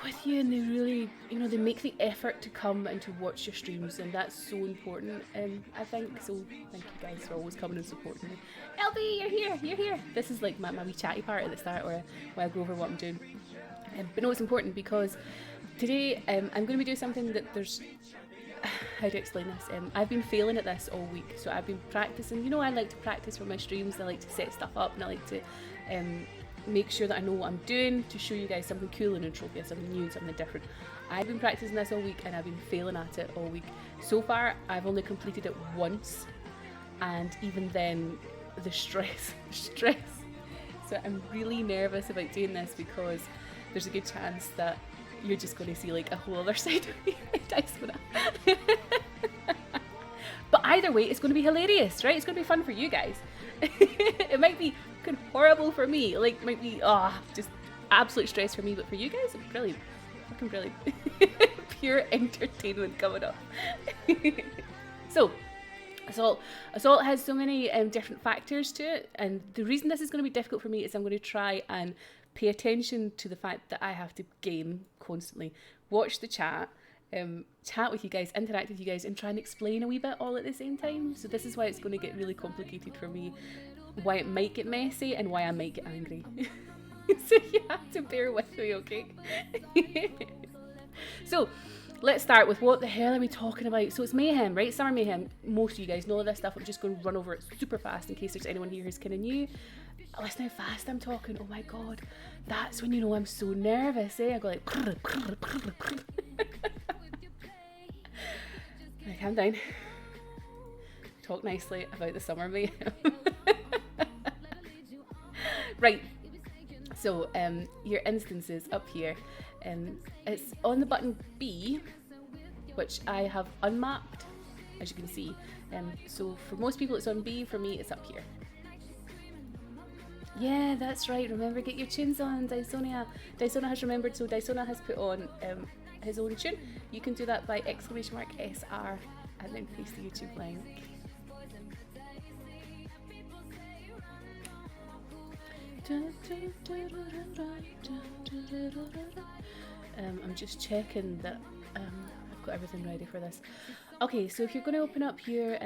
with you, and they really, you know, they make the effort to come and to watch your streams, and that's so important. I think so. Thank you guys for always coming and supporting me. LB, you're here, you're here. This is like my wee chatty part at the start, where I go over what I'm doing. But no, it's important because today I'm going to be doing something that there's. How to explain this? I've been failing at this all week, so I've been practicing. You know, I like to practice for my streams. I like to set stuff up, and I like to make sure that I know what I'm doing to show you guys something cool in Entropia, something new, something different. I've been practicing this all week, and I've been failing at it all week. So far, I've only completed it once, and even then, the stress. So I'm really nervous about doing this because there's a good chance that you're just going to see like a whole other side of me. But either way, it's going to be hilarious, right? It's going to be fun for you guys. It might be kind of horrible for me, like might be just absolute stress for me, but for you guys, it's brilliant, fucking brilliant. Pure entertainment coming up. So Assault has so many different factors to it, and the reason this is going to be difficult for me is I'm going to try and pay attention to the fact that I have to game constantly, watch the chat, chat with you guys, interact with you guys, and try and explain a wee bit all at the same time. So this is why it's going to get really complicated for me, why it might get messy, and why I might get angry. So you have to bear with me, okay? So let's start with what the hell are we talking about? So it's Mayhem, right? Summer Mayhem. Most of you guys know this stuff. I'm just going to run over it super fast in case there's anyone here who's kind of new. Listen how fast I'm talking. Oh my god. That's when you know I'm so nervous, eh? I go like... Right, calm down. Talk nicely about the Summer Mayhem. Right. So, your instances up here. It's on the button B, which I have unmapped, as you can see. So for most people it's on B, for me it's up here. Yeah, that's right. Remember, get your tunes on, Dysonia. Dysona has remembered, so Dysona has put on his own tune. You can do that by !SR and then paste the YouTube link. I'm just checking that I've got everything ready for this. Okay, so if you're going to open up your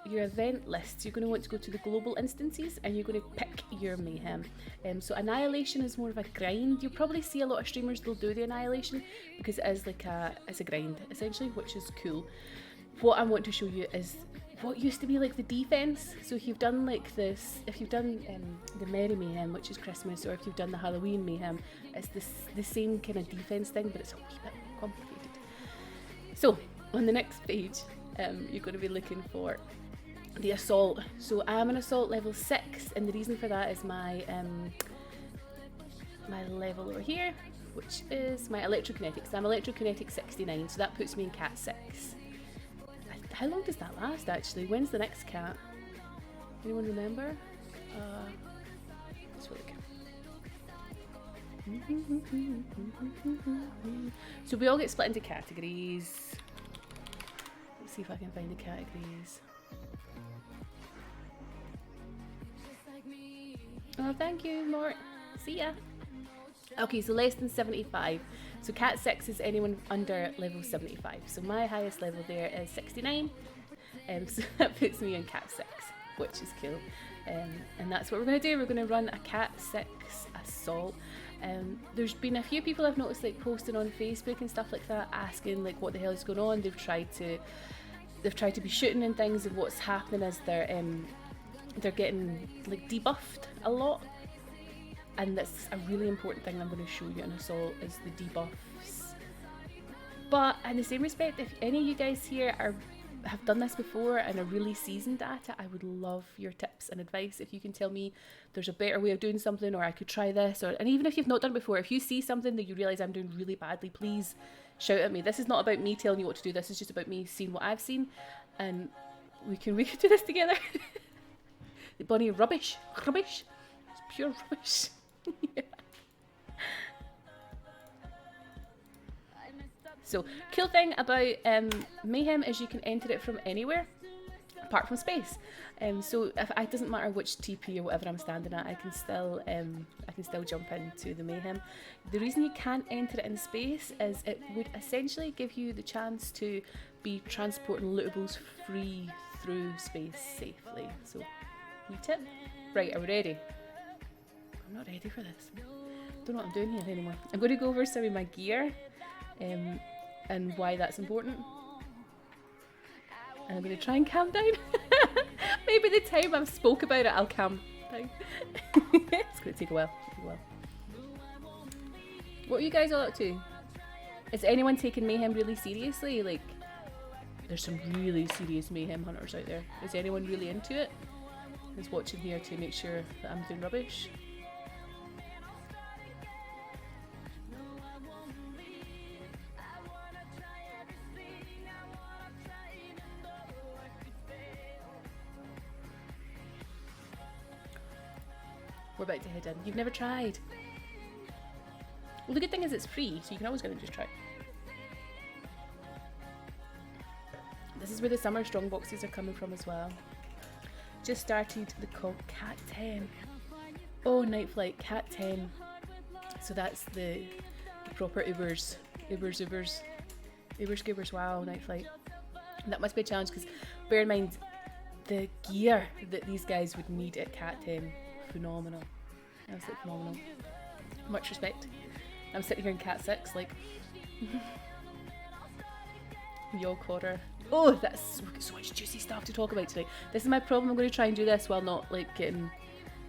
event lists, you're going to want to go to the global instances, and you're going to pick your Mayhem. So Annihilation is more of a grind. You'll probably see a lot of streamers, they'll do the Annihilation because it is like it's a grind essentially, which is cool. What I want to show you is what used to be like the defense. So if you've done like this, if you've done the Merry Mayhem, which is Christmas, or if you've done the Halloween Mayhem, it's the same kind of defense thing, but it's a wee bit complicated. So on the next page, you're going to be looking for the Assault. So I'm an Assault level 6, and the reason for that is my my level over here, which is my Electrokinetics. I'm Electrokinetic 69, so that puts me in Cat 6. How long does that last actually? When's the next cat? Anyone remember? Let's look. So we all get split into categories. Let's see if I can find the categories. Oh, thank you, Mort. See ya. Okay, so less than 75. So Cat 6 is anyone under level 75. So my highest level there is 69. So that puts me in Cat 6, which is cool. And that's what we're going to do. We're going to run a Cat 6 Assault. There's been a few people I've noticed like posting on Facebook and stuff like that, asking like what the hell is going on. They've tried to be shooting and things, and what's happening is they're getting like debuffed a lot. And that's a really important thing I'm going to show you in Assault, is the debuffs. But in the same respect, if any of you guys here have done this before and are really seasoned at it, I would love your tips and advice. If you can tell me there's a better way of doing something, or I could try this, and even if you've not done it before, if you see something that you realise I'm doing really badly, please shout at me. This is not about me telling you what to do, this is just about me seeing what I've seen, and we can do this together. The Bonnie, rubbish, it's pure rubbish. Yeah. So, cool thing about Mayhem is you can enter it from anywhere, apart from space. So if it doesn't matter which TP or whatever I'm standing at, I can still jump into the Mayhem. The reason you can't enter it in space is it would essentially give you the chance to be transporting lootables free through space safely. So, new tip. Right, are we ready? I'm not ready for this. Don't know what I'm doing here anymore. I'm going to go over some of my gear and why that's important. And I'm going to try and calm down. Maybe the time I've spoke about it, I'll calm down. It's going to take a while. What are you guys all up to? Is anyone taking Mayhem really seriously? Like, there's some really serious Mayhem hunters out there. Is anyone really into it? Who's watching here to make sure that I'm doing rubbish? We're about to head in. You've never tried? Well, the good thing is it's free, so you can always go and just try. This is where the summer strong boxes are coming from as well. Just started the call Cat 10. Oh, Night Flight Cat 10. So that's the proper Ubers. Ubers, wow, Night Flight. And that must be a challenge because bear in mind the gear that these guys would need at Cat 10. Phenomenal. Absolutely phenomenal. Much respect. I'm sitting here in Cat 6 like Yo Quarter. Oh, that's so much juicy stuff to talk about today. This is my problem. I'm going to try and do this while not like getting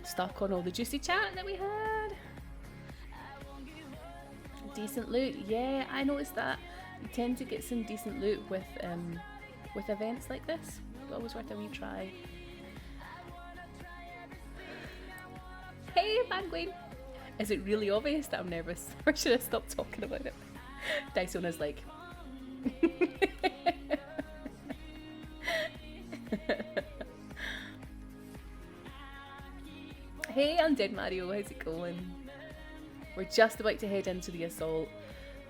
stuck on all the juicy chat that we had. Decent loot. Yeah, I noticed that. You tend to get some decent loot with events like this. Always worth a wee try. Hey, Penguin! Is it really obvious that I'm nervous? Or should I stop talking about it? Dysona's like... Hey, I'm Dead Mario, how's it going? We're just about to head into the assault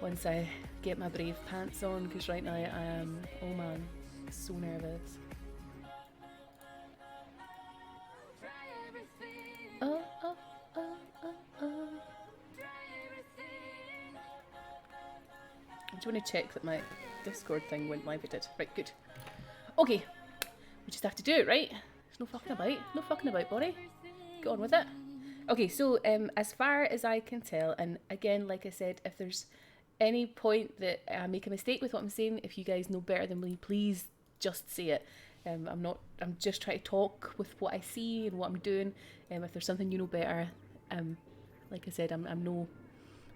once I get my brave pants on, because right now I am, oh man, so nervous. Oh. I just want to check that my Discord thing went live. It did. Right, good. Okay, we just have to do it, right? There's no fucking about. No fucking about, buddy. Get on with it. Okay, so as far as I can tell, and again, like I said, if there's any point that I make a mistake with what I'm saying, if you guys know better than me, please just say it. I'm just trying to talk with what I see and what I'm doing. If there's something you know better, like I said, I'm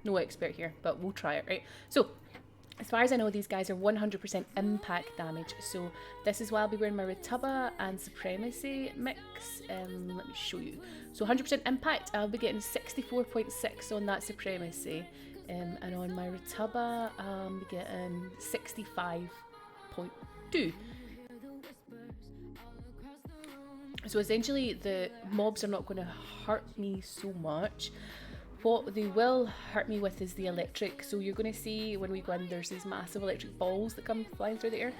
no expert here, but we'll try it, right? So, as far as I know, these guys are 100% impact damage. So this is why I'll be wearing my Rituba and Supremacy mix. Let me show you. So 100% impact, I'll be getting 64.6 on that Supremacy. And on my Rituba, I'll be getting 65.2. So essentially, the mobs are not going to hurt me so much. What they will hurt me with is the electric. So you're going to see when we go in, there's these massive electric balls that come flying through the air.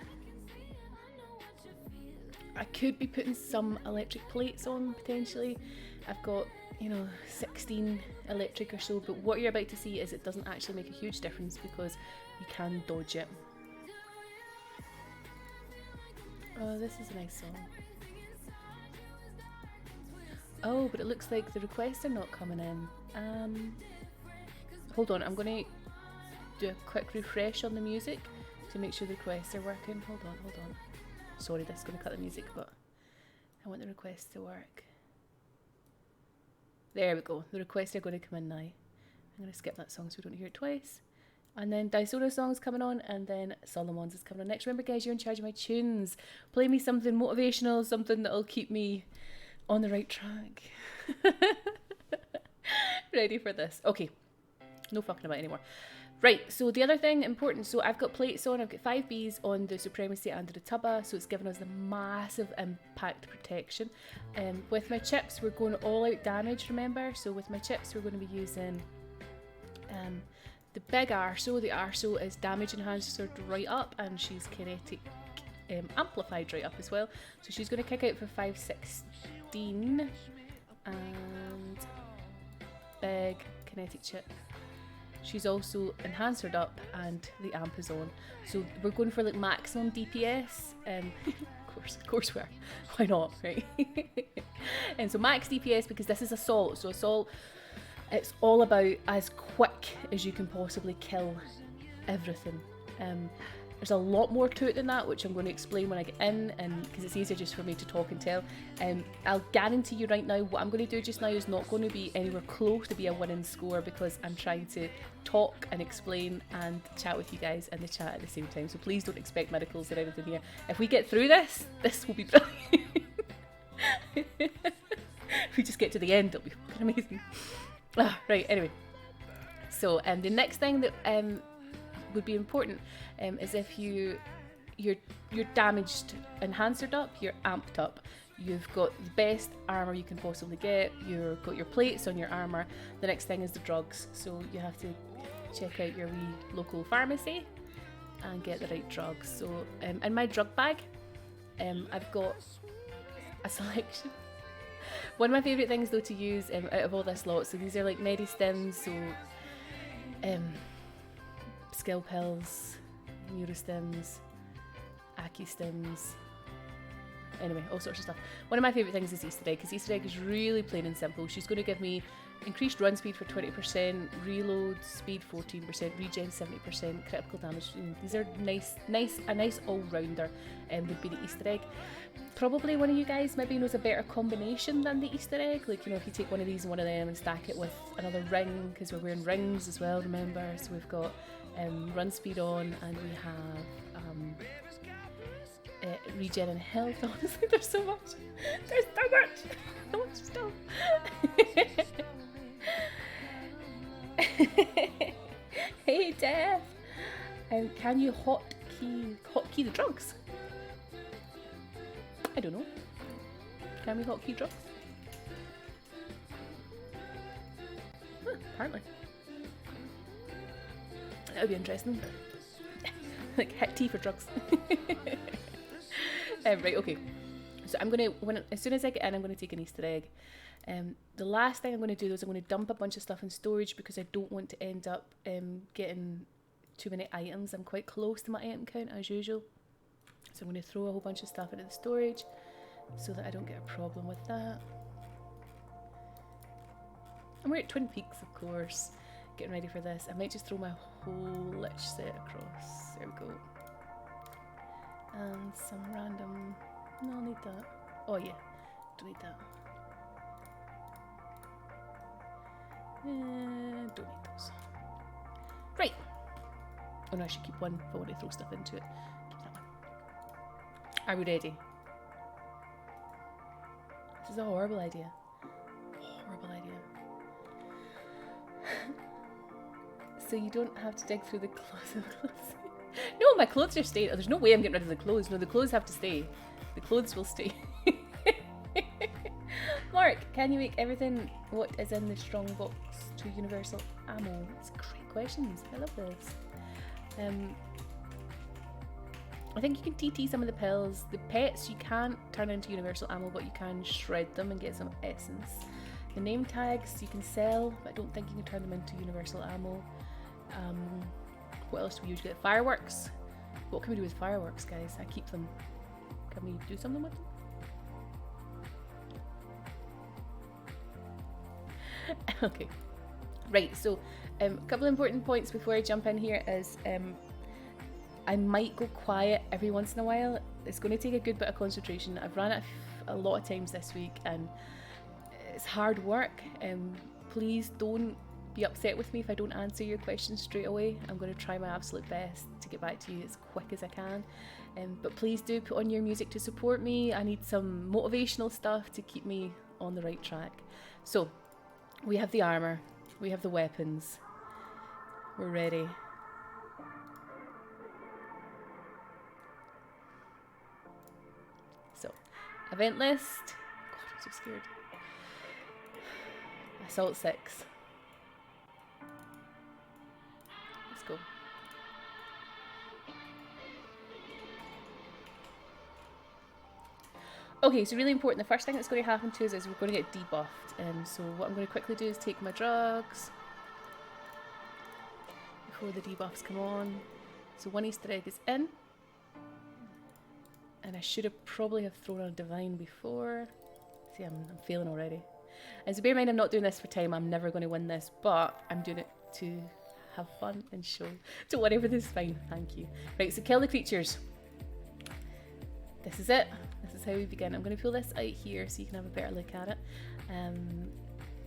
I could be putting some electric plates on potentially. I've got, 16 electric or so, but what you're about to see is it doesn't actually make a huge difference because you can dodge it. Oh, this is a nice song. Oh, but it looks like the requests are not coming in. Hold on, I'm going to do a quick refresh on the music to make sure the requests are working. Hold on. Sorry, this is going to cut the music, but I want the requests to work. There we go. The requests are going to come in now. I'm going to skip that song so we don't hear it twice. And then Dysona song's coming on, and then Solomon's is coming on next. Remember, guys, you're in charge of my tunes. Play me something motivational, something that'll keep me on the right track. Ready for this. Okay, no fucking about anymore. Right, so the other thing important, so I've got plates on, I've got 5 Bs on the Supremacy and the Tuba, so it's given us the massive impact protection. With my chips, we're going all out damage, remember? So with my chips, we're going to be using the big Arso. The Arso is damage enhancer right up, and she's kinetic amplified right up as well. So she's going to kick out for 516 and big kinetic chip. She's also enhancered up and the amp is on. So we're going for like maximum DPS. Of course we are. Why not, right? And so max DPS because this is Assault. So Assault, it's all about as quick as you can possibly kill everything. There's a lot more to it than that, which I'm going to explain when I get in, and because it's easier just for me to talk and tell. I'll guarantee you right now, what I'm going to do just now is not going to be anywhere close to be a winning score because I'm trying to talk and explain and chat with you guys in the chat at the same time. So please don't expect miracles or anything here. If we get through this, this will be brilliant. If we just get to the end, it'll be fucking amazing. Right, anyway. So the next thing that would be important is if you're damaged, enhanced up, you're amped up, you've got the best armor you can possibly get, you've got your plates on your armor. The next thing is the drugs, so you have to check out your wee local pharmacy and get the right drugs. So in my drug bag, I've got a selection. One of my favourite things though to use out of all this lot, so these are like Medistims, so skill pills, Neurostims, Accustims, anyway, all sorts of stuff. One of my favourite things is Easter Egg, because Easter Egg is really plain and simple. She's going to give me increased run speed for 20%, reload speed 14%, regen 70%, critical damage. These are a nice all-rounder would be the Easter Egg. Probably one of you guys maybe knows a better combination than the Easter Egg, like, you know, if you take one of these and one of them and stack it with another ring, because we're wearing rings as well, remember. So we've got run speed on, and we have regen and health. Honestly, there's so much stuff. Hey Death, can you hotkey the drugs? I don't know. Can we hotkey drugs? Apparently. That would be interesting. Like hit T for drugs. Right, okay. So I'm gonna, as soon as I get in, I'm gonna take an Easter egg. The last thing I'm gonna do is I'm gonna dump a bunch of stuff in storage because I don't want to end up getting too many items. I'm quite close to my item count as usual. So I'm gonna throw a whole bunch of stuff into the storage so that I don't get a problem with that. And we're at Twin Peaks, of course, getting ready for this. I might just throw my whole lich set across. There we go. And some random... No, I'll need that. Oh yeah, don't need that. Don't need those. Right. Oh no, I should keep one if I want to throw stuff into it. Keep that one. Are we ready? This is a horrible idea. Horrible idea. So you don't have to dig through the clothes. No, my clothes are staying. Oh, there's no way I'm getting rid of the clothes. No, the clothes have to stay. The clothes will stay. Mark, can you make everything what is in the strong box to universal ammo? It's great questions. I love this. I think you can TT some of the pills. The pets you can't turn into universal ammo, but you can shred them and get some essence. The name tags you can sell, but I don't think you can turn them into universal ammo. What else do we usually get? Fireworks. What can we do with fireworks, guys? I keep them. Can we do something with them? Okay. Right, so a couple of important points before I jump in here is I might go quiet every once in a while. It's going to take a good bit of concentration. I've ran it a lot of times this week and it's hard work. Please don't be upset with me if I don't answer your questions straight away. I'm going to try my absolute best to get back to you as quick as I can. But please do put on your music to support me. I need some motivational stuff to keep me on the right track. So, we have the armour. We have the weapons. We're ready. So, event list. God, I'm so scared. Assault 6. Let's go. Okay, so really important. The first thing that's going to happen to us is we're going to get debuffed. So what I'm going to quickly do is take my drugs before the debuffs come on. So one Easter egg is in. And I should have probably have thrown on a divine before. See, I'm failing already. And so bear in mind, I'm not doing this for time. I'm never going to win this, but I'm doing it to have fun and show. Don't worry, everything's fine. Thank you. Right, so kill the creatures. This is it. This is how we begin. I'm going to pull this out here so you can have a better look at it.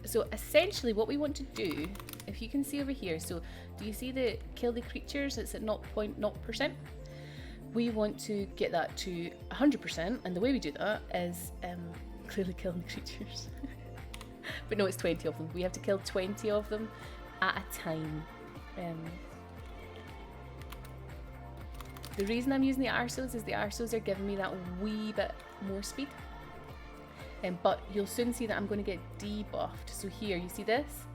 So essentially what we want to do, if you can see over here, so do you see the kill the creatures? It's at 0.0%. We want to get that to 100%, and the way we do that is clearly killing the creatures. But no, it's 20 of them. We have to kill 20 of them at a time. The reason I'm using the arsos is the arsos are giving me that wee bit more speed. But you'll soon see that I'm going to get debuffed. So here, you see this?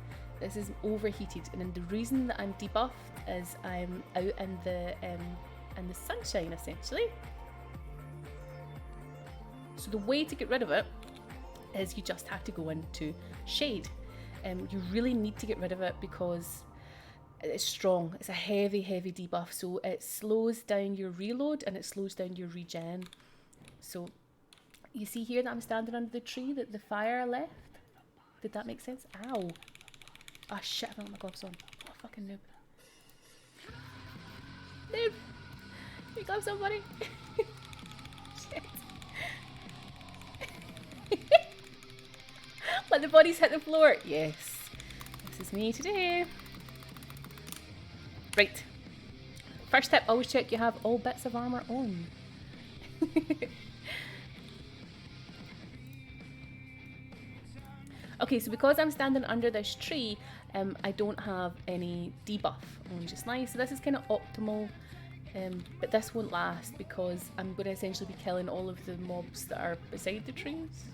This is overheated, and then the reason that I'm debuffed is I'm out in the sunshine, essentially. So the way to get rid of it is you just have to go into shade. You really need to get rid of it because it's strong. It's a heavy, heavy debuff. So it slows down your reload and it slows down your regen. So you see here that I'm standing under the tree that the fire left? Did that make sense? Ow. Oh shit, I don't have my gloves on. What a fucking noob. Noob! Your gloves on, buddy. Shit. Let the bodies hit the floor. Yes. This is me today. Right. First tip, always check you have all bits of armour on. Okay, so because I'm standing under this tree, I don't have any debuff on just now. So this is kind of optimal. But this won't last because I'm going to essentially be killing all of the mobs that are beside the trees.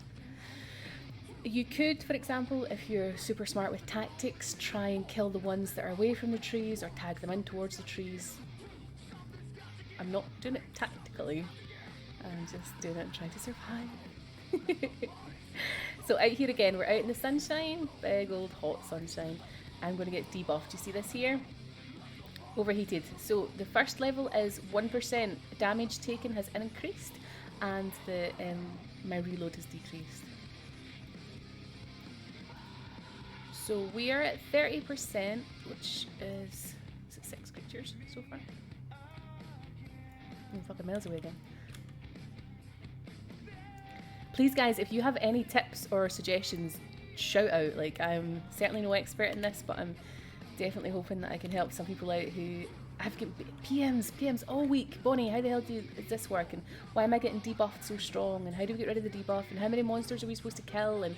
You could, for example, if you're super smart with tactics, try and kill the ones that are away from the trees or tag them in towards the trees. I'm not doing it tactically, I'm just doing it and trying to survive. So out here again, we're out in the sunshine, big old hot sunshine. I'm going to get debuffed. You see this here? Overheated. So the first level is 1% damage taken has increased, and the my reload has decreased. So we are at 30%, which is it 6 creatures so far? I'm fucking miles away again. Please guys, if you have any tips or suggestions, shout out. Like, I'm certainly no expert in this, but I'm definitely hoping that I can help some people out who have got PMs all week. Bonnie, how the hell does this work? And why am I getting debuffed so strong? And how do we get rid of the debuff? And how many monsters are we supposed to kill? And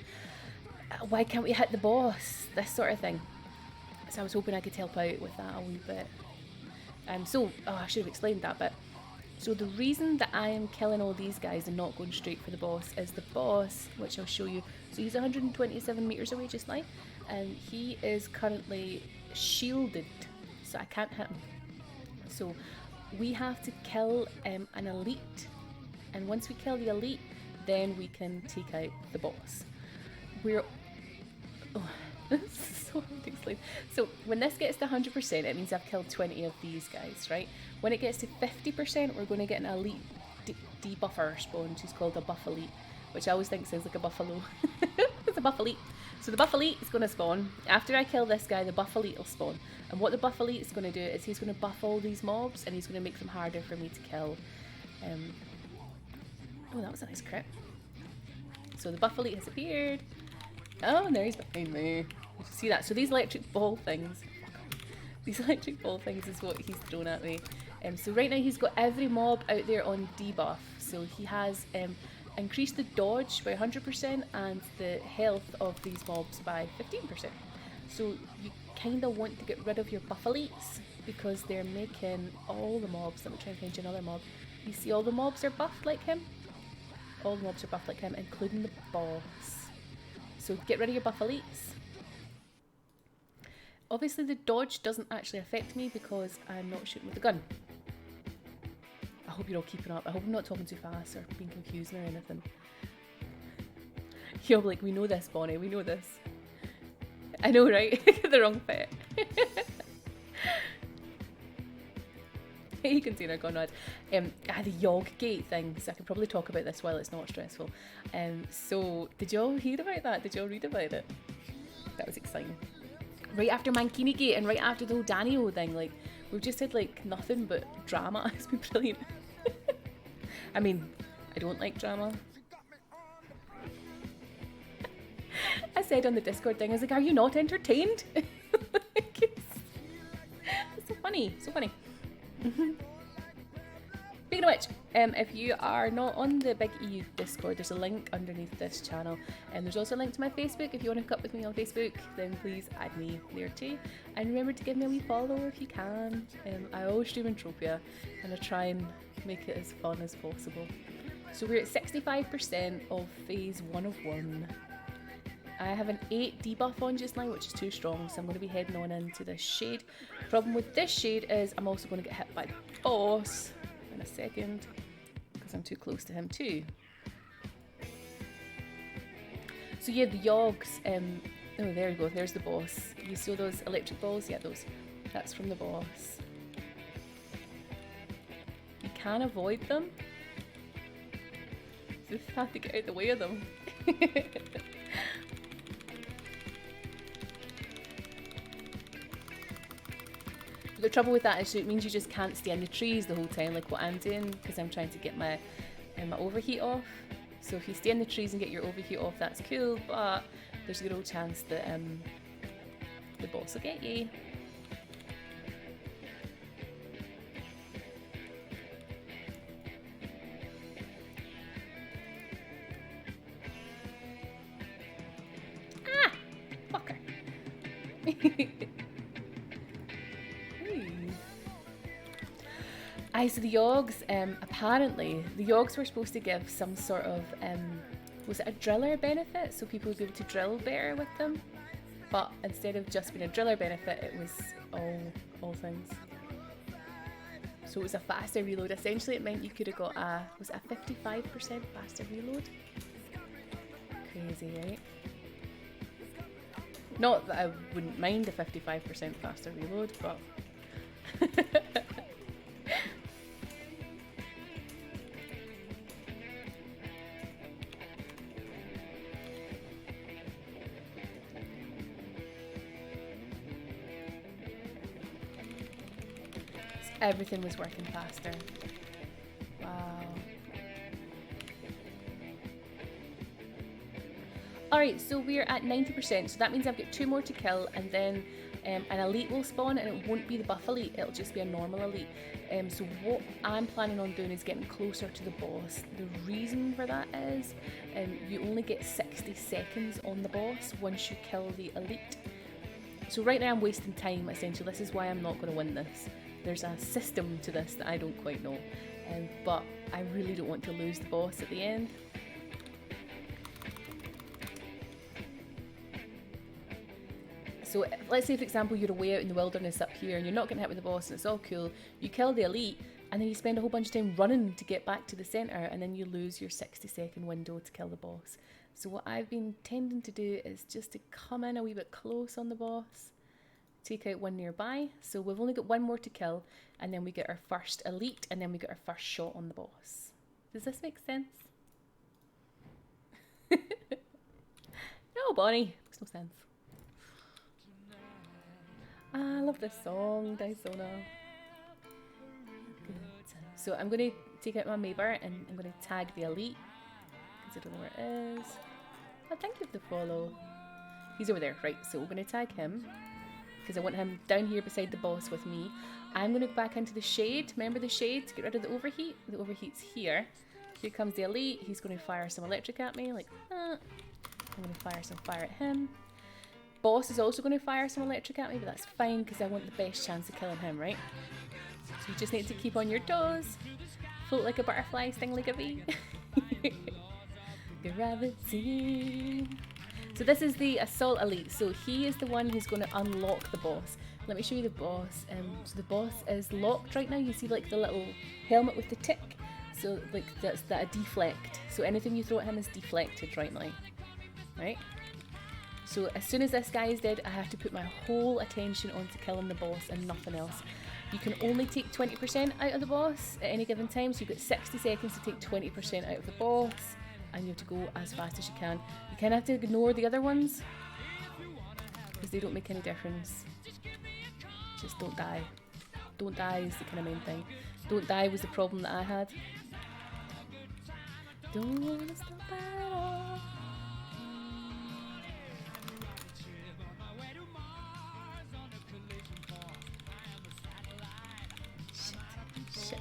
why can't we hit the boss? This sort of thing. So I was hoping I could help out with that a wee bit. I should have explained that bit. So the reason that I am killing all these guys and not going straight for the boss is the boss, which I'll show you. So he's 127 meters away just now, and he is currently shielded, so I can't hit him. So we have to kill an elite, and once we kill the elite, then we can take out the boss. This is so hard to explain. So when this gets to 100%, it means I've killed 20 of these guys, right? When it gets to 50%, we're going to get an elite debuffer spawn. She's called a buff elite, which I always think sounds like a buffalo. It's a buff elite. So the buff elite is going to spawn. After I kill this guy, the buff elite will spawn. And what the buff elite is going to do is he's going to buff all these mobs, and he's going to make them harder for me to kill. Oh, that was a nice crit. So the buff elite has appeared. Oh, and there he's behind me. You see that? So these electric ball things is what he's thrown at me. So right now he's got every mob out there on debuff. So he has increased the dodge by 100% and the health of these mobs by 15%. So you kind of want to get rid of your buff elites because they're making all the mobs. Let me try and find you another mob. You see all the mobs are buffed like him? All the mobs are buffed like him, including the boss. So get rid of your buff elites. Obviously the dodge doesn't actually affect me because I'm not shooting with the gun. Oh hope you're all keeping up. I hope I'm not talking too fast or being confusing or anything. You're like, we know this, Bonnie, we know this. I know, right? The wrong bit. Hey, container gone mad. The Yog Gate thing, so I could probably talk about this while it's not stressful. So, did you all hear about that? Did you all read about it? That was exciting. Right after Mankini Gate and right after the whole Daniel thing, like, we've just had, like, nothing but drama. It's been brilliant. I mean, I don't like drama. I said on the Discord thing, I was like, are you not entertained? It's so funny, so funny. Speaking of which, if you are not on the Big EU Discord, there's a link underneath this channel, and there's also a link to my Facebook. If you want to hook up with me on Facebook, then please add me there too. And remember to give me a wee follow if you can. I always stream Entropia, and I try and make it as fun as possible. So we're at 65% of phase 1 of 1. I have an 8 debuff on just now, which is too strong, so I'm going to be heading on into this shade. Problem with this shade is I'm also going to get hit by the boss in a second, because I'm too close to him too. So yeah, the Yogs, oh there you go, there's the boss. You saw those electric balls? Yeah, those. That's from the boss. You can avoid them. You just have to get out of the way of them. The trouble with that is it means you just can't stay in the trees the whole time, like what I'm doing, because I'm trying to get my overheat off. So if you stay in the trees and get your overheat off, that's cool, but there's a good old chance that the boss will get you. Ah! Fucker. So the Yogs, apparently, the Yogs were supposed to give some sort of, was it a driller benefit? So people would be able to drill better with them. But instead of just being a driller benefit, it was all things. So it was a faster reload. Essentially, it meant you could have got was it a 55% faster reload? Crazy, right? Not that I wouldn't mind a 55% faster reload, but... Everything was working faster. Wow. Alright, so we're at 90%, so that means I've got 2 more to kill, and then an elite will spawn, and it won't be the buff elite, it'll just be a normal elite. So what I'm planning on doing is getting closer to the boss. The reason for that is you only get 60 seconds on the boss once you kill the elite. So right now I'm wasting time, essentially. This is why I'm not going to win this. There's a system to this that I don't quite know, but I really don't want to lose the boss at the end. So let's say, for example, you're away out in the wilderness up here and you're not getting hit with the boss and it's all cool. You kill the elite and then you spend a whole bunch of time running to get back to the centre, and then you lose your 60-second window to kill the boss. So what I've been tending to do is just to come in a wee bit close on the boss, take out one nearby. So we've only got 1 more to kill, and then we get our first elite, and then we get our first shot on the boss. Does this make sense? No, Bonnie, makes no sense. I love this song, Dysona. So I'm going to take out my Mayber and I'm going to tag the elite, because I don't know where it is. Oh, thank you for the follow. He's over there, right? So we're going to tag him, because I want him down here beside the boss with me. I'm going to go back into the shade. Remember the shade to get rid of the overheat? The overheat's here. Here comes the elite. He's going to fire some electric at me, like that. I'm going to fire some fire at him. Boss is also going to fire some electric at me, but that's fine because I want the best chance of killing him, right? So you just need to keep on your toes. Float like a butterfly, sting like a bee. Gravity. So this is the Assault Elite. So he is the one who's going to unlock the boss. Let me show you the boss. So the boss is locked right now. You see like the little helmet with the tick. So like that's a deflect. So anything you throw at him is deflected right now. Right? So as soon as this guy is dead, I have to put my whole attention onto killing the boss and nothing else. You can only take 20% out of the boss at any given time. So you've got 60 seconds to take 20% out of the boss. And you have to go as fast as you can. You kind of have to ignore the other ones, because they don't make any difference. Just don't die. Don't die is the kind of main thing. Don't die was the problem that I had. Don't wanna stop at all. Shit.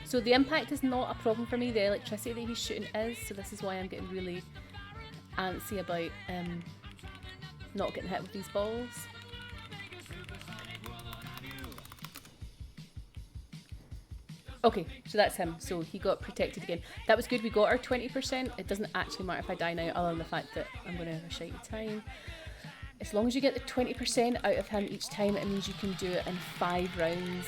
So the impact is not a problem for me, the electricity that he's shooting is, so this is why I'm getting really antsy about not getting hit with these balls. Okay, so that's him, so he got protected again. That was good, we got our 20%. It doesn't actually matter if I die now, other than the fact that I'm going to have a shitey time. As long as you get the 20% out of him each time, it means you can do it in 5 rounds.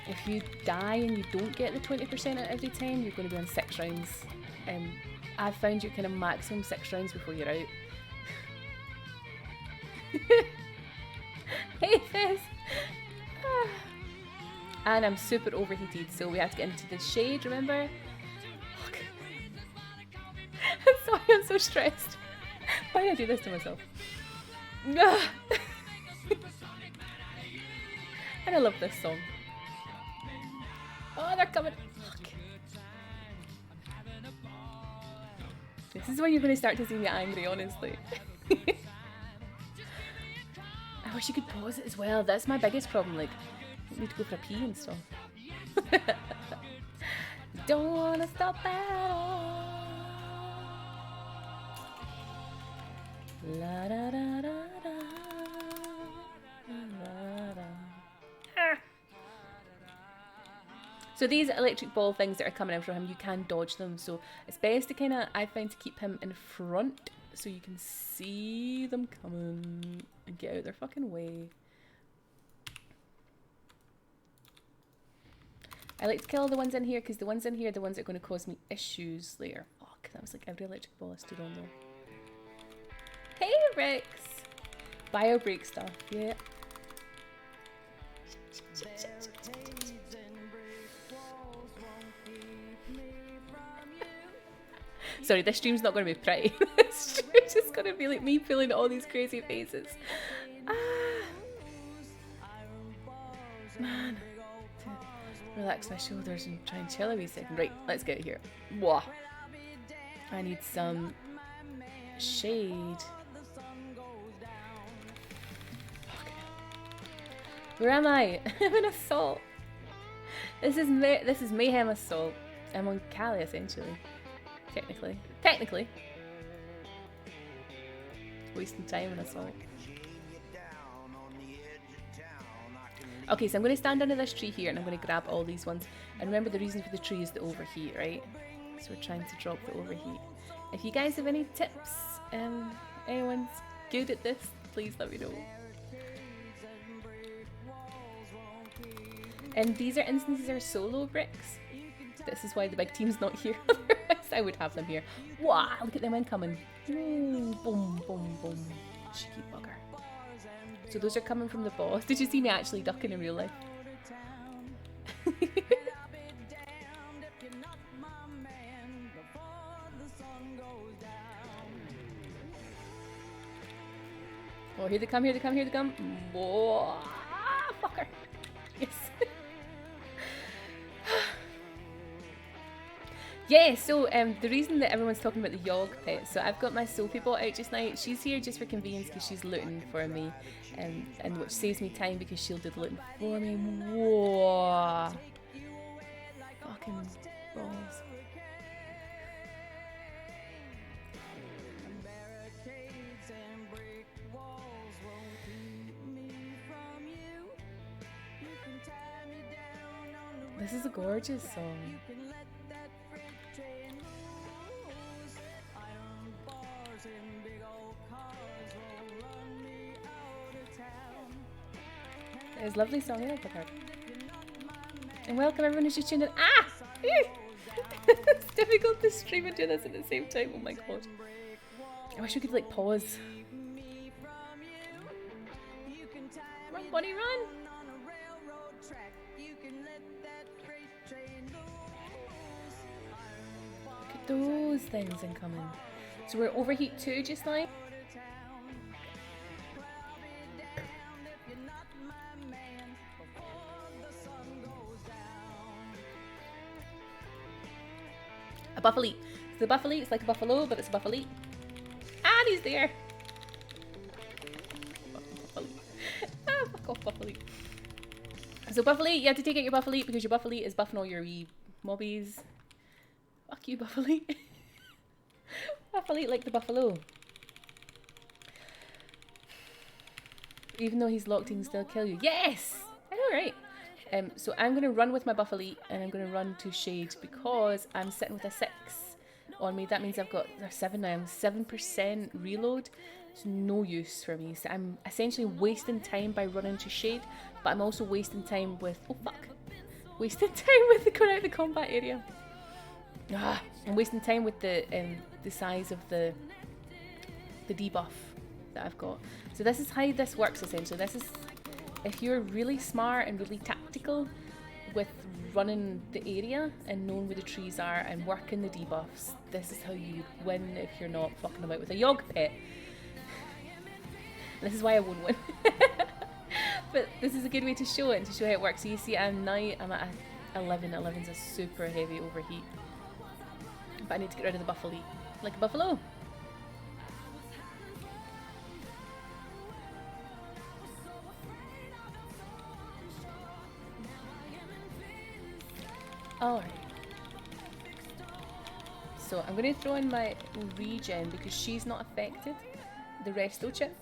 If you die and you don't get the 20% out every time, you're going to be on 6 rounds. I've found you kind of maximum 6 rounds before you're out. Hey Fizz! And I'm super overheated, so we have to get into the shade, remember? Fuck. I'm sorry, I'm so stressed. Why did I do this to myself? And I love this song. Oh, they're coming. Fuck. This is when you're going to start to see me angry, honestly. I wish you could pause it as well. That's my biggest problem. Like, I need to go for a pee and stuff. Don't want to stop at all. La da da da da. La, da. Ah. So these electric ball things that are coming out from him, you can dodge them. So it's best to kind of, I find, to keep him in front so you can see them coming and get out their fucking way. I like to kill the ones in here because the ones in here are the ones that are going to cause me issues later. Fuck, that was like every electric ball I stood on there. Hey Rex! Bio break stuff, yeah. Sorry, this stream's not going to be pretty. This stream's just going to be like me pulling all these crazy faces. Man. Relax my shoulders and try and chill a wee second. Right, let's get here. Whoa. I need some shade. Where am I? I'm in Assault. This is Mayhem Assault. I'm on Cali essentially. Technically. Wasting time in Assault. Okay, so I'm going to stand under this tree here and I'm going to grab all these ones. And remember, the reason for the tree is the overheat, right? So we're trying to drop the overheat. If you guys have any tips, anyone's good at this, please let me know. And these are instances of solo bricks. This is why the big team's not here. Otherwise, I would have them here. Wow, look at them incoming. Boom, boom, boom. Cheeky bugger. So those are coming from the boss. Did you see me actually ducking in real life? Oh, here they come. Whoa, fucker. Yes. Yeah, so the reason that everyone's talking about the Yogg pet, so I've got my Sophie bot out just now. She's here just for convenience because she's looting for me, and which saves me time because she'll do the looting for me. Whoa. Fucking balls. This is a gorgeous song. It's a lovely song, yeah, I've heard. And welcome everyone who's just tuned in. Ah! It's difficult to stream and do this at the same time. Oh my god. I wish we could like pause. Run, bunny, run! Look at those things incoming. So we're overheat 2 just now. A buffalo. So the buffalo, it's like a buffalo, but it's a buffalo. And he's there. Ah, fuck off, buffalo. So buffalo, you have to take out your buffalo because your buffalo is buffing all your wee mobbies. Fuck you, buffalo. Buffalo like the buffalo. Even though he's locked, he can still kill you. Yes! I know, right? So I'm going to run with my buffalo and I'm going to run to shade because I'm sitting with a 6 on me. That means I've got 7 now. I'm 7% reload. It's no use for me. So I'm essentially wasting time by running to shade, but I'm also wasting time with... Oh, fuck. Wasting time with going out of the combat area. Ah, I'm wasting time with the size of the debuff that I've got. So this is how this works essentially. This is if you're really smart and really tactical with running the area and knowing where the trees are and working the debuffs, this is how you win if you're not fucking about with a yog pet. This is why I won't win. But this is a good way to show it and to show how it works. So you see I'm at 11. 11's a super heavy overheat. But I need to get rid of the buffalo. Like a buffalo. Alright. So I'm going to throw in my regen because she's not affected. The resto chip.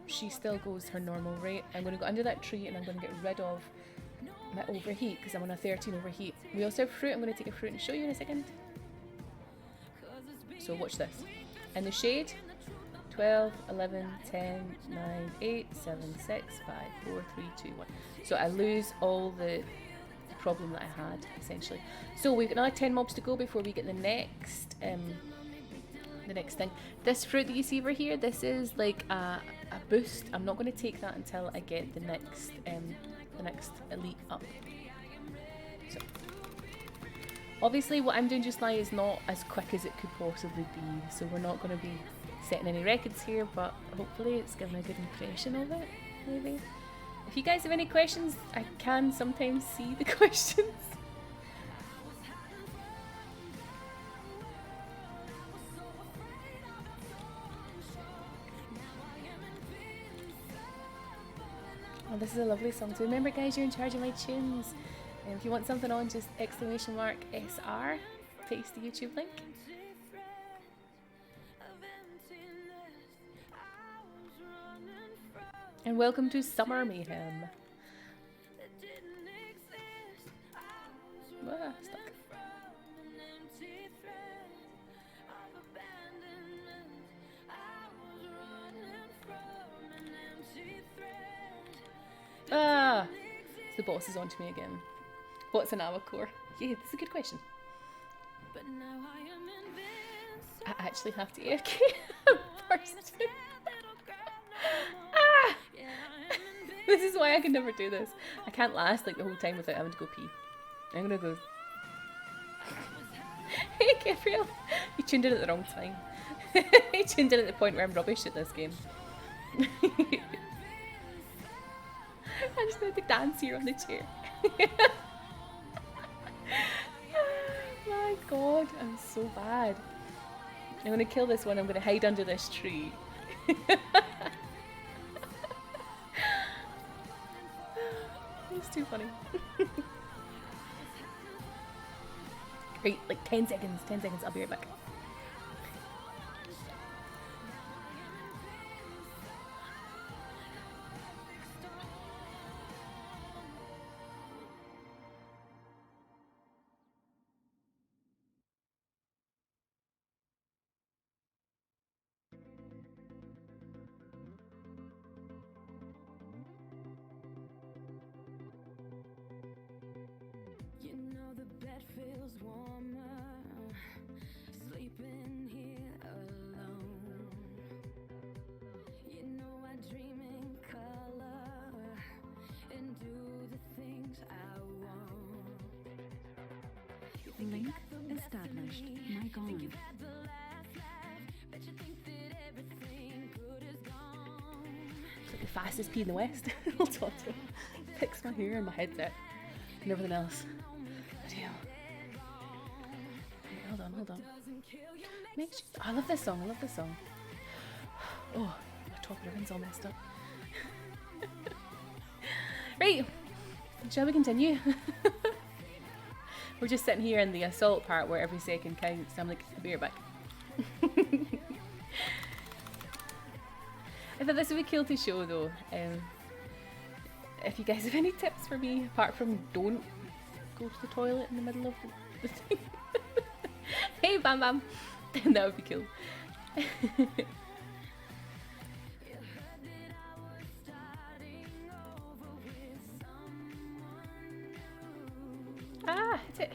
She still goes her normal rate. I'm going to go under that tree and I'm going to get rid of my overheat because I'm on a 13 overheat. We also have fruit. I'm going to take a fruit and show you in a second. So watch this. In the shade, 12, 11, 10, 9, 8, 7, 6, 5, 4, 3, 2, 1. So I lose all the problem that I had, essentially. So we've got another 10 mobs to go before we get the next thing. This fruit that you see over here, this is like a boost. I'm not going to take that until I get the next elite up. So obviously what I'm doing just now is not as quick as it could possibly be, so we're not going to be setting any records here, but hopefully it's giving a good impression of it, maybe. If you guys have any questions, I can sometimes see the questions. Oh, this is a lovely song. So remember guys, you're in charge of my tunes. And if you want something on, just !SR, paste the YouTube link. And welcome to Summer Mayhem. Ah, stuck. Ah! The boss is onto me again. What's an hour core? Yeah, that's a good question. I actually have to AFK first. Ah! This is why I can never do this. I can't last like the whole time without having to go pee. I'm gonna go. Hey Gabriel! You tuned in at the wrong time. You tuned in at the point where I'm rubbish at this game. I just need to dance here on the chair. Oh my god, I'm so bad. I'm gonna kill this one, I'm gonna hide under this tree. It's too funny. Wait, like 10 seconds, I'll be right back. Link established. Mic on. It's like the fastest pee in the West. Hold on to fix my hair and my headset and everything else. Damn. Wait, hold on. Next, I love this song. Oh, my top of everything's all messed up. Right, shall we continue? We're just sitting here in the assault part where every second counts. I'm like, I'll be right back. I thought this would be cool to show though. If you guys have any tips for me, apart from don't go to the toilet in the middle of the thing. Hey Bam Bam, that would be cool. Hit it.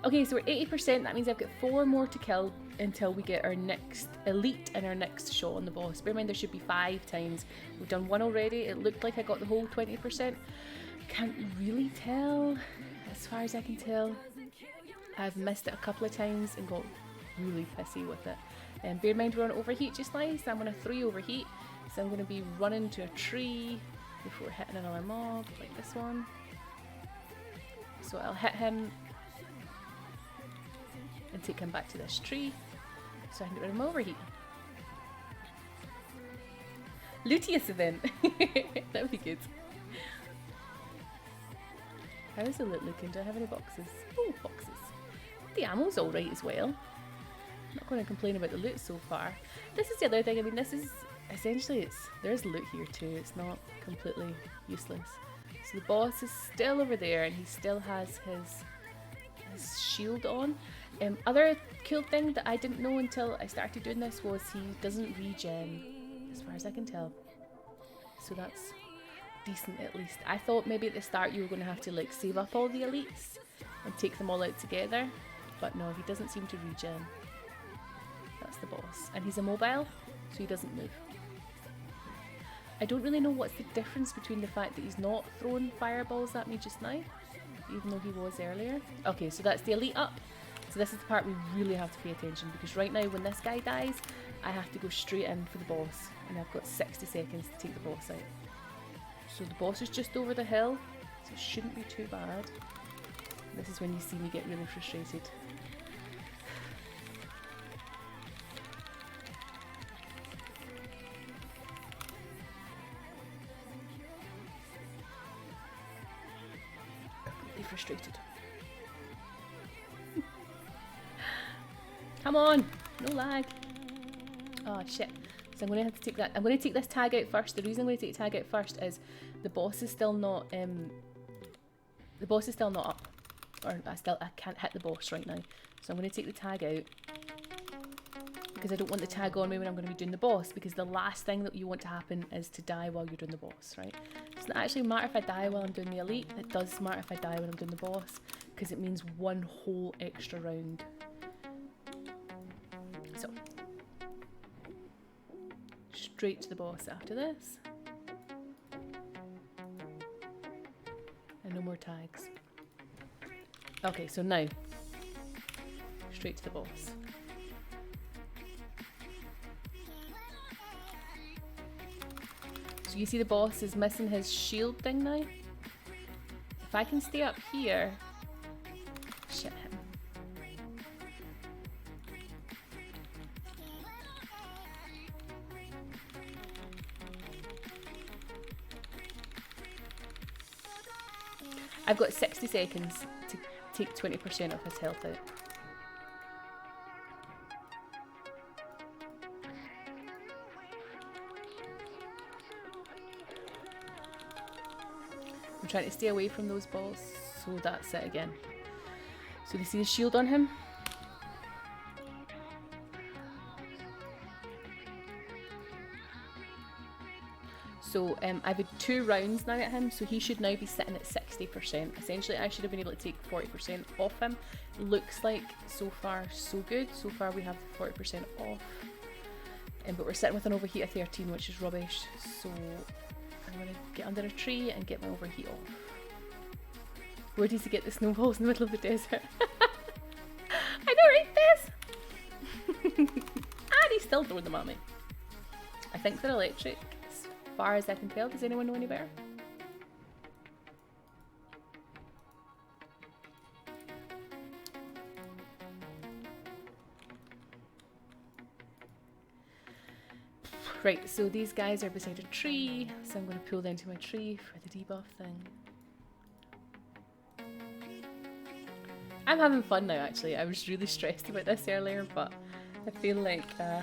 Okay, so we're 80%. That means I've got 4 more to kill until we get our next elite and our next shot on the boss. Bear in mind there should be 5 times. We've done 1 already. It looked like I got the whole 20%. Can't really tell. As far as I can tell, I've missed it a couple of times and got really pissy with it. And bear in mind we're on overheat just now, so I'm on a 3 overheat. So I'm going to be running to a tree before hitting another mob like this one. So I'll hit him and take him back to this tree so I can get rid of my overheat. Lutius event. That would be good. How is the loot looking? Do I have any boxes? Oh, boxes. The ammo's alright as well. I'm not going to complain about the loot so far. This is the other thing. I mean, this is essentially there's loot here too. It's not completely useless. So the boss is still over there and he still has his shield on. Other cool thing that I didn't know until I started doing this was he doesn't regen, as far as I can tell. So that's decent at least. I thought maybe at the start you were going to have to like save up all the elites and take them all out together. But no, he doesn't seem to regen. That's the boss. And he's immobile, so he doesn't move. I don't really know what's the difference between the fact that he's not throwing fireballs at me just now, even though he was earlier. Okay, so that's the elite up. So this is the part we really have to pay attention, because right now when this guy dies, I have to go straight in for the boss, and I've got 60 seconds to take the boss out. So the boss is just over the hill, so it shouldn't be too bad. This is when you see me get really frustrated. Frustrated. Come on, no lag. Oh shit. So I'm going to have to take that. I'm going to take this tag out first. The reason I'm going to take the tag out first is the boss is still not up. Or I can't hit the boss right now. So I'm going to take the tag out because I don't want the tag on me when I'm going to be doing the boss, because the last thing that you want to happen is to die while you're doing the boss, right? It doesn't actually matter if I die while I'm doing the elite. It does matter if I die when I'm doing the boss, because it means 1 whole extra round. So straight to the boss after this, and no more tags. Okay, so now straight to the boss. So you see the boss is missing his shield thing now. If I can stay up here, shit him. I've got 60 seconds to take 20% of his health out. I'm trying to stay away from those balls, so that's it again. So you see the shield on him? So I've had 2 rounds now at him, so he should now be sitting at 60%. Essentially, I should have been able to take 40% off him. Looks like so far so good. So far we have 40% off. But we're sitting with an overheat of 13, which is rubbish. So I'm going to get under a tree and get my overheat off. Where does he get the snowballs in the middle of the desert? I know, right, Bess? And he's still throwing them at me. I think they're electric, as far as I can tell. Does anyone know any better? Right, so these guys are beside a tree, so I'm going to pull down to my tree for the debuff thing. I'm having fun now, actually. I was really stressed about this earlier, but I feel like I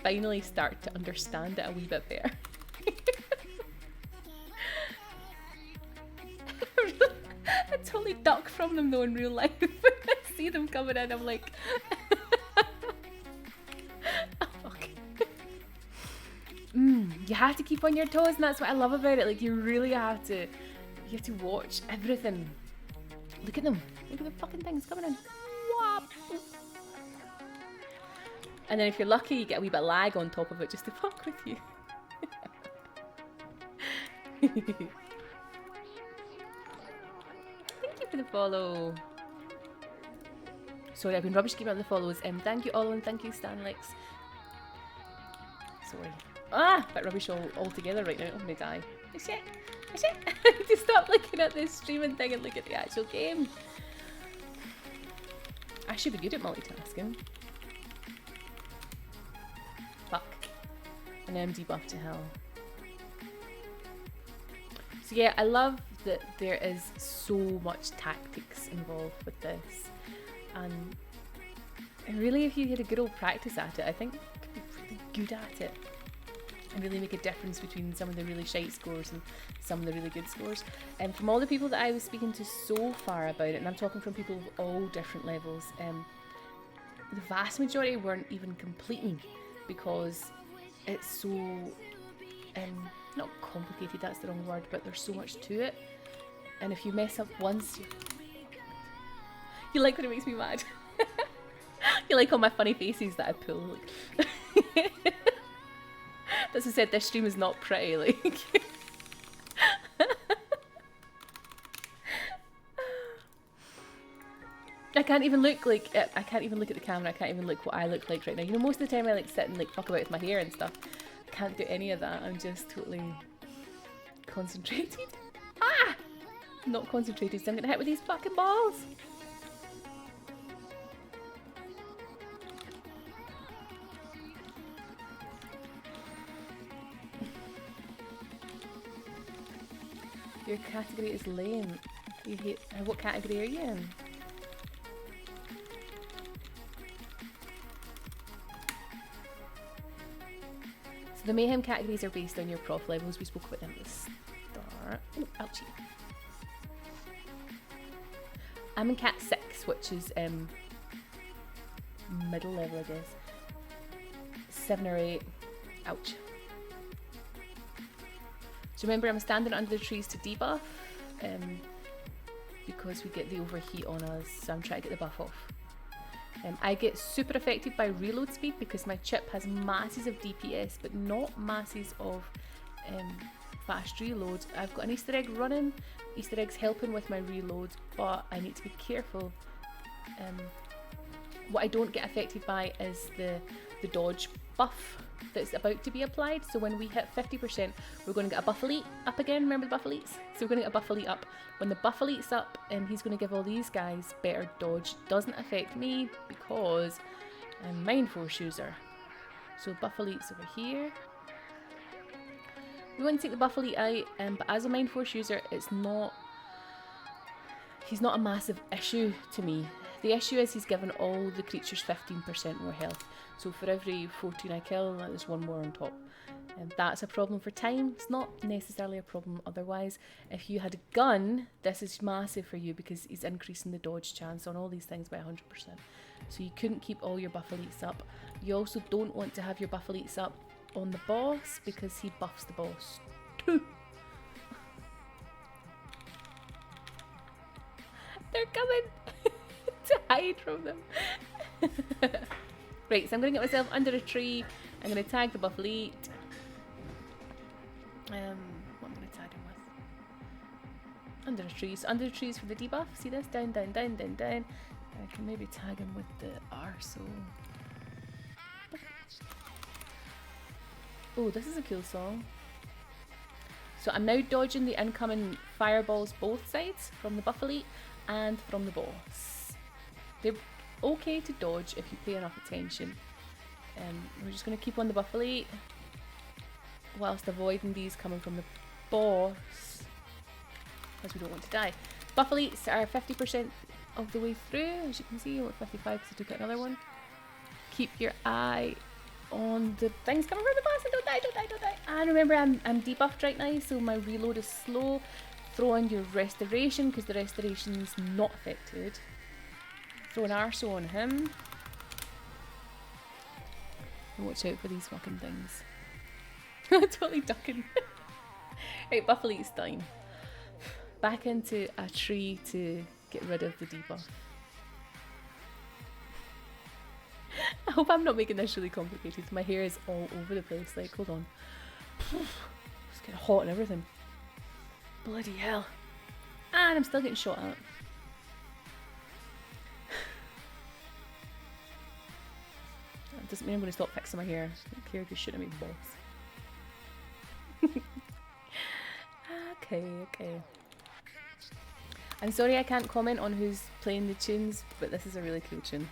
finally start to understand it a wee bit better. I totally duck from them though in real life. When I see them coming in, I'm like... oh, fuck. You have to keep on your toes, and that's what I love about it. Like, you really have to... You have to watch everything. Look at them. Look at the fucking things coming in. Whop. And then if you're lucky, you get a wee bit of lag on top of it just to fuck with you. Thank you for the follow. Sorry, I've been rubbish keeping up the follows. Thank you all and thank you Stanlix. Sorry. Bit rubbish all together right now. I'm gonna die. Shit. Shit. I need to stop looking at this streaming thing and look at the actual game. I should be good at multitasking. Fuck. And then I'm debuffed to hell. So yeah, I love that there is so much tactics involved with this. And really, if you had a good old practice at it, I think you could be really good at it. And really make a difference between some of the really shite scores and some of the really good scores. And from all the people that I was speaking to so far about it, and I'm talking from people of all different levels, the vast majority weren't even completing because it's so, not complicated, that's the wrong word, but there's so much to it. And if you mess up once, you like when it makes me mad. You like all my funny faces that I pull. Like. As I said, this stream is not pretty, like. I can't even look like, I can't even look at the camera, I can't even look what I look like right now. You know, most of the time I like sit and like fuck about with my hair and stuff. I can't do any of that, I'm just totally concentrated. I'm not concentrated, so I'm gonna hit with these fucking balls. Your category is lame. You hate. What category are you in? So the Mayhem categories are based on your prof levels. We spoke about them at the start. Oh, ouchie. I'm in Cat 6, which is middle level, I guess. 7 or 8. Ouch. So remember, I'm standing under the trees to debuff because we get the overheat on us, so I'm trying to get the buff off. I get super affected by reload speed because my chip has masses of DPS but not masses of fast reload. I've got an Easter egg running, Easter egg's helping with my reload, but I need to be careful. What I don't get affected by is the dodge buff that's about to be applied. So when we hit 50%, we're going to get a buff elite up again. Remember the buff elites? So we're going to get a buff elite up. When the buff elite's up, he's going to give all these guys better dodge. Doesn't affect me because I'm Mind Force user. So buff elite's over here. We want to take the buff elite out, but as a Mind Force user, he's not a massive issue to me. The issue is he's given all the creatures 15% more health. So for every 14 I kill, there's one more on top. And that's a problem for time. It's not necessarily a problem otherwise. If you had a gun, this is massive for you because he's increasing the dodge chance on all these things by 100%. So you couldn't keep all your buff elites up. You also don't want to have your buff elites up on the boss because he buffs the boss too. They're coming to hide from them. Right, so I'm going to get myself under a tree. I'm going to tag the buff elite. What am I going to tag him with? Under a tree. So under the trees for the debuff. See this? Down, down, down, down, down. I can maybe tag him with the Arso. Oh, this is a cool song. So I'm now dodging the incoming fireballs both sides, from the buff elite and from the boss. They're okay to dodge if you pay enough attention. We're just going to keep on the buff elite whilst avoiding these coming from the boss, because we don't want to die. Buff elites are 50% of the way through, as you can see. I'm at 55 because I took out another one. Keep your eye on the things coming from the boss and don't die, don't die, don't die. And remember, I'm debuffed right now, so my reload is slow. Throw on your restoration because the restoration's not affected. Throw an Arso on him. And watch out for these fucking things. Totally ducking. Right, buff elite's dying. Back into a tree to get rid of the debuff. I hope I'm not making this really complicated. My hair is all over the place. Like, hold on. It's getting hot and everything. Bloody hell. And I'm still getting shot at. That doesn't mean I'm going to stop fixing my hair. I don't care if you're shooting at me, boss. Okay. I'm sorry I can't comment on who's playing the tunes, but this is a really cool tune.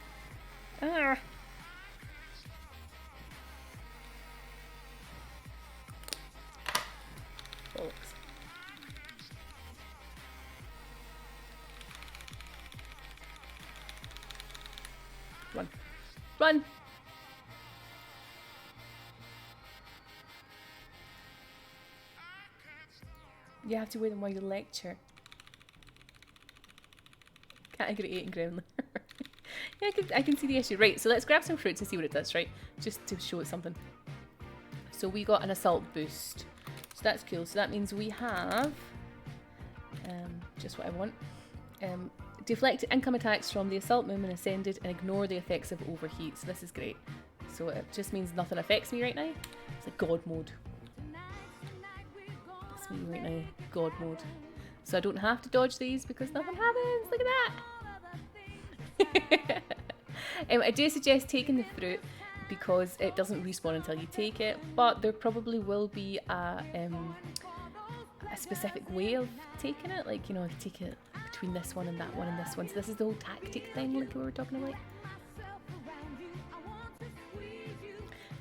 Ah. Bollocks. Run. Run! You have to wear them while you lecture. Can't I get 8 in Gremlin? Yeah, I can see the issue. Right, so let's grab some fruit to see what it does, right? Just to show it something. So we got an assault boost. So that's cool. So that means we have... just what I want. Deflect income attacks from the assault movement ascended and ignore the effects of overheat. So this is great. So it just means nothing affects me right now. It's like God mode. That's me right now. God mode. So I don't have to dodge these because nothing happens. Look at that. I do suggest taking the fruit because it doesn't respawn until you take it, but there probably will be a specific way of taking it, like, you know, take it between this one and that one and this one. So this is the whole tactic thing, like we were talking about.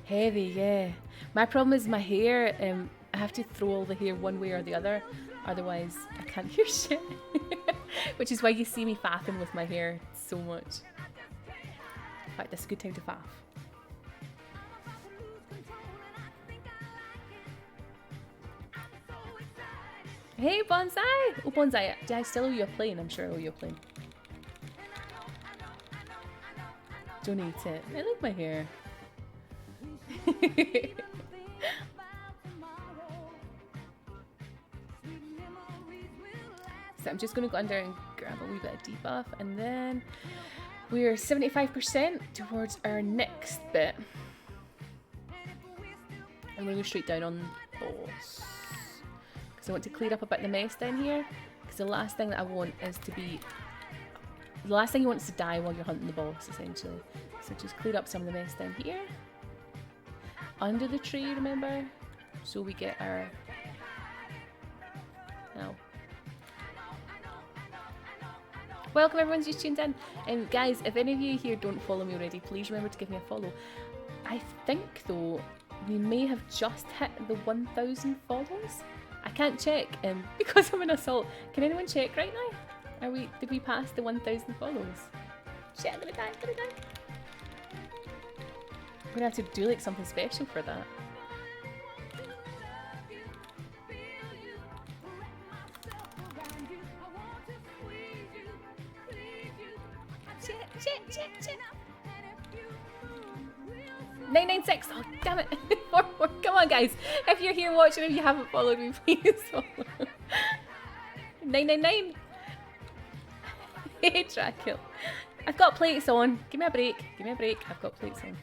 Heavy, yeah. My problem is my hair. I have to throw all the hair one way or the other, otherwise I can't hear shit. Which is why you see me faffing with my hair so much. In fact, it's a good time to faff. Hey, Bonsai! Oh, Bonsai, do I still owe you a plane? I'm sure I owe you a plane. Donate it. I like my hair. So I'm just going to go under and grab a wee bit of debuff, and then we're 75% towards our next bit. I'm going to go straight down on boss. I want to clear up a bit of the mess down here, because the last thing that I want is to be... The last thing you want is to die while you're hunting the boss, essentially. So just clear up some of the mess down here. Under the tree, remember? So we get our... Oh. Welcome, everyone's just tuned in. And guys, if any of you here don't follow me already, please remember to give me a follow. I think, though, we may have just hit the 1,000 follows. I can't check because I'm in assault. Can anyone check right now? Did we pass the 1,000 followers? Shit, I'm gonna die, I'm gonna die. I'm gonna have to do like something special for that. Shit. 996. Oh, damn it. 4. Come on, guys. If you're here watching, if you haven't followed me, please follow. 999. Hey, Dracula. I've got plates on. Give me a break. Give me a break. I've got plates on.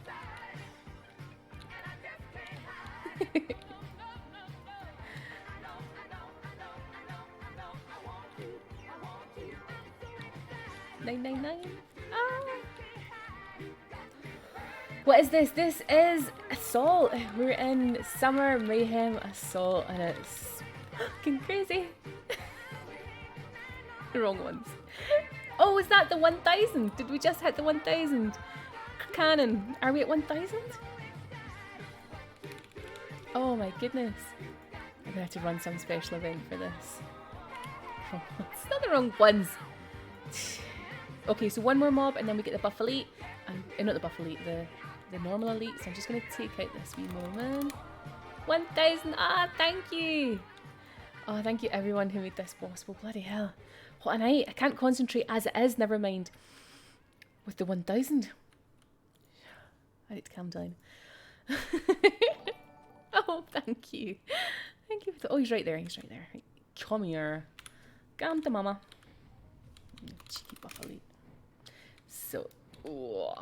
$9.99. Ah. What is this? This is Assault. We're in Summer Mayhem Assault and it's fucking crazy. The wrong ones. Oh, is that the 1000? Did we just hit the 1000? Cannon. Are we at 1000? Oh my goodness. I'm gonna have to run some special event for this. Oh, it's not the wrong ones. Okay, so one more mob and then we get the buff elite. And not the buff elite, the normal elite. So I'm just gonna take out this wee moment. 1000. Ah, thank you. Oh, thank you everyone who made this possible. Bloody hell. What a night. I can't concentrate as it is, never mind with the 1000. I need to calm down. Oh, thank you. Thank you for the... Oh, he's right there. He's right there. Right. Come here. Come to mama. Cheeky buff elite. So, oh.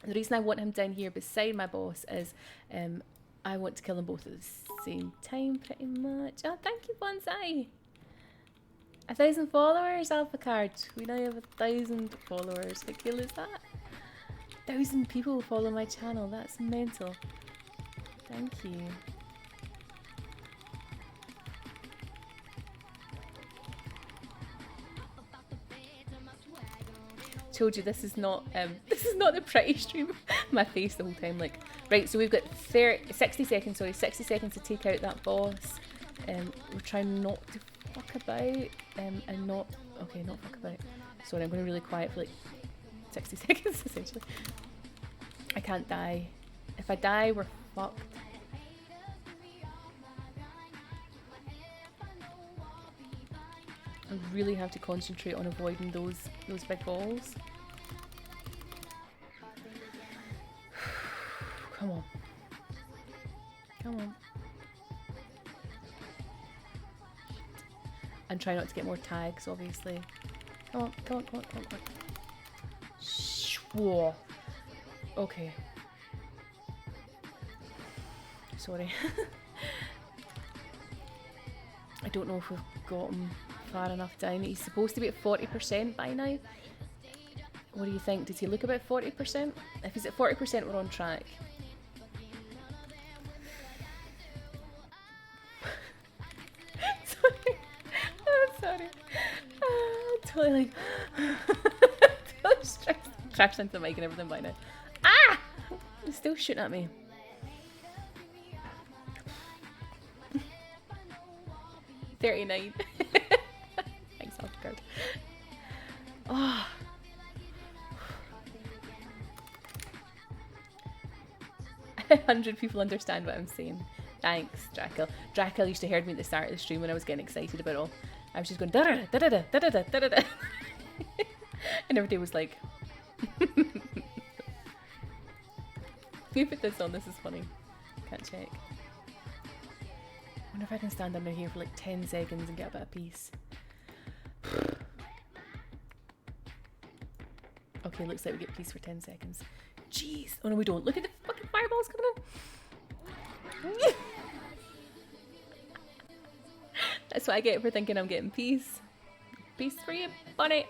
The reason I want him down here beside my boss is I want to kill them both at the same time, pretty much. Oh, thank you, Bonsai. 1,000 followers, Alpha Card. We now have 1,000 followers. How cool is that? 1,000 people follow my channel. That's mental. Thank you. Told you this is not the pretty stream. My face the whole time, like, right, so we've got 60 seconds to take out that boss. We're trying not to fuck about and not fuck about. Sorry, I'm going really quiet for like 60 seconds essentially. I can't die. If I die, we're fucked. I really have to concentrate on avoiding those big balls. Come on. Come on. And try not to get more tags, obviously. Come on, come on, come on, come on, come on. Whoa. Okay. Sorry. I don't know if we've got him far enough down. He's supposed to be at 40% by now. What do you think? Does he look about 40%? If he's at 40%, we're on track. Sorry. I'm sorry. Totally like... totally crashed into the mic and everything by now. Ah! He's still shooting at me. $39. Thanks, Alpha. Oh. A 100 people understand what I'm saying. Thanks, Dracula. Dracula used to hear me at the start of the stream when I was getting excited about it all. I was just going da da da da da da da da da, and everybody was like, "We put this on. This is funny." Can't check. I wonder if I can stand under here for like 10 seconds and get a bit of peace. Okay, looks like we get peace for 10 seconds. Jeez. Oh no, we don't. Look at the fucking fireballs coming in. That's what I get for thinking I'm getting peace. Peace for you, bunny.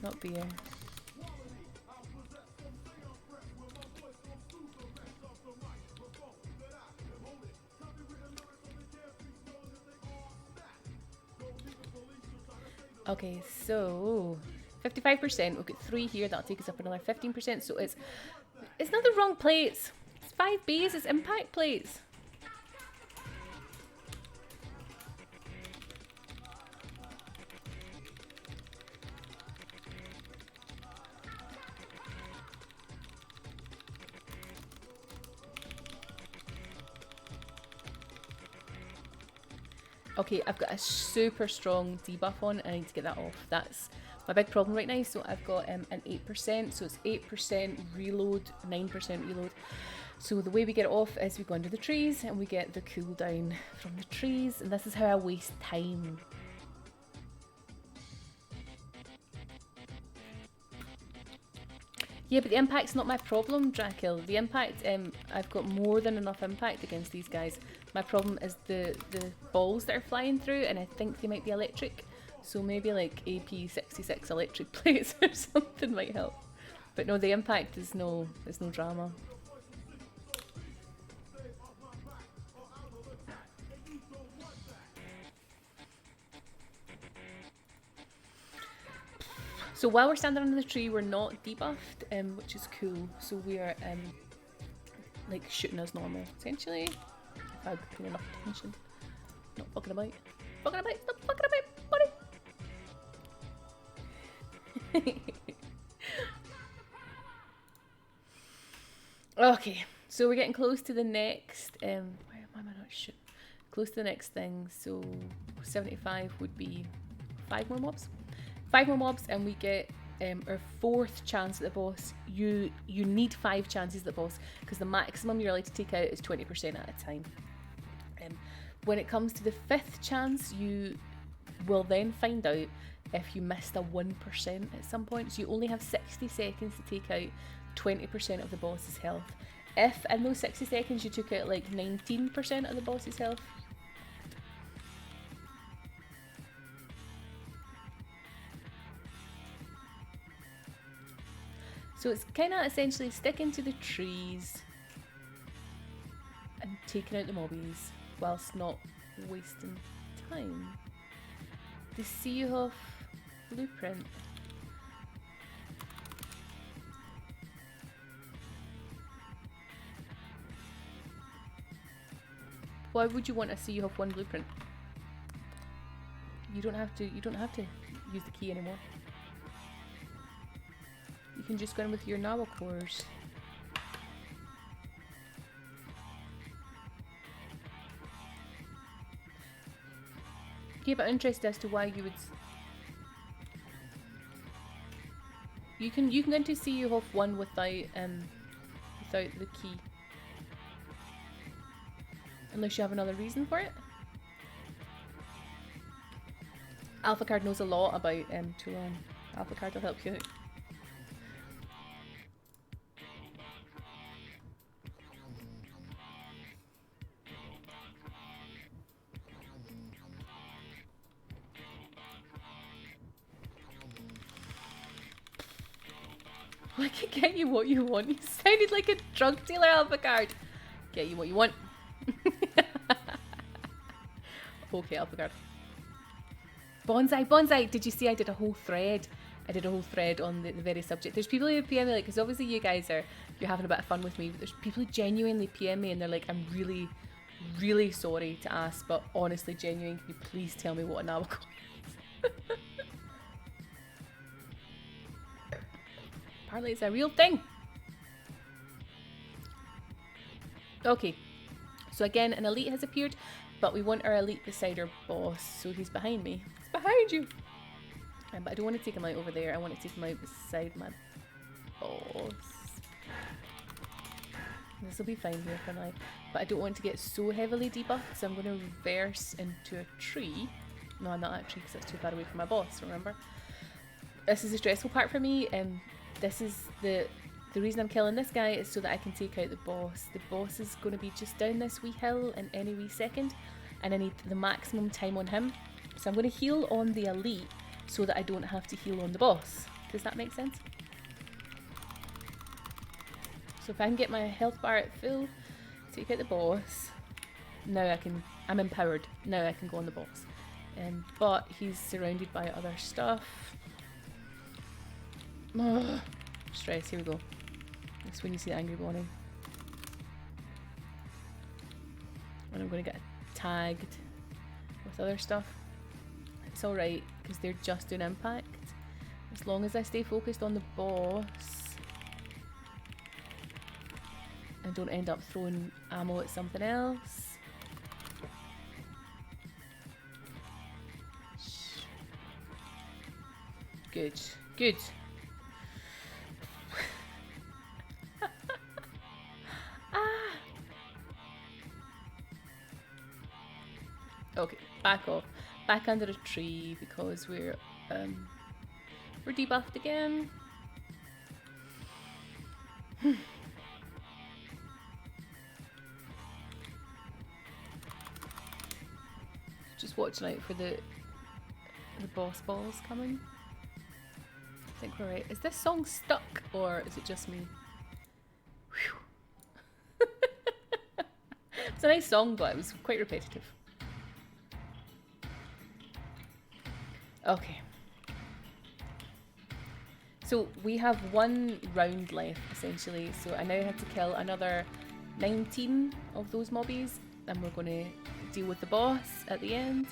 not beer. Okay, so 55%. We'll get 3 here. That'll take us up another 15%. So it's not the wrong plates. It's 5Bs. It's impact plates. Okay, I've got a super strong debuff on and I need to get that off. That's my big problem right now. So I've got an 8%, so it's 8% reload, 9% reload. So the way we get it off is we go under the trees and we get the cooldown from the trees, and this is how I waste time. Yeah, but the impact's not my problem, Dracul. The impact, I've got more than enough impact against these guys. My problem is the balls that are flying through, and I think they might be electric. So maybe like AP 66 electric plates or something might help. But no, the impact is there's no drama. So while we're standing under the tree, we're not debuffed, which is cool. So we are like shooting as normal, essentially. If I'm paying enough attention. Not fucking about. Fucking about, stop fucking about, buddy! Okay, so we're getting close to the next, why am I not shooting? Close to the next thing, so 75 would be 5 more mobs. 5 more mobs and we get our 4th chance at the boss. You need 5 chances at the boss because the maximum you're allowed to take out is 20% at a time. When it comes to the 5th chance, you will then find out if you missed a 1% at some point. So you only have 60 seconds to take out 20% of the boss's health. If in those 60 seconds you took out like 19% of the boss's health, so it's kind of essentially sticking to the trees and taking out the mobbies whilst not wasting time. The Seehoff blueprint. Why would you want a Seehoff 1 blueprint? You don't have to use the key anymore. You can just go in with your Nawa cores. Yeah, but I'm interested as to why you would. You can go into Seehoff 1 without the key, unless you have another reason for it. Alpha Card knows a lot about Toulon. Alpha Card will help you out. I can get you what you want. You sounded like a drug dealer, Alpha Card. Get you what you want. Okay, Alpha Card. Bonsai! Did you see I did a whole thread? I did a whole thread on the very subject. There's people who PM me, like, because obviously you guys you're having a bit of fun with me, but there's people who genuinely PM me and they're like, I'm really, really sorry to ask, but honestly, genuine, can you please tell me what a Nawa core is? Apparently it's a real thing. Okay, so again, an elite has appeared, but we want our elite beside our boss, so he's behind me. He's behind you! But I don't want to take him out over there, I want to take him out beside my boss. This will be fine here for now, but I don't want to get so heavily debuffed, so I'm going to reverse into a tree. No, not that tree, because that's too far away from my boss, remember? This is the stressful part for me. This is the reason I'm killing this guy is so that I can take out the boss. The boss is going to be just down this wee hill in any wee second, and I need the maximum time on him. So I'm going to heal on the elite so that I don't have to heal on the boss. Does that make sense? So if I can get my health bar at full, take out the boss. Now I'm empowered. Now I can go on the boss. But he's surrounded by other stuff. Ugh. Stress, here we go. That's when you see the angry Bonnie. And I'm going to get tagged with other stuff. It's alright, because they're just doing impact. As long as I stay focused on the boss and don't end up throwing ammo at something else. Good, good. Okay, back off. Back under a tree because we're debuffed again. Just watching out for the boss balls coming. I think we're right. Is this song stuck or is it just me? Whew. It's a nice song, but it was quite repetitive. Okay. So we have one round left, essentially. So I now have to kill another 19 of those mobbies. And we're going to deal with the boss at the end.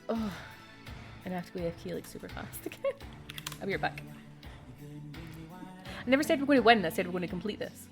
Oh. And I have to go AFK like super fast again. I'll be right back. I never said we're going to win. I said we're going to complete this.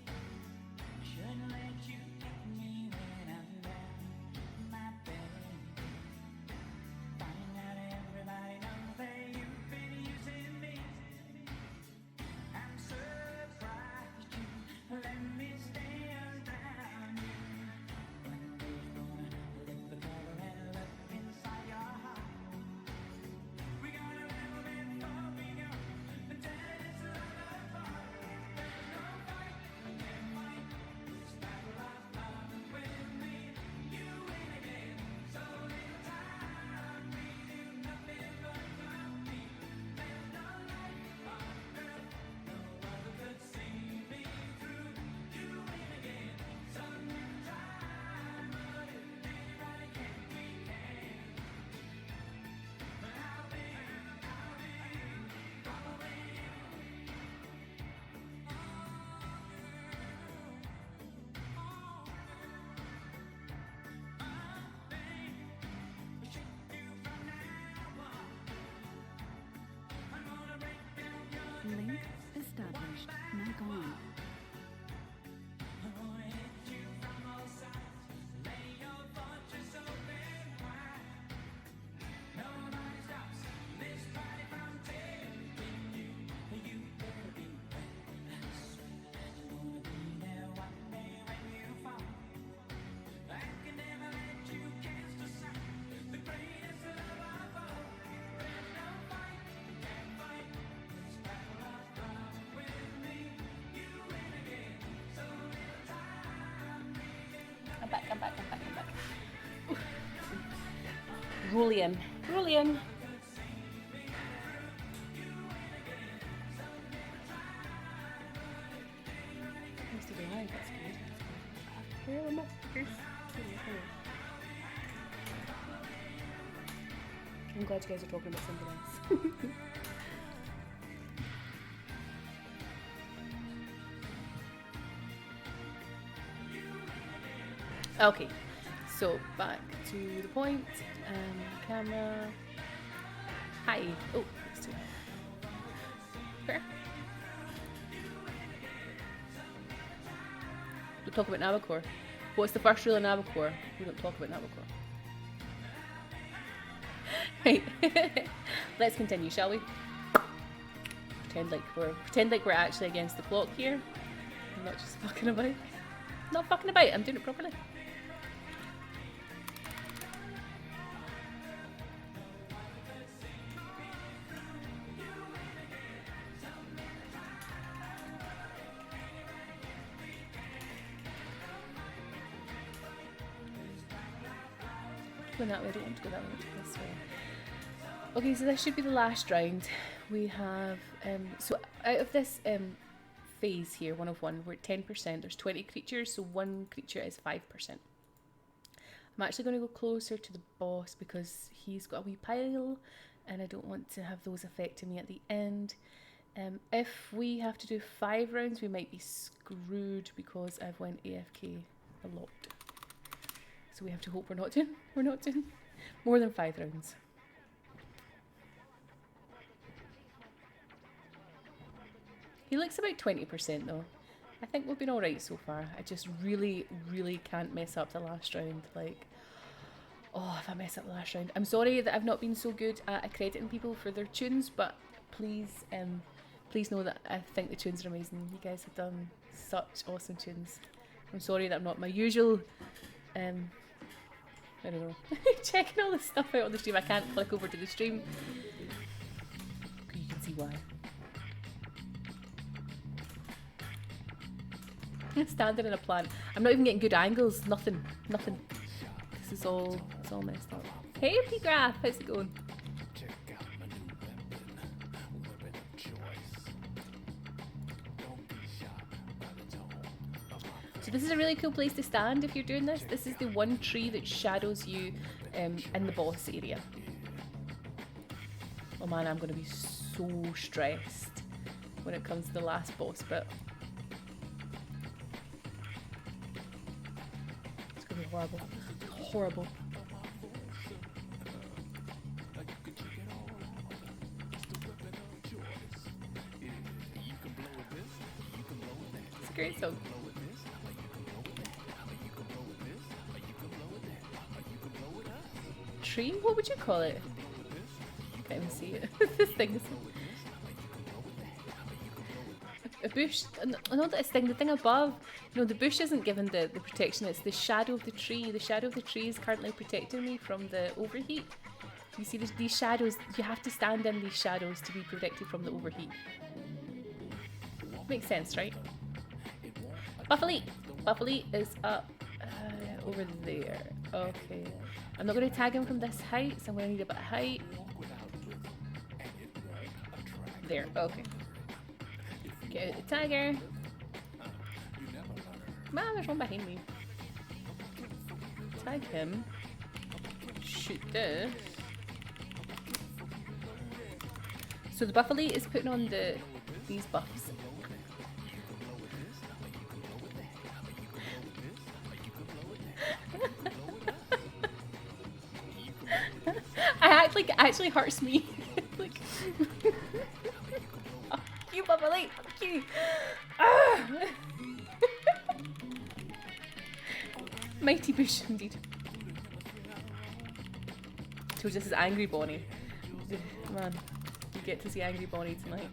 Link established. Mic on. I'm back. Roll in. I'm glad you guys are talking about something else. Okay, so back to the point. Camera. Hi. Oh, it's too high. Fair. We'll talk about Navicore. What's the first rule of Navicore? We don't talk about Navicore. Right. Let's continue, shall we? Pretend like we're actually against the clock here. I'm not just fucking about. Not fucking about. I'm doing it properly. Going that way, I don't want to go that way, I want to go this way. Okay, so this should be the last round. We have, so out of this phase here, 1 of 1, we're at 10%. There's 20 creatures, so 1 creature is 5%. I'm actually going to go closer to the boss because he's got a wee pile and I don't want to have those affecting me at the end. If we have to do 5 rounds, we might be screwed because I've went AFK a lot. So we have to hope we're not doing more than 5 rounds. He looks about 20% though. I think we've been alright so far. I just really, really can't mess up the last round. Like, oh, if I mess up the last round. I'm sorry that I've not been so good at accrediting people for their tunes, but please, please know that I think the tunes are amazing. You guys have done such awesome tunes. I'm sorry that I'm not my usual, I don't know, checking all this stuff out on the stream. I can't click over to the stream. You can see why. Standing in a plant. I'm not even getting good angles. Nothing. This is all, it's all messed up. Hey, P-Graph, how's it going? So this is a really cool place to stand if you're doing this. This is the one tree that shadows you in the boss area. Oh man, I'm going to be so stressed when it comes to the last boss bit. Horrible. Horrible. It's a great song. Tree? What would you call it? I can't even see it. This thing is... A bush, not that it's the thing above, you know, the bush isn't given the protection, it's the shadow of the tree. The shadow of the tree is currently protecting me from the overheat. You see these shadows, you have to stand in these shadows to be protected from the overheat. Makes sense, right? Buffalo! Buffalo is up over there. Okay. I'm not going to tag him from this height, so I'm going to need a bit of height. There, okay. Get out the tiger. Man, there's one behind me. Tag him. Shoot this. So the buffalo is putting on these buffs. It actually hurts me. Like. You buffalo, fuck you. Ah. Mighty bush indeed. So this is Angry Bonnie. Man, you get to see Angry Bonnie tonight.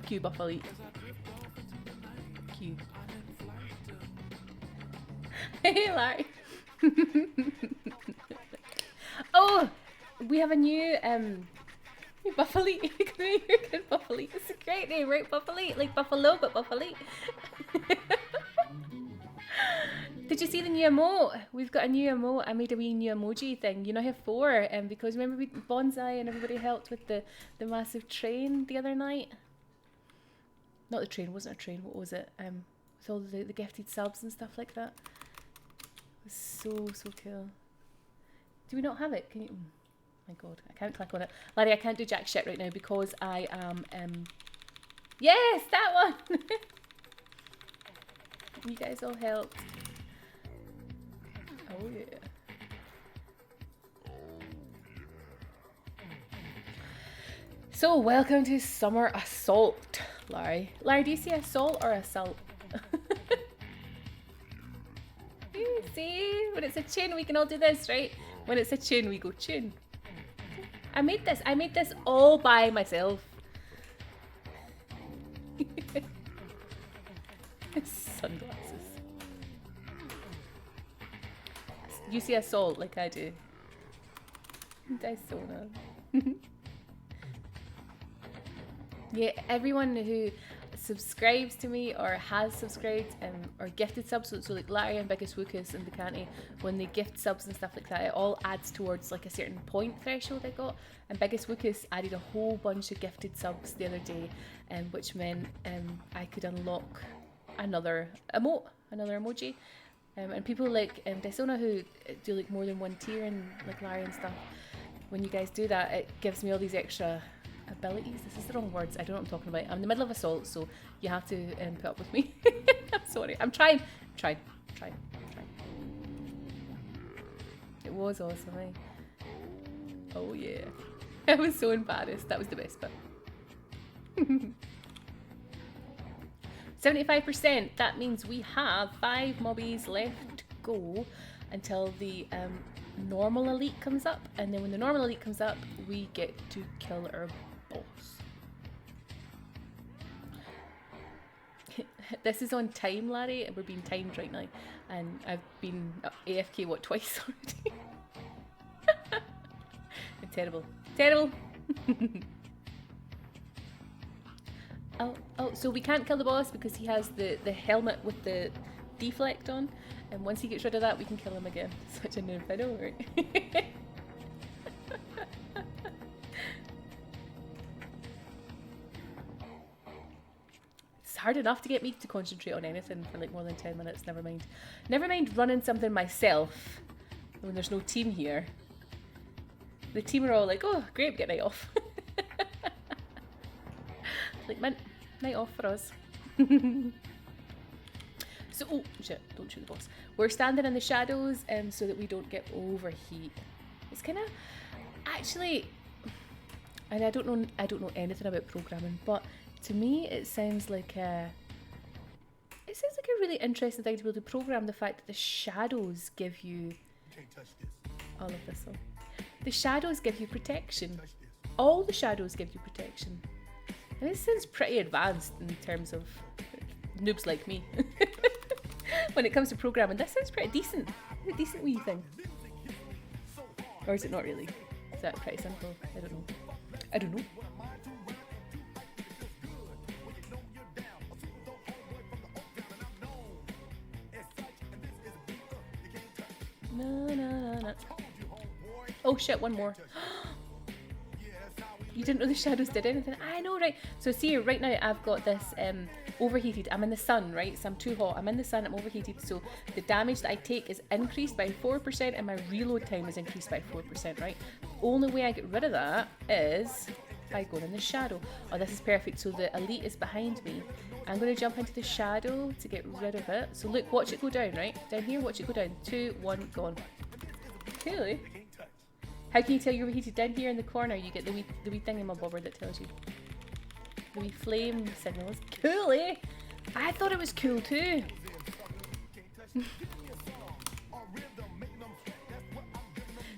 Q buffalo. Q. Hey Larry. Oh! We have a new buffalo. Good buffalo. It's a great name, right? Buffalo, like buffalo, but buffalo. Did you see the new emote? We've got a new emote. I made a wee new emoji thing. You know, I have 4. Because remember we Bonsai and everybody helped with the massive train the other night. Not the train. It wasn't a train. What was it? With all the gifted subs and stuff like that. It was so cool. Do we not have it? Can you? My god, I can't click on it. Larry, I can't do jack shit right now because I am, yes, that one! You guys all helped. Oh yeah. So, welcome to Summer Assault, Larry. Larry, do you see assault or assault? You see, when it's a tune, we can all do this, right? When it's a tune, we go tune. I made this all by myself. Sunglasses. You see assault like I do. Dysona. Yeah, everyone who... subscribes to me or has subscribed or gifted subs, so like Larry and Biggest Wookus and Decanty, when they gift subs and stuff like that, it all adds towards like a certain point threshold I got. And Biggest Wookus added a whole bunch of gifted subs the other day, which meant I could unlock another emoji. And people like Desona who do like more than one tier and like Larry and stuff, when you guys do that, it gives me all these extra abilities. This is the wrong words. I don't know what I'm talking about. I'm in the middle of Assault, so you have to put up with me. I'm sorry. I'm trying. It was awesome, eh? Oh yeah. I was so embarrassed. That was the best bit. 75%. That means we have 5 mobbies left to go until the normal elite comes up, and then when the normal elite comes up, we get to kill our boss. This is on time, Larry, and we're being timed right now, and I've been AFK what, twice already? Terrible. Oh, so we can't kill the boss because he has the helmet with the deflect on, and once he gets rid of that, we can kill him again. Such a noob, I know, right? It's hard enough to get me to concentrate on anything for like more than 10 minutes, never mind running something myself when there's no team here. The team are all like, oh great, get night off. Like, night off for us. So, oh shit, don't shoot the boss. We're standing in the shadows so that we don't get overheat. It's kind of, actually, and I don't know anything about programming, but to me it sounds like a really interesting thing to be able to program, the fact that the shadows give you, all of this one. The shadows give you protection. All the shadows give you protection. And this sounds pretty advanced in terms of noobs like me. When it comes to programming, this sounds pretty decent. A decent wee thing. Or is it not really? Is that pretty simple? I don't know. No. Oh shit, one more. You didn't know the shadows did anything? I know, right? So see, right now I've got this overheated. I'm in the sun, right? So I'm too hot. I'm in the sun, I'm overheated. So the damage that I take is increased by 4% and my reload time is increased by 4%, right? The only way I get rid of that is by going in the shadow. Oh, this is perfect. So the elite is behind me. I'm going to jump into the shadow to get rid of it. So look, watch it go down, right? Down here, watch it go down. 2, 1, gone. Really? How can you tell you're overheated? Down here in the corner, you get the wee thingamabobber that tells you. The wee flame signals. Cool, eh? I thought it was cool too.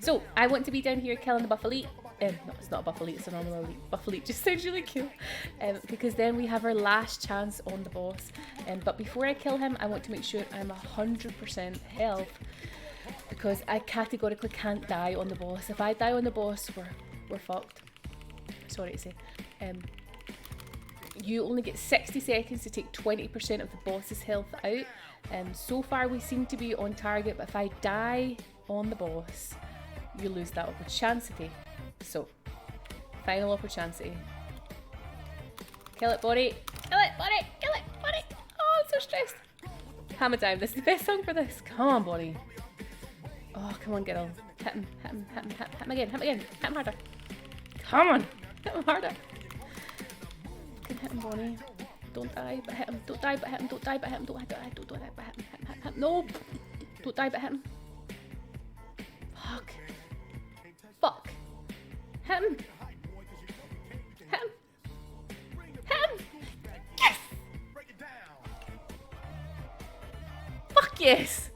So, I want to be down here killing the buff elite. No, it's not a buff elite, it's a normal elite. Buff elite just sounds really cool. Because then we have our last chance on the boss. But before I kill him, I want to make sure I'm 100% health. Because I categorically can't die on the boss. If I die on the boss, we're fucked. Sorry to say. You only get 60 seconds to take 20% of the boss's health out. So far we seem to be on target, but if I die on the boss, you lose that opportunity. So, final opportunity. Kill it, buddy. Kill it, buddy. Kill it, buddy. Oh, I'm so stressed. Hammer time. This is the best song for this. Come on, buddy. Oh, come on, girl. Hit him again, hit him harder. Come on, hit him harder. You can hit him, Bonnie. Don't die, but hit him. Don't die, but hit him. Don't die, but hit him. Don't die, but hit him. Hit him. No! Don't die, but hit him. Fuck. Hit him. Hit him. Yes! Fuck yes!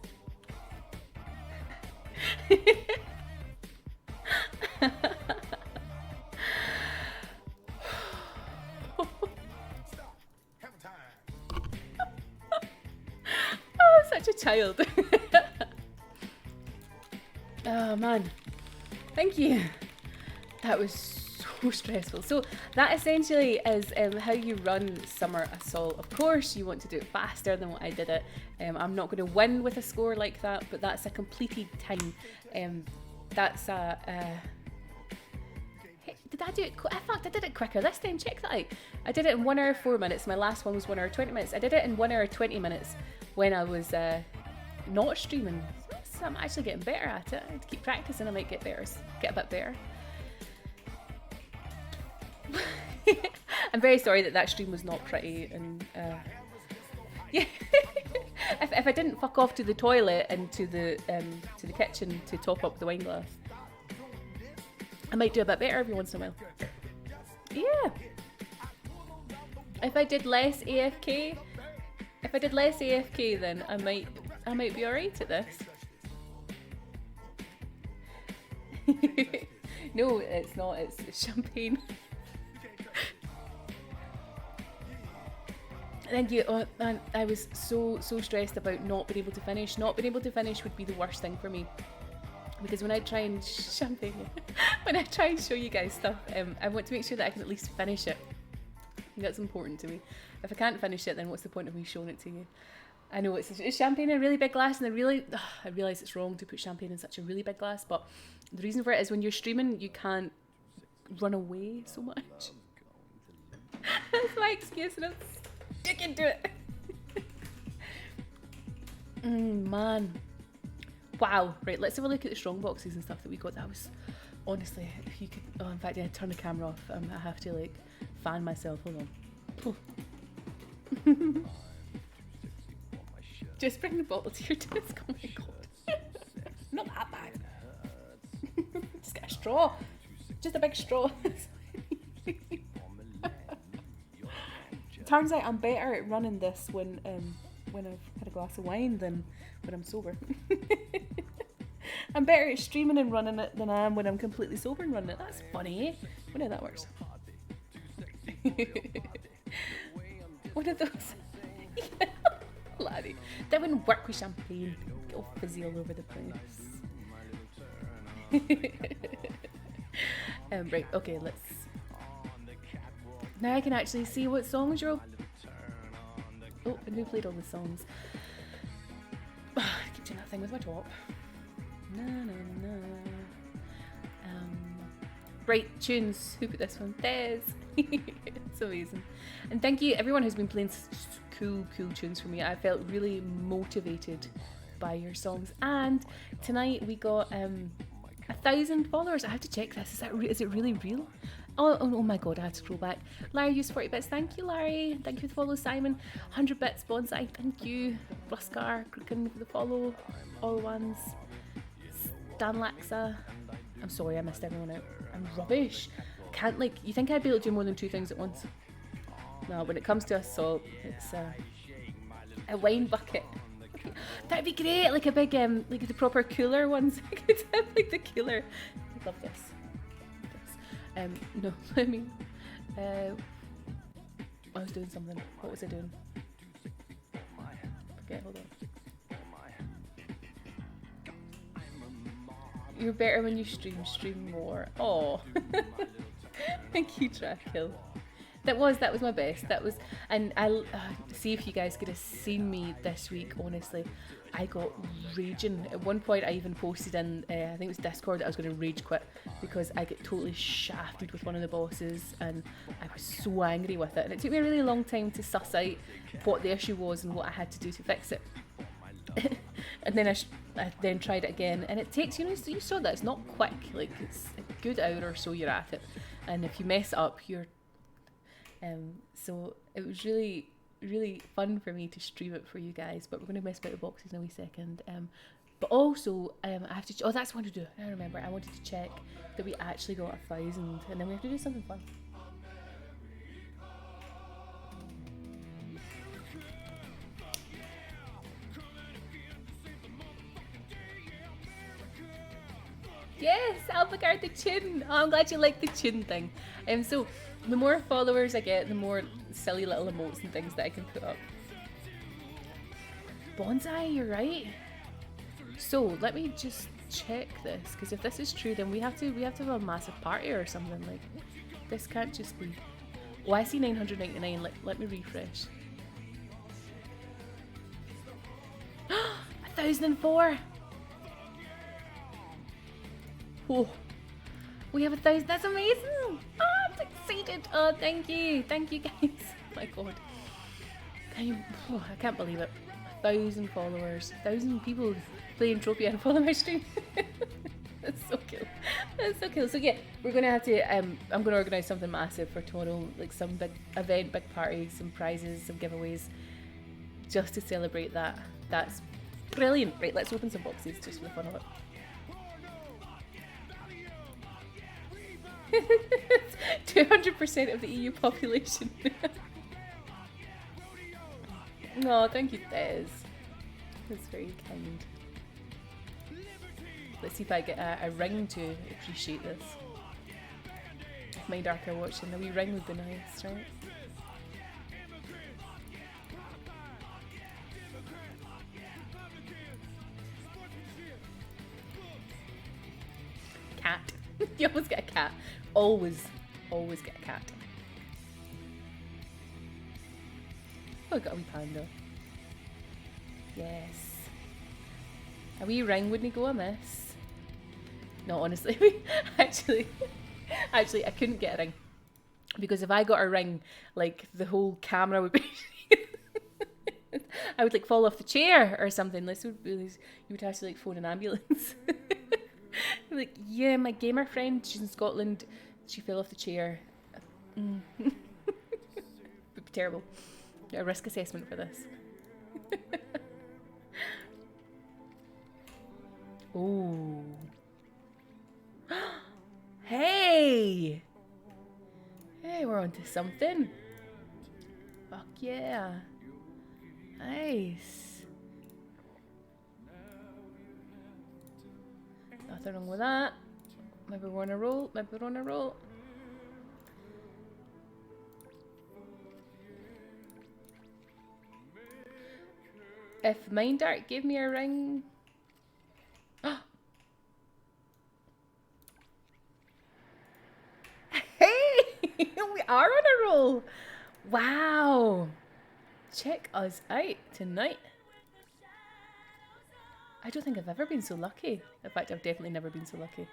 Oh, such a child. Oh man, thank you. That was so stressful. So that essentially is how you run Summer Assault. Of course, you want to do it faster than what I did it. I'm not going to win with a score like that, but that's a completed time. That's a... Hey, did I do it? I thought I did it quicker this time. Check that out. I did it in 1 hour 4 minutes. My last one was 1 hour 20 minutes. I did it in 1 hour 20 minutes when I was not streaming. So I'm actually getting better at it. I have to keep practicing. I might get better. Get a bit better. I'm very sorry that stream was not pretty, and yeah. if I didn't fuck off to the toilet and to the kitchen to top up the wine glass, I might do a bit better every once in a while. Yeah. If I did less AFK, then I might be alright at this. No, it's not. It's champagne. Thank you. Oh, man, I was so stressed about not being able to finish. Not being able to finish would be the worst thing for me, because when I try and when I try and show you guys stuff, I want to make sure that I can at least finish it. That's important to me. If I can't finish it, then what's the point of me showing it to you? I know it's champagne in a really big glass, and I realise it's wrong to put champagne in such a really big glass, but the reason for it is when you're streaming, you can't run away so much. That's my excuse, and I'm sticking to it. Man. Wow. Right, let's have a look at the strong boxes and stuff that we got. That was, honestly, if you could... Oh, in fact, yeah, turn the camera off. I have to, like, fan myself. Hold on. Oh. Just bring the bottle to your desk. Oh my god. Not that bad. Just get a straw. Just a big straw. Turns out I'm better at running this when I've had a glass of wine than when I'm sober. I'm better at streaming and running it than I am when I'm completely sober and running it. That's funny, eh? I wonder how that works. One of those. Laddie. That wouldn't work with champagne. Get all fizzy all over the place. Right, okay, let's... Now I can actually see what songs you're all... Oh, and who played all the songs? I keep doing that thing with my top. Na, na, na. Right, tunes. Who put this one? Des. It's amazing. And thank you everyone who's been playing cool tunes for me. I felt really motivated by your songs. And tonight we got 1,000 followers. I have to check this. Is it really real? Oh my god, I had to scroll back. Larry used 40 bits. Thank you, Larry. Thank you for the follow, Simon. 100 bits, Bonsai. Thank you. Ruskar, Crookin for the follow. All ones. Stanlaxa. I'm sorry, I missed everyone out. I'm rubbish. Can't, like, you think I'd be able to do more than 2 things at once? No, when it comes to assault, it's a wine bucket. That'd be great, like a big, like the proper cooler ones. I could have like the cooler. I love this. No, I mean, I was doing something. What was I doing? Okay, hold on. You're better when you stream more. Oh, thank you, Dracul. That was my best. That was, and I'll see if you guys could have seen me this week. Honestly, I got raging. At one point, I even posted in, I think it was Discord, that I was going to rage quit because I get totally shafted with one of the bosses, and I was so angry with it. And it took me a really long time to suss out what the issue was and what I had to do to fix it. And then I then tried it again, and it takes, you saw that it's not quick. Like, it's a good hour or so you're at it, and if you mess up, you're so it was really fun for me to stream it for you guys. But we're going to mess about the boxes in a wee second. But also I have to that's what I wanted to do. I remember I wanted to check that we actually got 1,000, and then we have to do something fun. Yes, Alvagard the tune. Oh, I'm glad you like the tune thing. So the more followers I get, the more silly little emotes and things that I can put up. Bonsai, you're right. So let me just check this, because if this is true, then we have to have a massive party or something. Like, this can't just be. Oh, I see 999. Let me refresh. 1,004. Oh, we have 1,000. That's amazing. Oh, I'm excited. Oh, thank you guys. My God, I can't believe it. 1,000 followers, 1,000 people playing Trophy and follow my stream. That's so cool. That's so cool. So yeah, we're gonna have to. I'm gonna organise something massive for tomorrow, like some big event, big party, some prizes, some giveaways, just to celebrate that. That's brilliant. Right, let's open some boxes just for the fun of it. 200% of the EU population. Oh, thank you, Des. That's very kind. Let's see if I get a ring to appreciate this. If my dark are watching, a wee ring would be nice, right? Cat. You always get a cat. Always get a cat. Oh, I got a wee panda. Yes. A wee ring wouldn't go amiss. No, honestly, actually, I couldn't get a ring. Because if I got a ring, like, the whole camera would be... I would, like, fall off the chair or something. This would be, you would have to, like, phone an ambulance. Like, yeah, my gamer friend, she's in Scotland, she fell off the chair. Would be terrible. A risk assessment for this. Oh. Hey! Hey, we're onto something. Fuck yeah. Nice. Nothing wrong with that. Maybe we're on a roll. Maybe we're on a roll. If Mind Art gave me a ring... Hey! We are on a roll! Wow! Check us out tonight. I don't think I've ever been so lucky. In fact, I've definitely never been so lucky.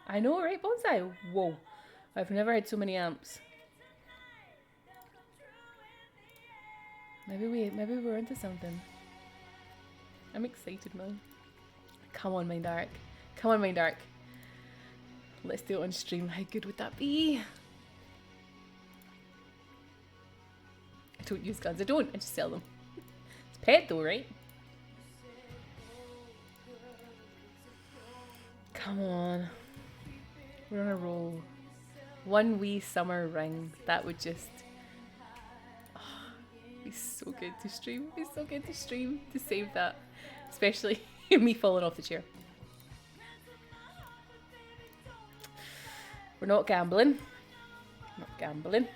I know, right, Bonsai? Whoa. I've never had so many amps. Maybe we're into something. I'm excited, man. Come on, Mind Arc. Come on, Mind Arc. Let's do it on stream. How good would that be? I don't use guns. I don't. I just sell them. It's pet though, right? Come on. We're on a roll. One wee summer ring. That would just... It's so good to stream. It's so good to stream to save that. Especially me falling off the chair. We're not gambling. Not gambling.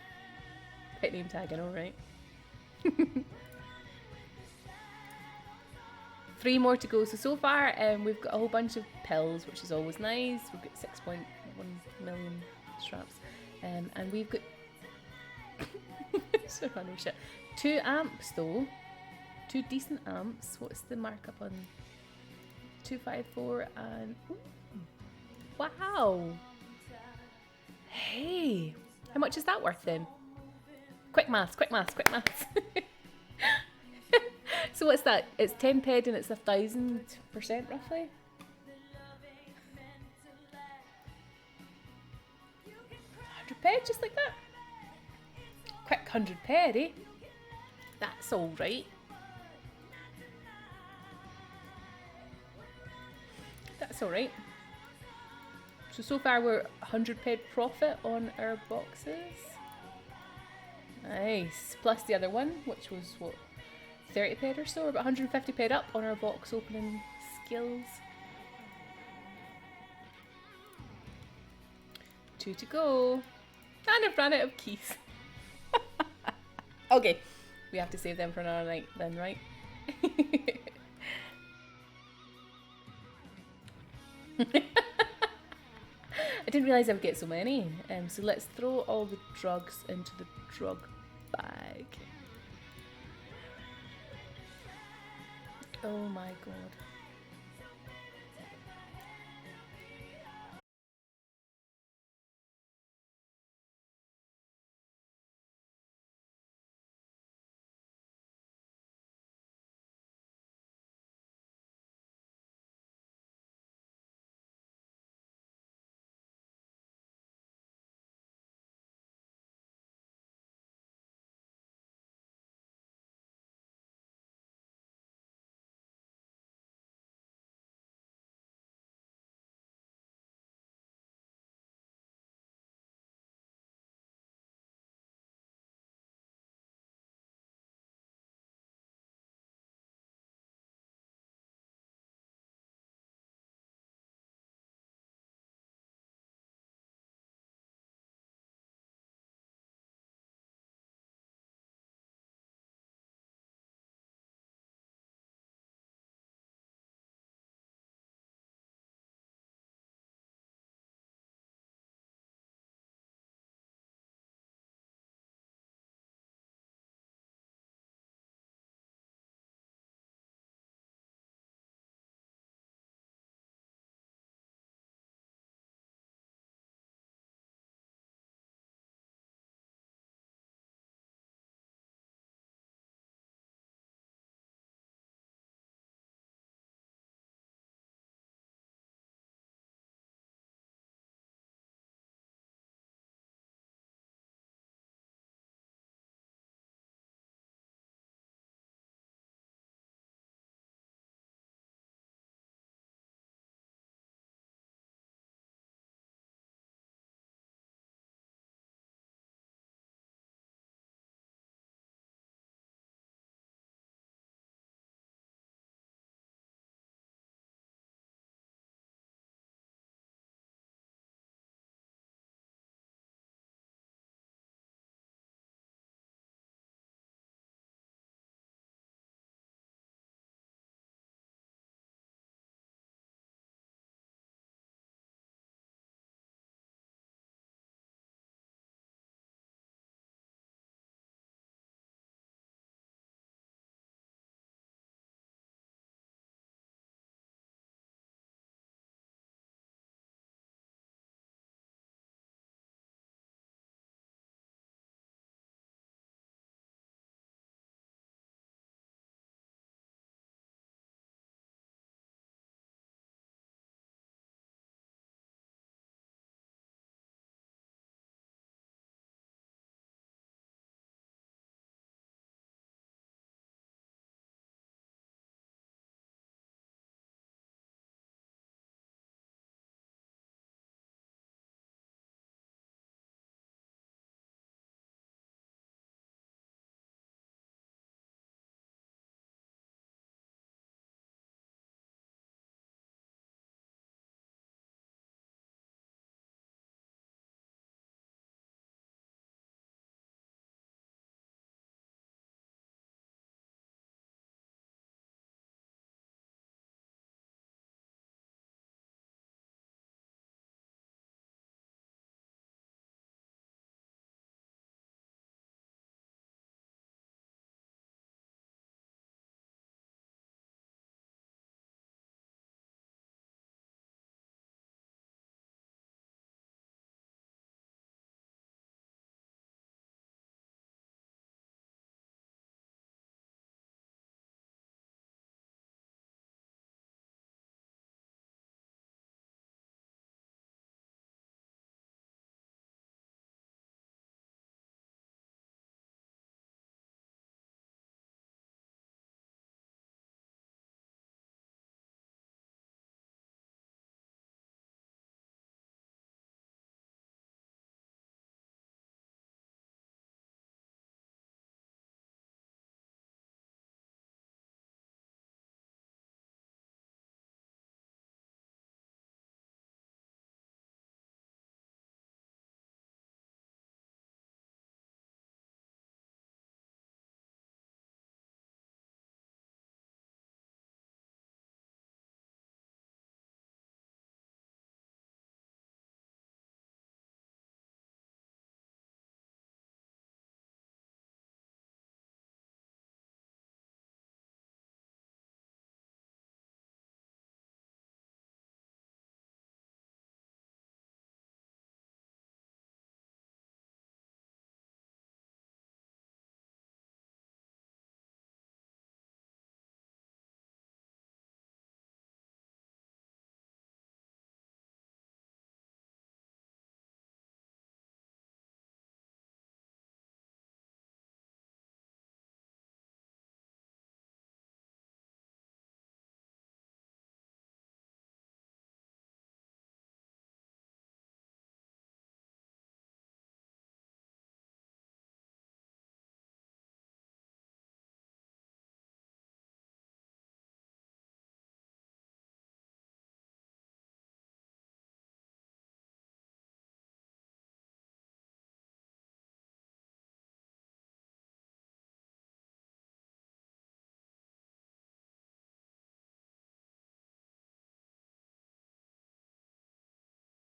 Pet name tag, I know, right? 3 more to go. So far, we've got a whole bunch of pills, which is always nice. We've got 6.1 million straps. And we've got... so random shit. 2 amps though. 2 decent amps. What's the markup on 254 and... Ooh. Wow! Hey! How much is that worth then? Quick maths, quick maths, quick maths. So what's that? It's 10 ped and it's 1,000% roughly? 100 ped, just like that? Quick 100 ped, eh? That's alright. That's alright. So far we're 100 ped profit on our boxes. Nice. Plus the other one, which was what, 30 ped or so? We're about 150 ped up on our box opening skills. 2 to go. And I've run out of keys. Okay, we have to save them for another night then, right? I didn't realise I would get so many. So let's throw all the drugs into the drug bag. Oh my god.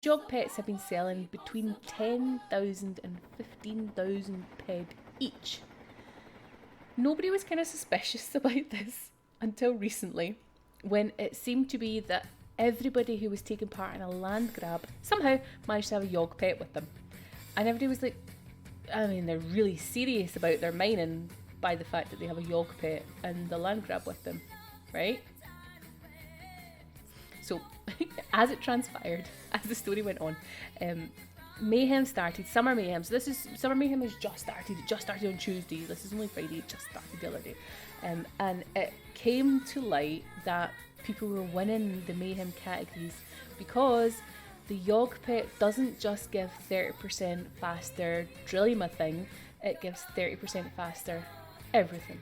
Jog pets have been selling between 10,000 and 15,000 ped each. Nobody was kind of suspicious about this until recently, when it seemed to be that everybody who was taking part in a land grab somehow managed to have a Yog pet with them. And everybody was like, I mean, they're really serious about their mining by the fact that they have a Yog pet and the land grab with them, right? So, as it transpired, as the story went on, Mayhem started, Summer Mayhem. So Summer Mayhem has just started. It just started on Tuesday. This is only Friday. It just started the other day. And it came to light that people were winning the Mayhem categories because the Yog pet doesn't just give 30% faster Drillima thing, it gives 30% faster everything.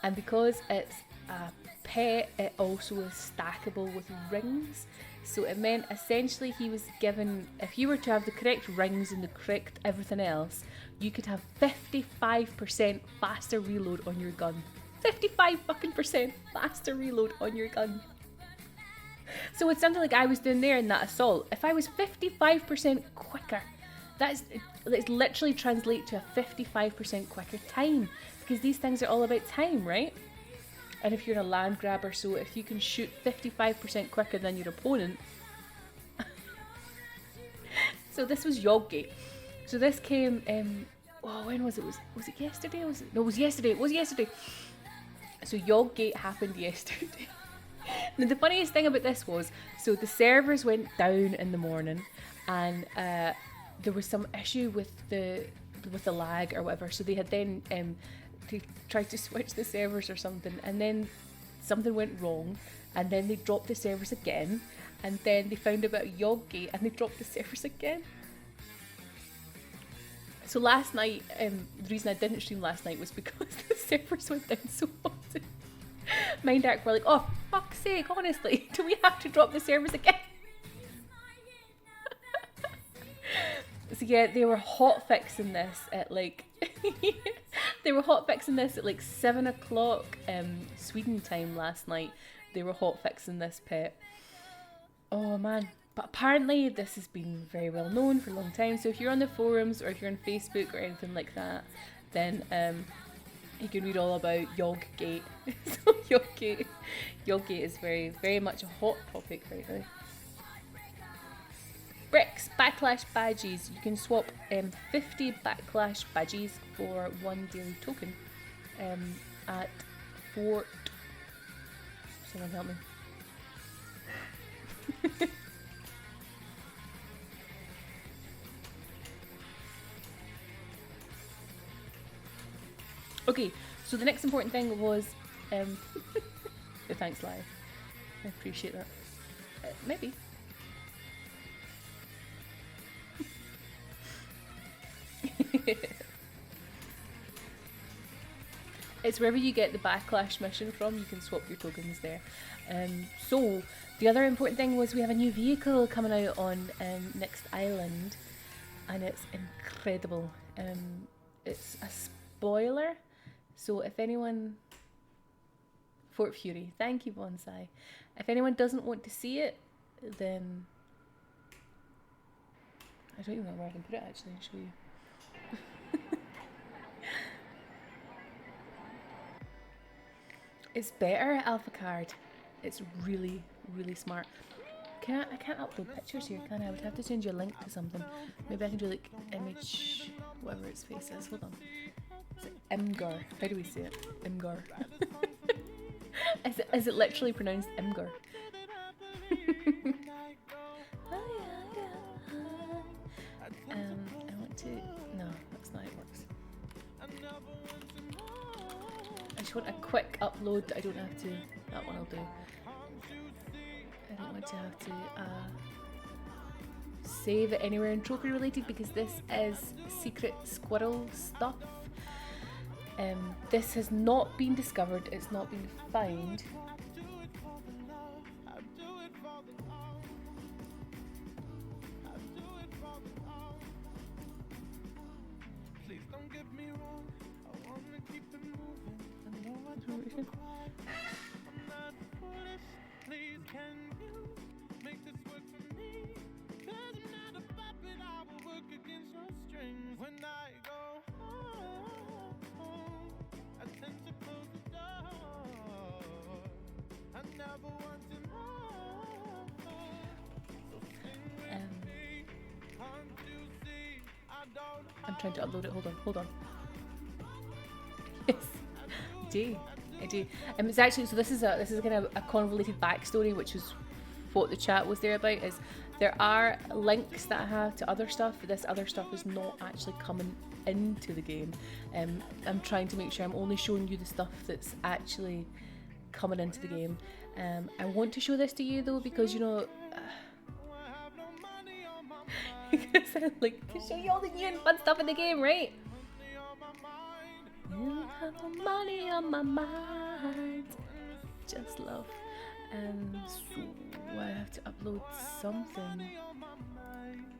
And because it's a pet, it also is stackable with rings. So it meant essentially he was given, if you were to have the correct rings and the correct everything else, you could have 55% faster reload on your gun. 55% faster reload on your gun. So it's something like I was doing there in that assault. If I was 55% quicker, let's literally translate to a 55% quicker time, because these things are all about time, right? And if you're a land grabber, so if you can shoot 55% quicker than your opponent. So this was Yoggate. So this came, when was it? Was it yesterday? No, it was yesterday. It was yesterday. So Yoggate happened yesterday. Now the funniest thing about this was, so the servers went down in the morning, and there was some issue with the lag or whatever. So they had then they tried to switch the servers or something, and then something went wrong, and then they dropped the servers again, and then they found about Yoggate and they dropped the servers again. So last night, the reason I didn't stream last night was because the servers went down so often. Mindark were like, oh, fuck's sake, honestly, do we have to drop the servers again? So yeah, they were hot fixing this at like they were hot fixing this at like 7 o'clock Sweden time last night. They were hot fixing this pet. Oh man. But apparently this has been very well known for a long time. So if you're on the forums or if you're on Facebook or anything like that, then you can read all about Yoggate. So Yoggate is very, very much a hot topic right now. Bricks, backlash badges. You can swap 50 backlash badges for 1 daily token at Fort. Someone help me. Okay, so the next important thing was thanks live. I appreciate that. Maybe. It's wherever you get the backlash mission from, you can swap your tokens there. So the other important thing was we have a new vehicle coming out on Next Island, and it's incredible. It's a spoiler, so if anyone... Fort Fury, thank you Bonsai. If anyone doesn't want to see it, then... I don't even know where I can put it actually and show you. It's better, Alpha Card. It's really, really smart. I can't upload pictures here, can I? I would have to send you a link to something. Maybe I can do like image, whatever its face is. Hold on. Is it Imgur? How do we say it? Imgur. Is it literally pronounced Imgur? I want to... No, that's not how it works. I just want a quick upload. I don't have to... That one I'll do. I don't want to have to save it anywhere in trophy related, because this is secret squirrel stuff. This has not been discovered. It's not been found. I'm trying to upload it. Hold on. Yes, I do. It's actually, so this is kind of a convoluted backstory, which is what the chat was there about. Is there are links that I have to other stuff. This other stuff is not actually coming into the game. I'm trying to make sure I'm only showing you the stuff that's actually coming into the game. I want to show this to you though, because you know, because I like to show you all the new and fun stuff in the game, right? You have no money on my mind. Just love. So I have to upload something.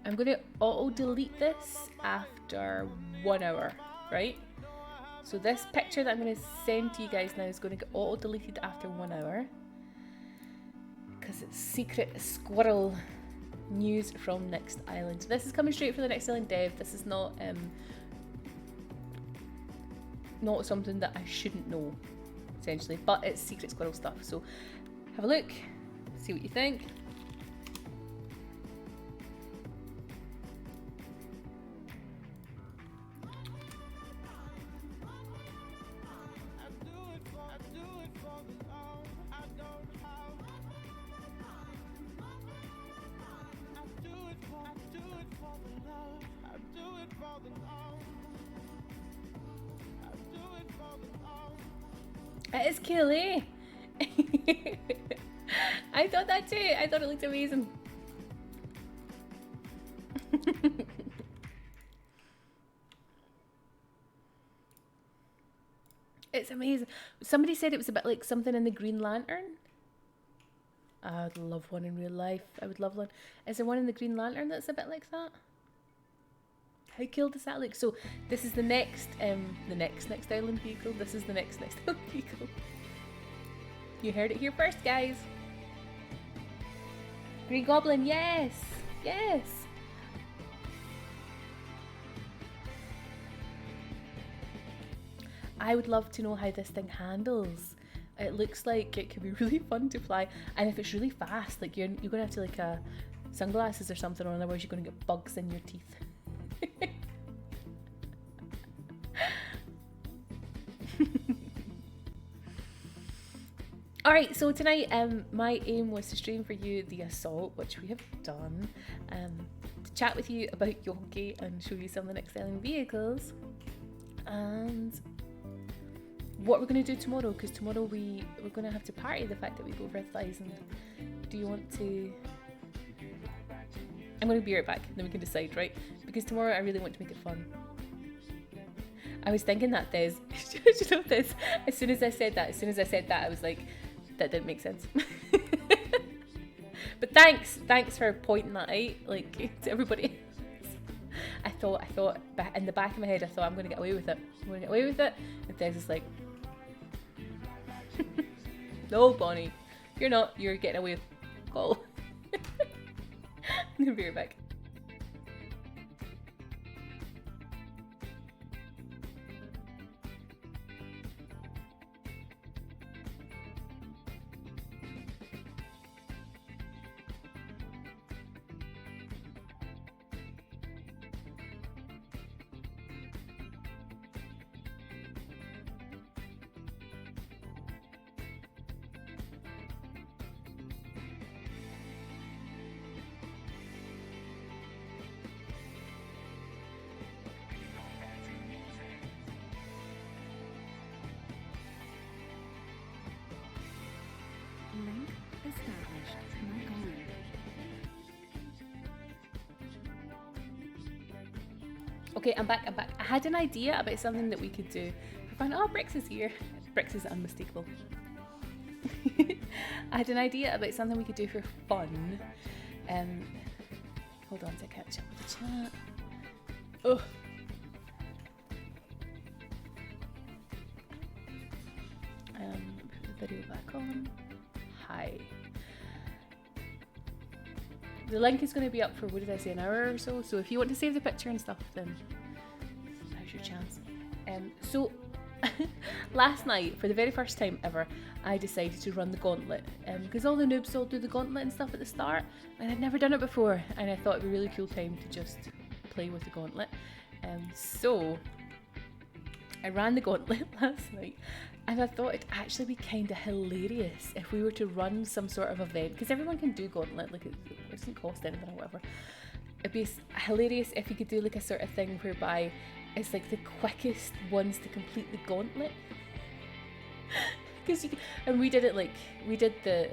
I'm going to auto-delete this after 1 hour, right? So this picture that I'm going to send to you guys now is going to get auto-deleted after 1 hour. Because it's secret squirrel news from Next Island. So this is coming straight from the Next Island dev. This is not something that I shouldn't know, essentially, but it's secret squirrel stuff. So have a look, see what you think. It is cool, eh? I thought that too. I thought it looked amazing. It's amazing. Somebody said it was a bit like something in the Green Lantern. I'd love one in real life. I would love one. Is there one in the Green Lantern that's a bit like that? How cool does that look? So this is the next Island vehicle. This is the next Island vehicle. You heard it here first, guys. Green Goblin, yes! Yes! I would love to know how this thing handles. It looks like it could be really fun to fly, and if it's really fast, like you're gonna have to like sunglasses or something, or otherwise you're gonna get bugs in your teeth. Alright, so tonight my aim was to stream for you the Assault, which we have done, to chat with you about Yogi and show you some of the Next Island vehicles, and what we're going to do tomorrow, because tomorrow we're going to have to party the fact that we go over 1,000. Do you want to... I'm going to be right back, then we can decide, right? Because tomorrow I really want to make it fun. I was thinking that, Des. You know this? As soon as I said that, I was like, that didn't make sense. But thanks for pointing that out, like, to everybody. I thought, in the back of my head, I thought, I'm going to get away with it. And Des is like, no, Bonnie, you're not. You're getting away with call. I'm going to be right back. Link established. Mic on. Okay, I'm back. I had an idea about something that we could do for fun. Oh, Brix is here. Brix is unmistakable. I had an idea about something we could do for fun. Hold on to catch up with the chat. Oh. Put the video back on. Hi. The link is going to be up for, what did I say, an hour or so. So if you want to save the picture and stuff, then now's your chance. So last night, for the very first time ever, I decided to run the gauntlet. Because all the noobs all do the gauntlet and stuff at the start, and I'd never done it before. And I thought it'd be a really cool time to just play with the gauntlet. So I ran the gauntlet last night, and I thought it'd actually be kind of hilarious if we were to run some sort of event, because everyone can do gauntlet, like it doesn't cost anything or whatever. It'd be hilarious if you could do like a sort of thing whereby it's like the quickest ones to complete the gauntlet. Because and we did it like, we did the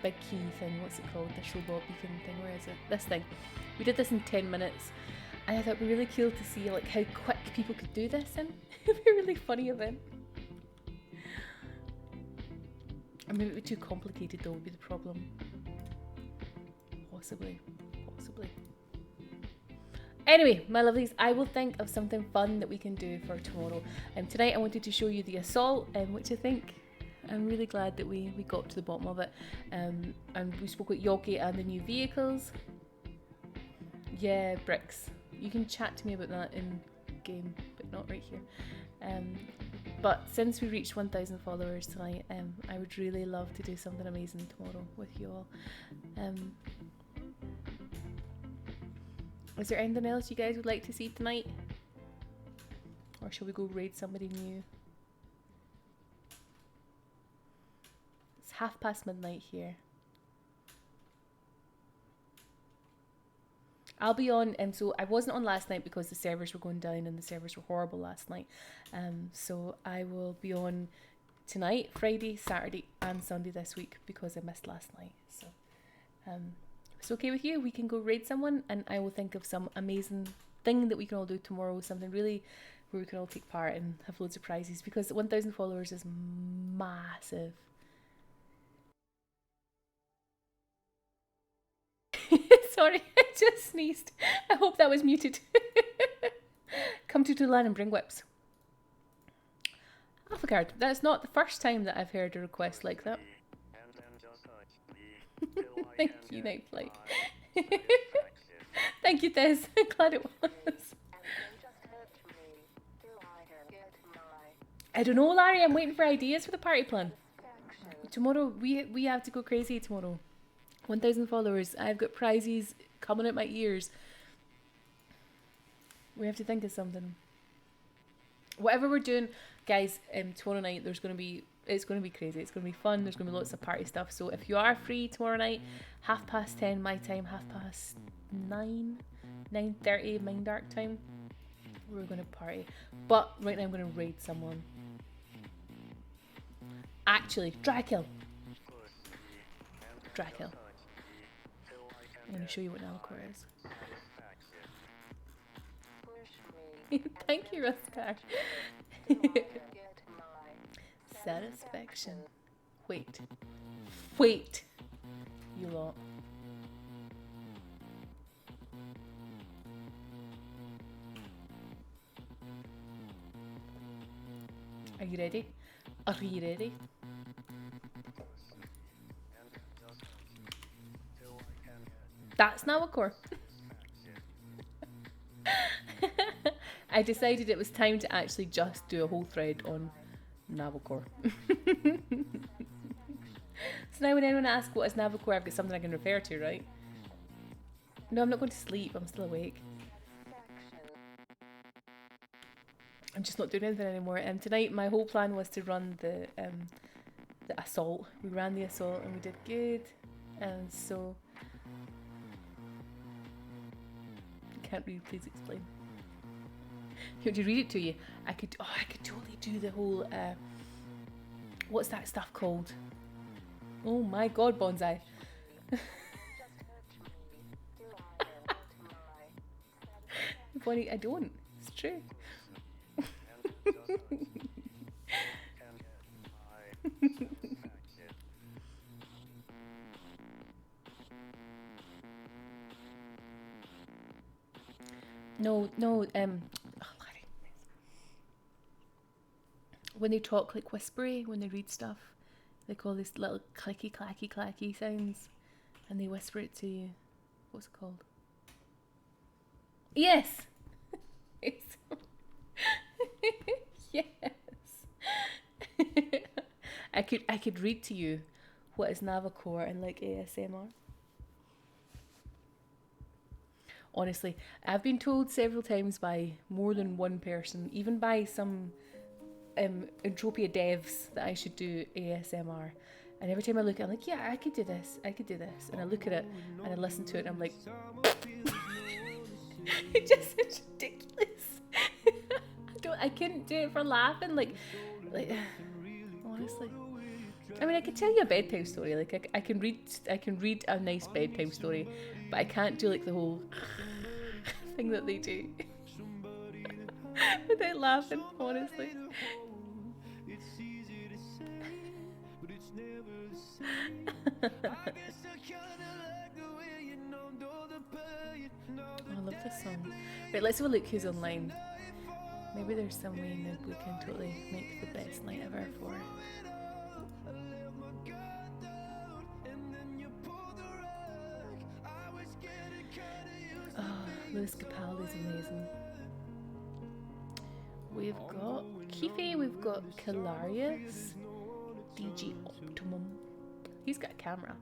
big key thing, what's it called, the showboat beacon thing, where is it, this thing, we did this in 10 minutes, and I thought it'd be really cool to see like how quick people could do this, and it'd be a really funny event. I mean, it would be too complicated though, would be the problem. Possibly. Anyway, my lovelies, I will think of something fun that we can do for tomorrow. Tonight I wanted to show you the assault, which I think I'm really glad that we got to the bottom of it. And we spoke with Yoki and the new vehicles. Yeah, bricks. You can chat to me about that in game, but not right here. But since we reached 1,000 followers tonight, I would really love to do something amazing tomorrow with you all. Is there anything else you guys would like to see tonight? Or shall we go raid somebody new? It's midnight here. I'll be on, so I wasn't on last night because the servers were going down and the servers were horrible last night. So I will be on tonight, Friday, Saturday and Sunday this week because I missed last night. So if it's okay with you, we can go raid someone, and I will think of some amazing thing that we can all do tomorrow, something really where we can all take part and have loads of prizes, because 1,000 followers is massive. Sorry, I just sneezed. I hope that was muted. Come to Toulon and bring whips. Alphagard, that's not the first time that I've heard a request like that. Thank you, Nightflight. Thank you, Tez. I'm glad it was. I don't know, Larry. I'm waiting for ideas for the party plan. Tomorrow, we have to go crazy tomorrow. 1,000 followers. I've got prizes coming out my ears. We have to think of something. Whatever we're doing, guys, tomorrow night, it's going to be crazy. It's going to be fun. There's going to be lots of party stuff. So if you are free tomorrow night, 10:30 my time, 9:30 Mind Dark time, we're going to party. But right now I'm going to raid someone. Actually, Drakill. I'm going to show you what Nalcor is. Thank you, Ruskar. Satisfaction. Wait, you lot. Are you ready? That's Nalcor. I decided it was time to actually just do a whole thread on Navocor. So now when anyone asks what is Navocor, I've got something I can refer to, right? No, I'm not going to sleep. I'm still awake. I'm just not doing anything anymore. Tonight my whole plan was to run the assault. We ran the assault and we did good. And so can't read. Please explain. You want to read it to you? I could totally do the whole. What's that stuff called? Oh my God, Bonsai. Bonnie, I don't. It's true. No, Larry. When they talk like whispery, when they read stuff, they call this little clicky, clacky, clacky sounds, and they whisper it to you. What's it called? Yes. It's yes. I could read to you what is Navocor in like ASMR. Honestly, I've been told several times by more than one person, even by some Entropia devs, that I should do ASMR. And every time I look at it, I'm like, yeah, I could do this. And I look at it and I listen to it and I'm like, it just sounds ridiculous. I couldn't do it for laughing. Like, honestly. I mean, I could tell you a bedtime story. Like, I can read a nice bedtime story, but I can't do like the whole thing that they do without laughing. Honestly. I love this song. Right, let's have a look who's online. Maybe there's some way that we can totally make the best night ever for. Oh, Lewis Capaldi's amazing. We've got Kife, we've got Kalarius, DG Optimum. He's got a camera.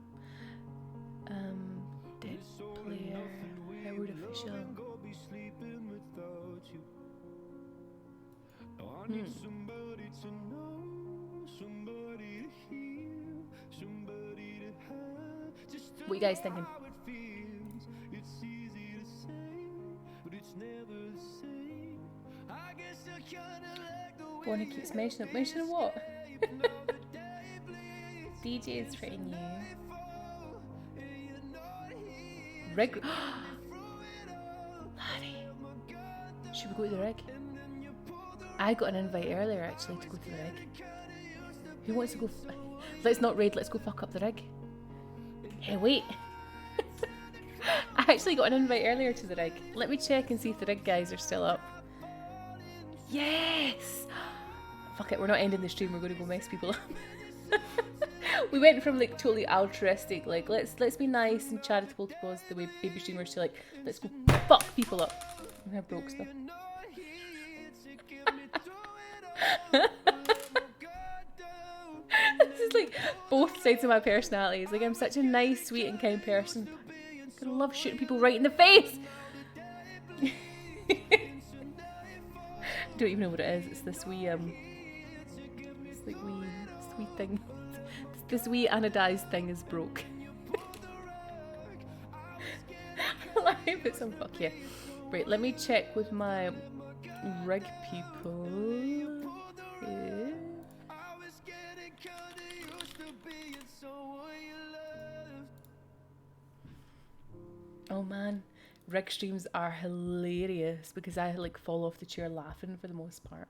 Dead Player, Howard Official. What you guys thinking? Bonnie keeps mentioning what? DJ is pretty new. Rig. Larry. Should we go to the rig? I got an invite earlier actually to go to the rig. Who wants to go? Let's not raid, let's go fuck up the rig. Hey, wait. I actually got an invite earlier to the rig. Let me check and see if the rig guys are still up. Yes! Fuck it, we're not ending the stream, we're going to go mess people up. We went from like totally altruistic, like let's be nice and charitable to us the way baby streamers, to like let's go fuck people up. And I broke stuff. This is like both sides of my personality. It's like I'm such a nice, sweet and kind person. I love shooting people right in the face. I don't even know what it is. It's this wee it's like wee thing. This wee anodized thing is broke. Let me put some fuck yeah. Right, let me check with my rig people. Yeah. Oh man, rig streams are hilarious because I like fall off the chair laughing for the most part.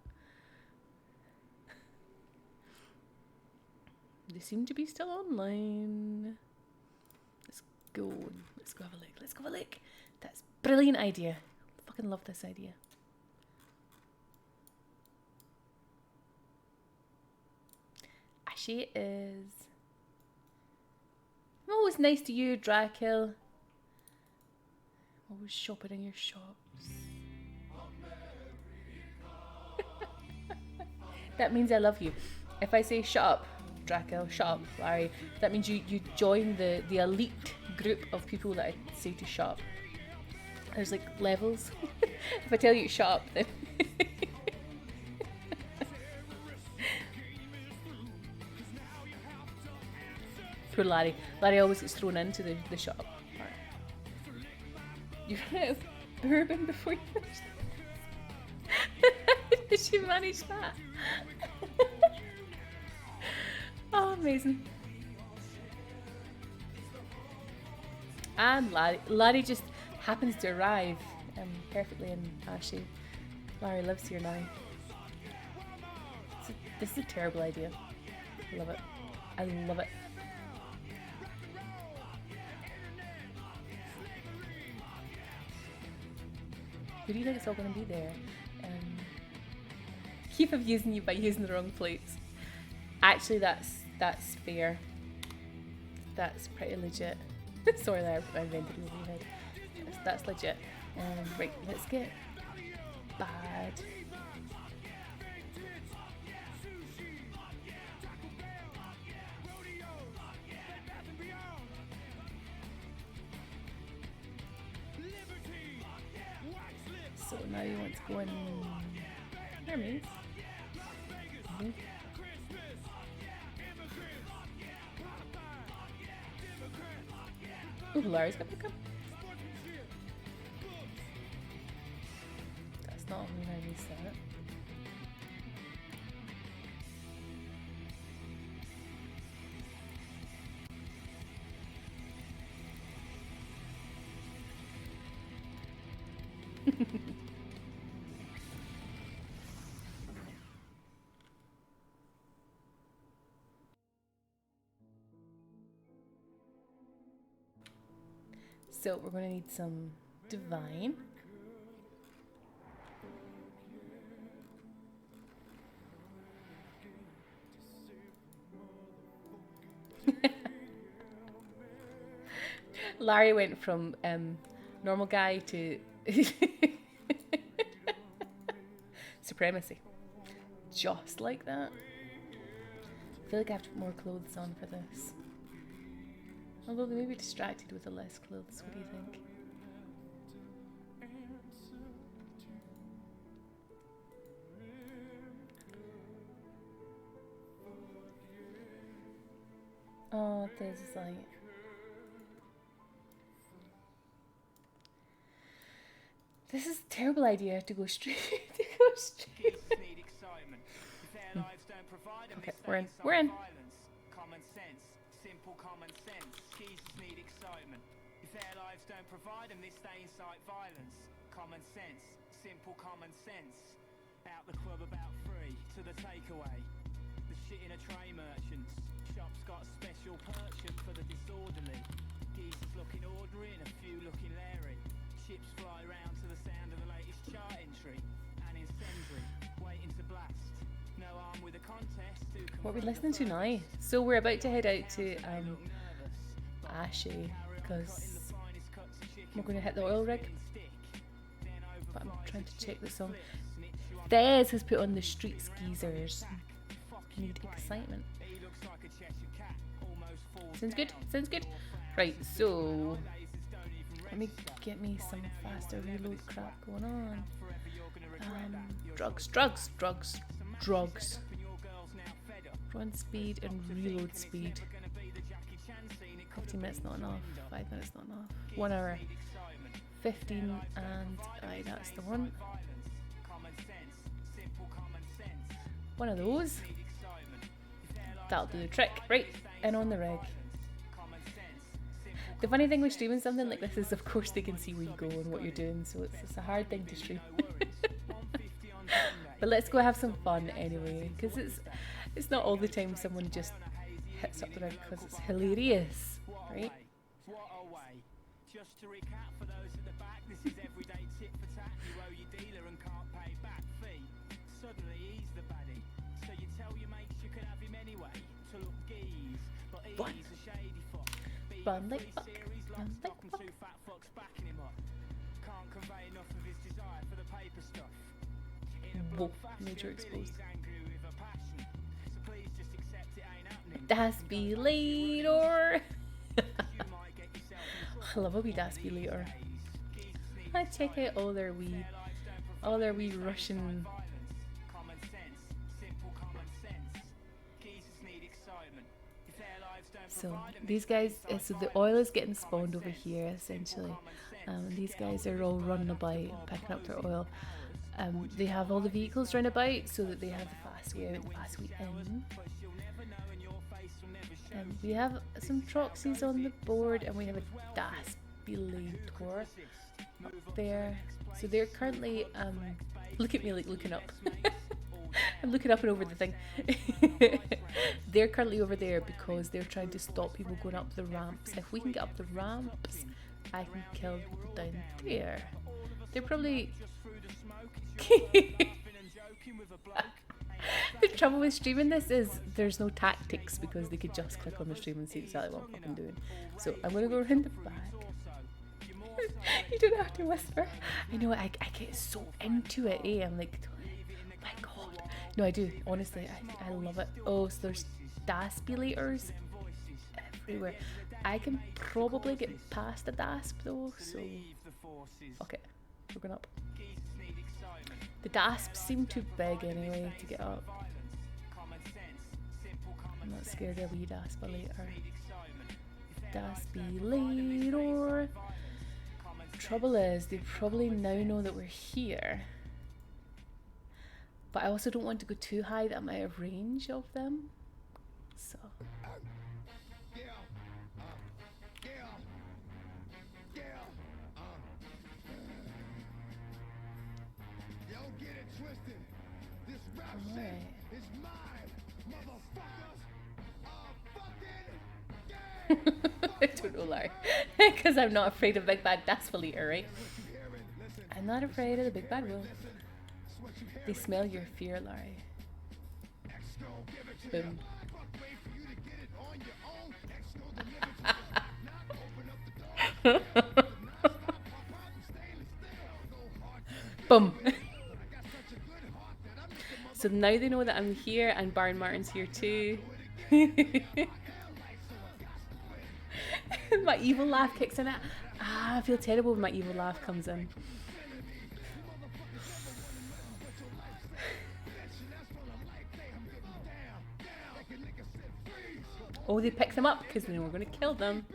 They seem to be still online. Let's go. Let's go have a look. Let's go have a look. That's a brilliant idea. Fucking love this idea. She is. I'm always nice to you, Dracul. Always shopping in your shops. That means I love you. If I say shut up, Dracul, shut up, Larry, that means you join the elite group of people that I say to shut up. There's like levels. If I tell you to shut up, then poor Larry. Larry always gets thrown into the shut up part. You ran out of bourbon before you finished. Did she manage that? Oh, amazing. And Larry just happens to arrive perfectly in Ashy. Larry lives here now. This is a terrible idea. I love it. I love it. Who do you think it's all going to be there? Keep abusing you by using the wrong plates. Actually, that's fair. That's pretty legit. Sorry that I invented it over your head. That's legit. Right, let's get bad. So now you want to go in Hermes. Ooh, Larry's gonna pick up. That's not only Hermes set. So we're going to need some divine. Larry went from normal guy to supremacy. Just like that. I feel like I have to put more clothes on for this. Although they may be distracted with the less clothes. What do you think? Oh, this is like... This is a terrible idea to go straight. Okay, we're in. We're in. Common sense, simple common sense. Jesus need excitement. If their lives don't provide them, this they incite violence. Common sense, simple common sense. Out the club about 3 to the takeaway. The shit in a tray merchants. Shop's got a special purchase for the disorderly. Geezers looking ordinary and a few looking leery. Ships fly round to the sound of the latest chart entry. An incendiary, waiting to blast. No arm with a contest. What are we listening to now? So we're about to head out to Ashy because we're going to hit the oil rig. But I'm trying to check the song. Thez has put on the Street Skeezers. Need excitement. Sounds good? Sounds good? Right, so let me get me some faster reload crap going on. Drugs. Run speed and reload speed. 15 minutes not enough. 5 minutes not enough. 1 hour. 15 and aye, that's the one. One of those. That'll do the trick. Right, and on the rig. The funny thing with streaming something like this is, of course, they can see where you go and what you're doing, so it's a hard thing to stream. But let's go have some fun anyway, because it's not all the time someone just hits up the rig because it's hilarious, right? Just to recap for those at the back, this is everyday tit for tat. You owe your dealer and can't pay back fee. Suddenly he's the baddie, so you tell your mates you could have him anyway to look geese, but he's a shady fuck. Fun like fuck. Fun like fuck. Two fat fucks backing him up. Can't convey enough of his desire for the paper stuff. Whoa, major exposed. Angry with a passion, so please just accept it ain't happening. Das be later. I love a wee Das be later. I check out all their wee Russian. So these guys, so the oil is getting spawned over here essentially. These guys are all running about picking up their oil. They have all the vehicles round about so that they have the fast way out and the fast way in. We have some Troxies on the board and we have a Das Belator up there. So they're currently, look at me like looking up. I'm looking up and over the thing. They're currently over there because they're trying to stop people going up the ramps. If we can get up the ramps, I can kill people down there. They're probably... The trouble with streaming this is there's no tactics because they could just click on the stream and see exactly what I'm fucking doing. So I'm gonna go around the back. You don't have to whisper. I know, I get so into it, eh? I'm like, oh my god. No, I do. Honestly, I love it. Oh, so there's Daspulators everywhere. I can probably get past the Dasp though, so fuck it. We're going up. Geezers need excitement. The dasps seem too big anyway to get up. Common sense, simple common I'm not sense. scared of a wee dasp later. Need excitement. If their lives Daspy don't provide them this later. violence, common sense. Trouble is, they probably now know that we're here. But I also don't want to go too high that I'm out of range of them. So. Alright. I don't know, Larry. Because I'm not afraid of Big Bad Daspalator, right? I'm not afraid of the Big Bad Wolf. They smell your fear, Larry. Boom. Boom. So now they know that I'm here and Baron Martin's here too. My evil laugh kicks in. I feel terrible when my evil laugh comes in. Oh, they pick them up because they know we're going to kill them.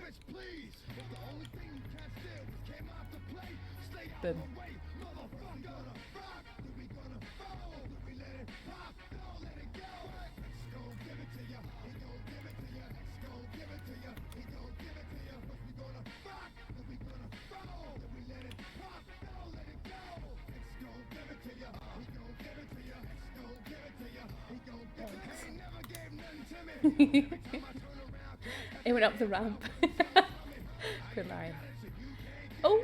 Boom. It went up the ramp. Poor Larry. Oh,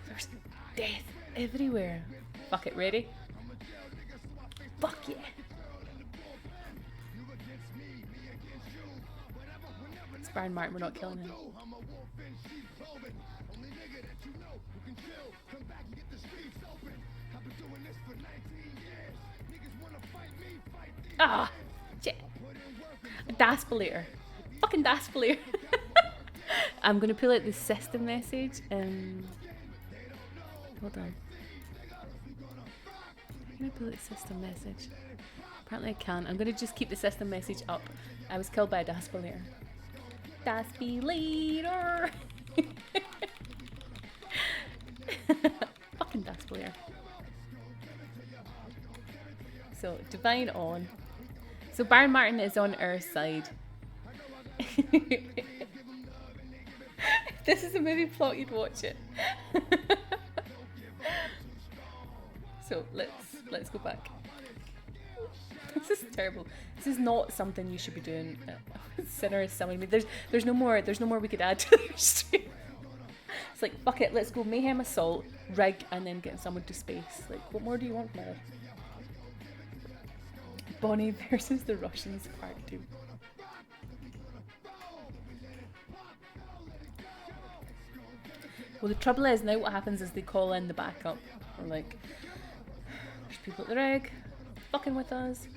there's death everywhere. Fuck it, ready? Fuck yeah. It's Baron Martin, we're not killing him. Ah, shit. A Daspalator. Fucking Daspalator. I'm gonna pull out the system message. Hold on. I'm gonna pull out the system message. Apparently I can't. I'm gonna just keep the system message up. I was killed by a Daspalator. Daspalator. Fucking Daspalator. So divine on. So Baron Martin is on our side. This is a movie plot, you'd watch it. So let's go back. This is terrible. This is not something you should be doing. Sinner is summoning me. There's no more we could add to the stream. It's like, fuck it, let's go Mayhem Assault, rig, and then get someone to space. Like, what more do you want from it? Bonnie versus the Russians, part 2. Well, the trouble is now what happens is they call in the backup. Or like, there's people at the rig, fucking with us.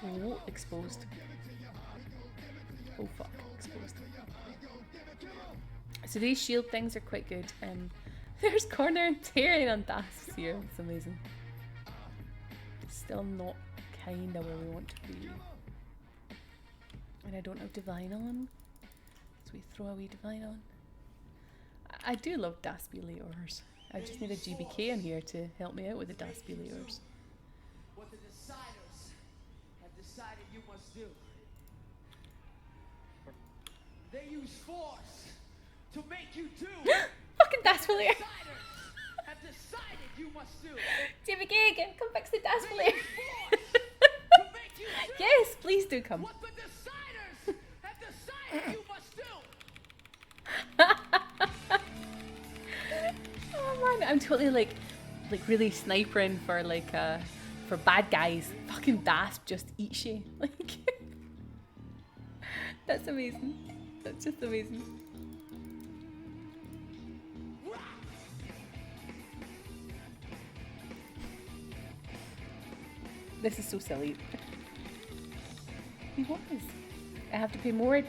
Oh, exposed. Oh fuck, exposed. So these shield things are quite good. There's Corner and Tyrion on Dasps here. It's amazing. Still not kinda where we want to be. And I don't have Divine on. So we throw a wee Divine on. I do love Daspalator. I just need a GBK in here to help me out with the Daspalator. What the deciders have decided you must do. They use force to make you do. Fucking Daspalator! Deciders have decided you must do. GBK, come fix the Daspalator! To make you do. Yes, please do come. What the deciders have decided you must do. Oh man, I'm totally like really snipering for for bad guys. Fucking Dasp just eats you. Like that's amazing. That's just amazing. This is so silly. He was. I have to pay more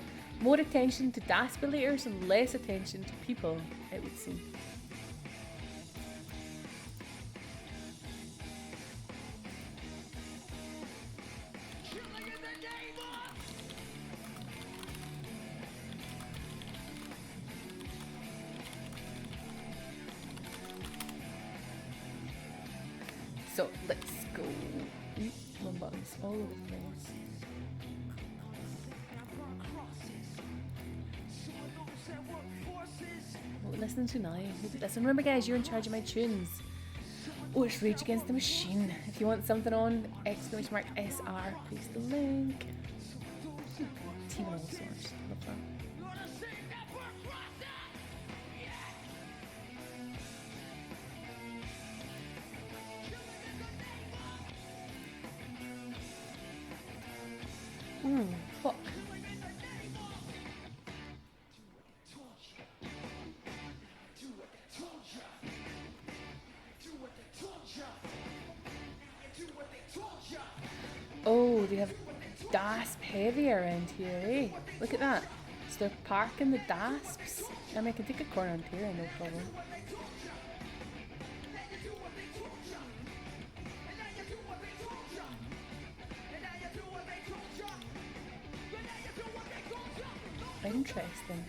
attention to Daspalators and less attention to people, it would seem. So let's go. One buttons all over the place. What we're listening to now? Listen, remember guys, you're in charge of my tunes. Oh, it's Rage Against the Machine. If you want something on, exclamation mark SR, paste the link. Team and all sorts. Love that. Fuck. Oh, they have DASP heavy around here, eh? Look at that. So they're parking the DASPs. I mean, I can take a corner on here, no problem. Interesting.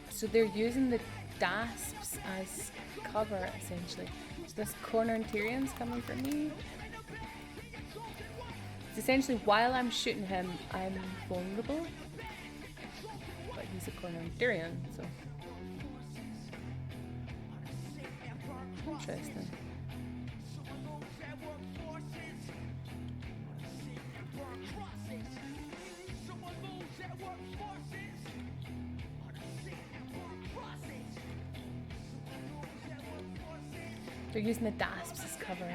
So they're using the DASPs as cover, essentially. So this corner Tyrion's coming for me. It's essentially, while I'm shooting him, I'm vulnerable. But he's a corner Tyrion, so. Interesting. They're using the DASPs as cover.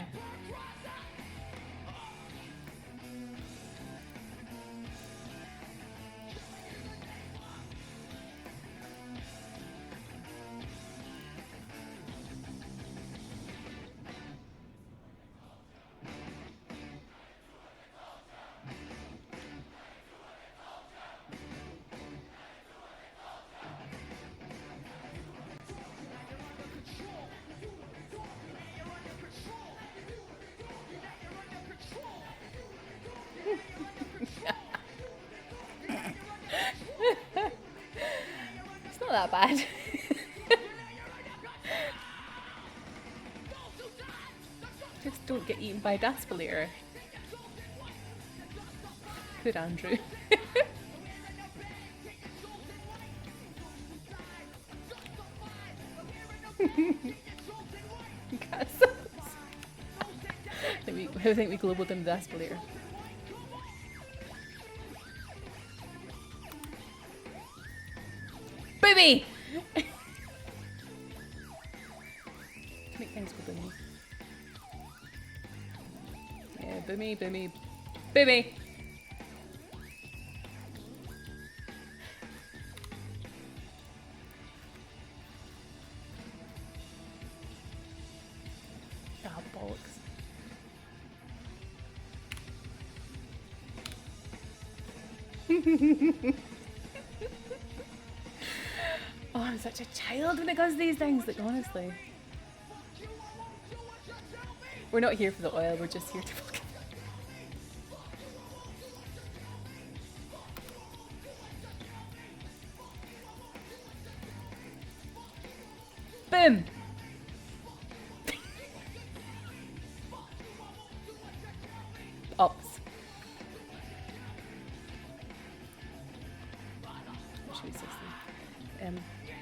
It's not that bad. Just don't get eaten by a Daspalator. Good Andrew. I think we globaled him Daspalator. Boomy! Make things go boomy. Yeah, boomy, boomy, boomy! Ah, bollocks. Oh, I'm such a child when it comes to these things, like honestly. We're not here for the oil, we're just here to fucking... Boom! Ops.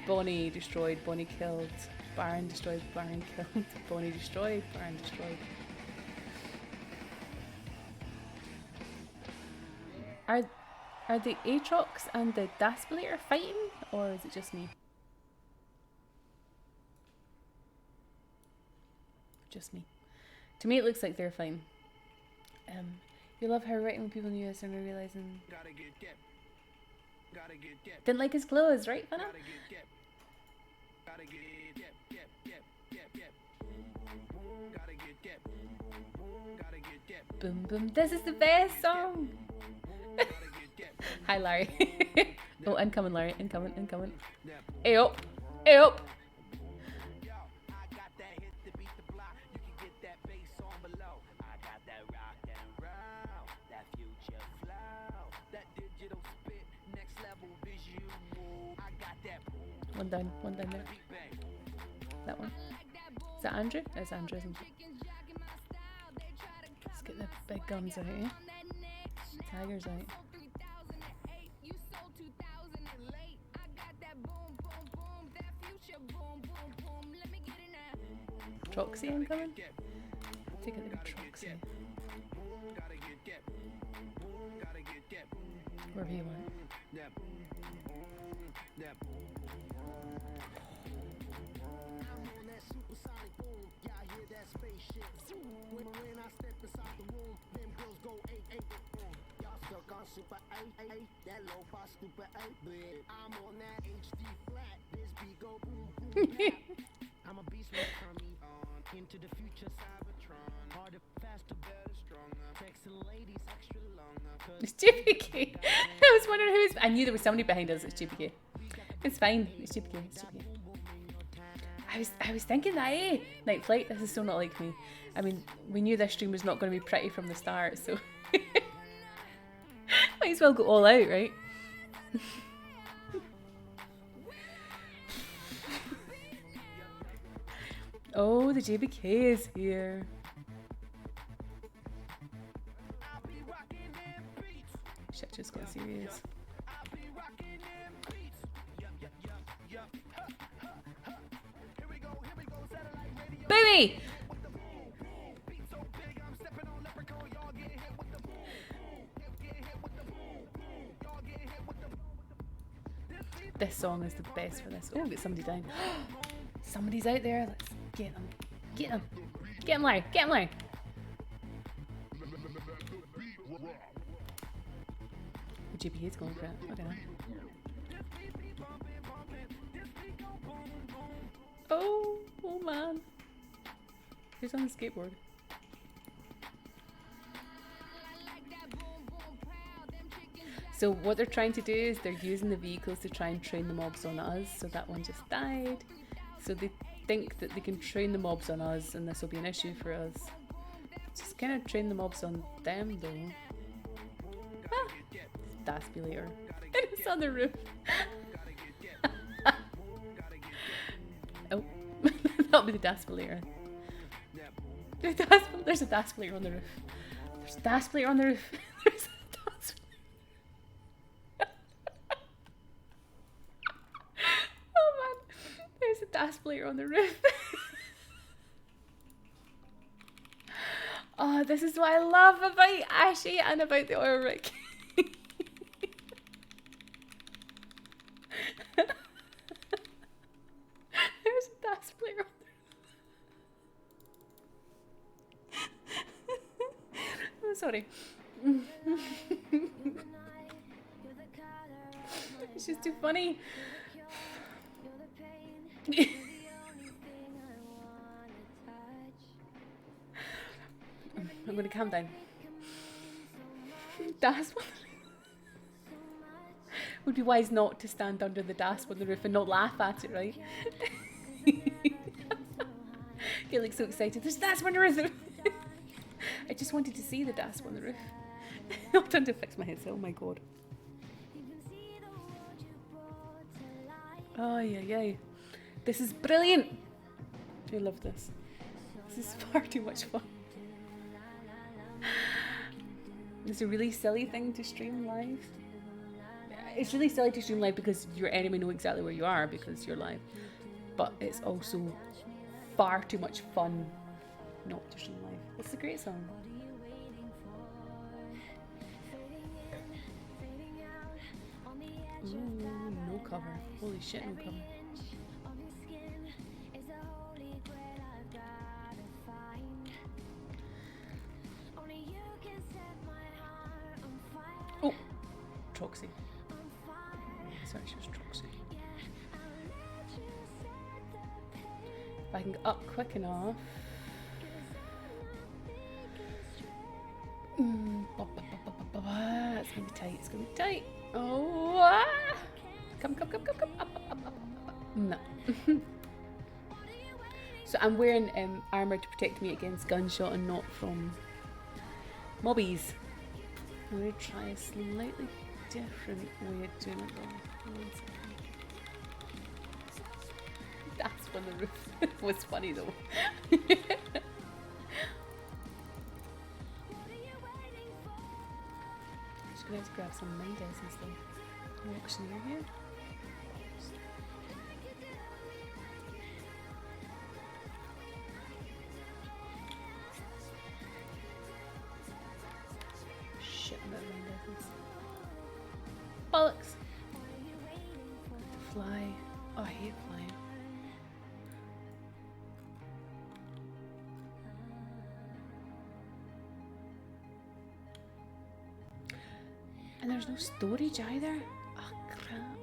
Bonnie destroyed, Bonnie killed, Baron destroyed, Baron killed, Bonnie destroyed, Baron destroyed. Are the Aatrox and the Daspalator fighting, or is it just me? Just me. To me it looks like they're fine. You love how right when people knew us and realizing... Didn't like his clothes, right, Vanna? Boom boom, this is the best song! Hi Larry. Oh, incoming Larry, incoming, incoming. Hey up, hey up! One down there. that one. Is that Andrew? That's Andrew, isn't it? Let's get the big guns out here. Tigers out. Troxy incoming? Take a look at Troxy. Wherever you want. I'm a beast when I turn me on into the future Cybertron. Harder, faster, better, stronger. Texting ladies extra longer. It's JPK. I was wondering who's. I knew there was somebody behind us. It's JPK. It's fine. It's JPK. It's JPK. I was thinking that, Night Flight, this is so not like me. I mean, we knew this stream was not going to be pretty from the start, so might as well go all out, right? Oh, the JBK is here. Shit just got serious. Baby! This song is the best for this. Oh, get somebody down. Somebody's out there. Let's get them. Get them. Get them, Larry. Get them, Larry. The GPA's going for it. I don't know. Oh man. Who's on the skateboard? So what they're trying to do is they're using the vehicles to try and train the mobs on us. So that one just died. So they think that they can train the mobs on us and this will be an issue for us. Just kind of train the mobs on them though. Ah, Daspy later. It's on the roof. Oh, that'll be the Daspy. There's a Daspy on the roof. There's a Daspy on the roof. There's a Daspy. Oh man, there's a Daspy on the roof. Oh, this is what I love about Ashy and about the oil rig. There's a Daspy on the roof. Sorry. It's just too funny. I'm gonna calm down. Dasp on the roof. Would be wise not to stand under the dasp on the roof and not laugh at it, right? Get like so excited. There's dasp on the roof. I just wanted to see the dasp on the roof. I'm trying to fix my headset. Oh my god. Oh yeah. This is brilliant. I love this. This is far too much fun. It's a really silly thing to stream live. It's really silly to stream live because your enemy know exactly where you are because you're live. But it's also far too much fun not to stream live. It's a great song. Ooh, no cover. Holy shit, no cover. Oh, Troxy. Sorry, she was Troxy. If I can get up quick enough. It's gonna be tight. It's gonna be tight. Oh, come. Up. No. So I'm wearing armor to protect me against gunshot and not from mobbies. I'm going to try a slightly different way of doing it though. That's on the roof. It was funny though. Just gonna have to grab some mind essence though. An auctioneer here. Shit, I'm out of mind essence. Bollocks! To fly. Oh, I hate flying. And there's no storage either. Oh crap.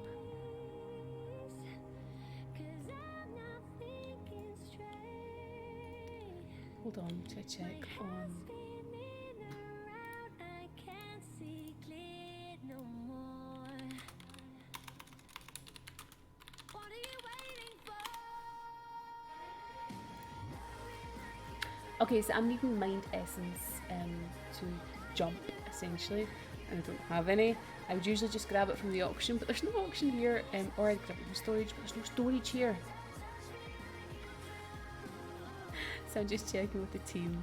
Hold on to check on. Okay, so I'm needing mind essence to jump essentially. And I don't have any. I would usually just grab it from the auction, but there's no auction here, or I'd grab it from storage, but there's no storage here. So I'm just checking with the team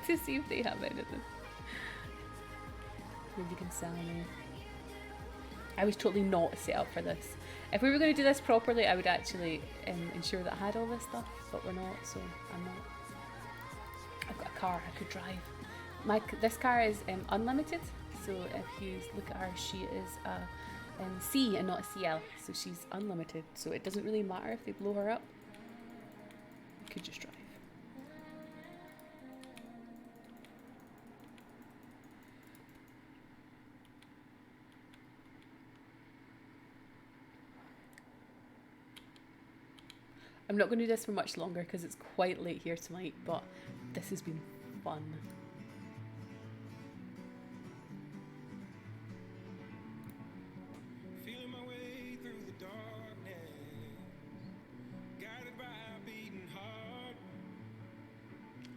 to see if they have anything. Maybe you can sell me. I was totally not set up for this. If we were going to do this properly, I would actually ensure that I had all this stuff, but we're not, so I'm not. I've got a car I could drive. This car is unlimited, so if you look at her, she is a C and not a CL, so she's unlimited, so it doesn't really matter if they blow her up. You could just drive. I'm not going to do this for much longer because it's quite late here tonight, but this has been fun.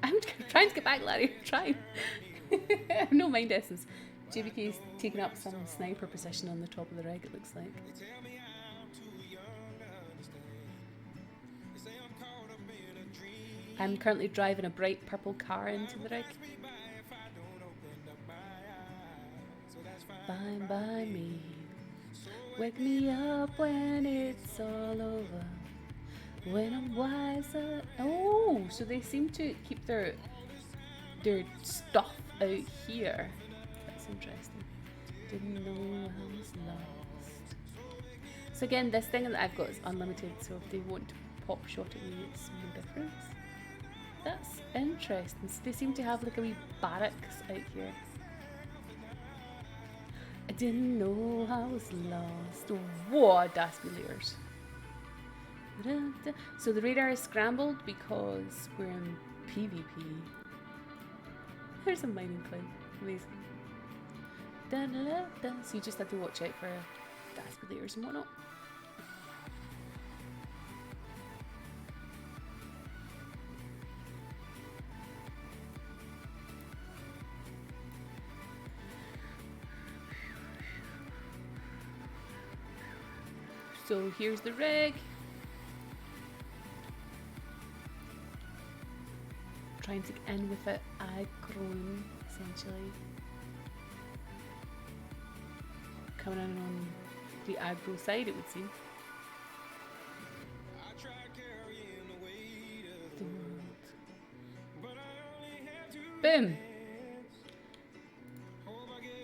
I'm trying to get back, Larry. I'm trying. I have no mind essence. JBK's taking up some sniper position on the top of the rig, it looks like. I'm currently driving a bright purple car into the rig. Fine by me. Wake me up when it's all over. When I'm wiser. Oh, so they seem to keep their stuff out here. That's interesting. Didn't know I was lost. So again, this thing that I've got is unlimited, so if they want to pop shot at me, it's no difference. That's interesting. So they seem to have like a wee barracks out here. I didn't know I was lost. Whoa, Daspiliers. So the radar is scrambled because we're in PvP. There's a mining cloud. Amazing. Da, da, da, da. So you just have to watch out for Daspiliers and whatnot. So here's the rig. Trying to get in with it aggro, essentially. Coming in on the aggro side, it would seem. Boom!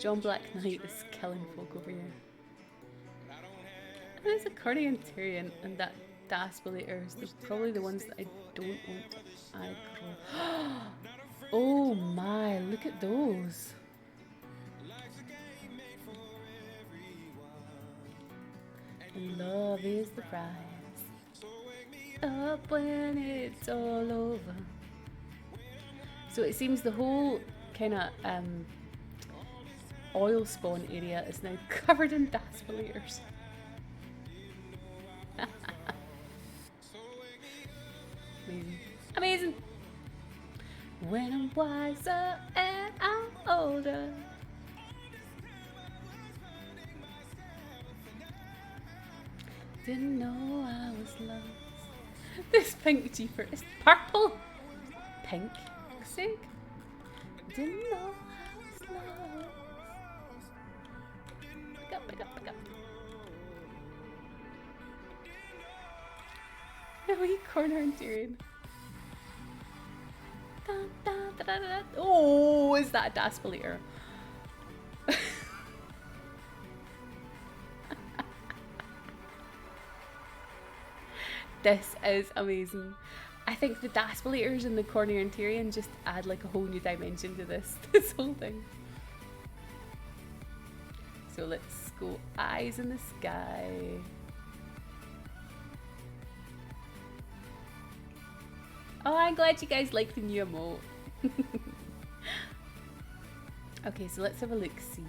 John Black Knight is killing folk over here. And there's a Cornian Tyrion and that Daspilators. They're probably the ones that I don't want to aggro. Oh my, look at those. And love is the prize. Up when it's all over. So it seems the whole kind of oil spawn area is now covered in Daspilators. Amazing. Amazing! When I'm wiser and I'm older. Didn't know I was lost. This pink jeeper is purple. Pink. Sick. Didn't know I was lost. Pick up, pick up, pick up. A wee corner and Tyrion. Dun, dun, da, da, da, da. Oh, is that a Daspolator? This is amazing. I think the Daspolators and the Cornier and Tyrion just add like a whole new dimension to this whole thing. So let's go eyes in the sky. Oh, I'm glad you guys like the new emote. Okay, so let's have a look-see.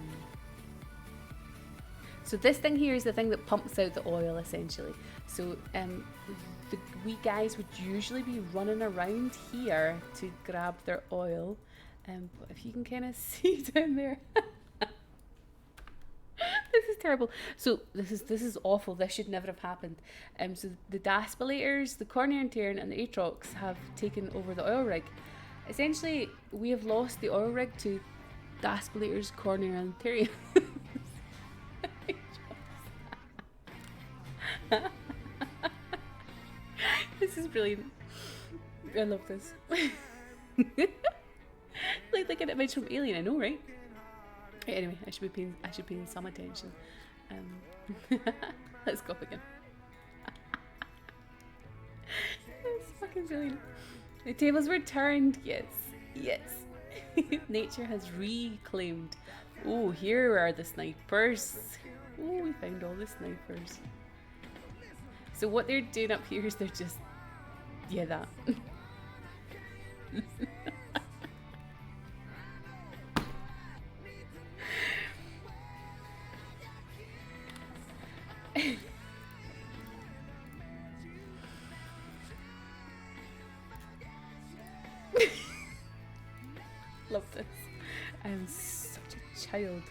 So this thing here is the thing that pumps out the oil, essentially. So the wee guys would usually be running around here to grab their oil. But if you can kind of see down there. This is terrible. So this is awful. This should never have happened. So the Daspolators, the Cornier and Tyrion, and the Aatrox have taken over the oil rig. Essentially, we have lost the oil rig to Daspolators, Cornier, and Tyrion. This is brilliant. I love this. like an image from Alien, I know, right? Anyway, I should be paying some attention. Let's go up again. That's fucking brilliant. The tables were turned. Yes, yes. Nature has reclaimed. Oh, here are the snipers. Oh, we found all the snipers. So what they're doing up here is they're just, yeah, that. Love this. I'm such a child.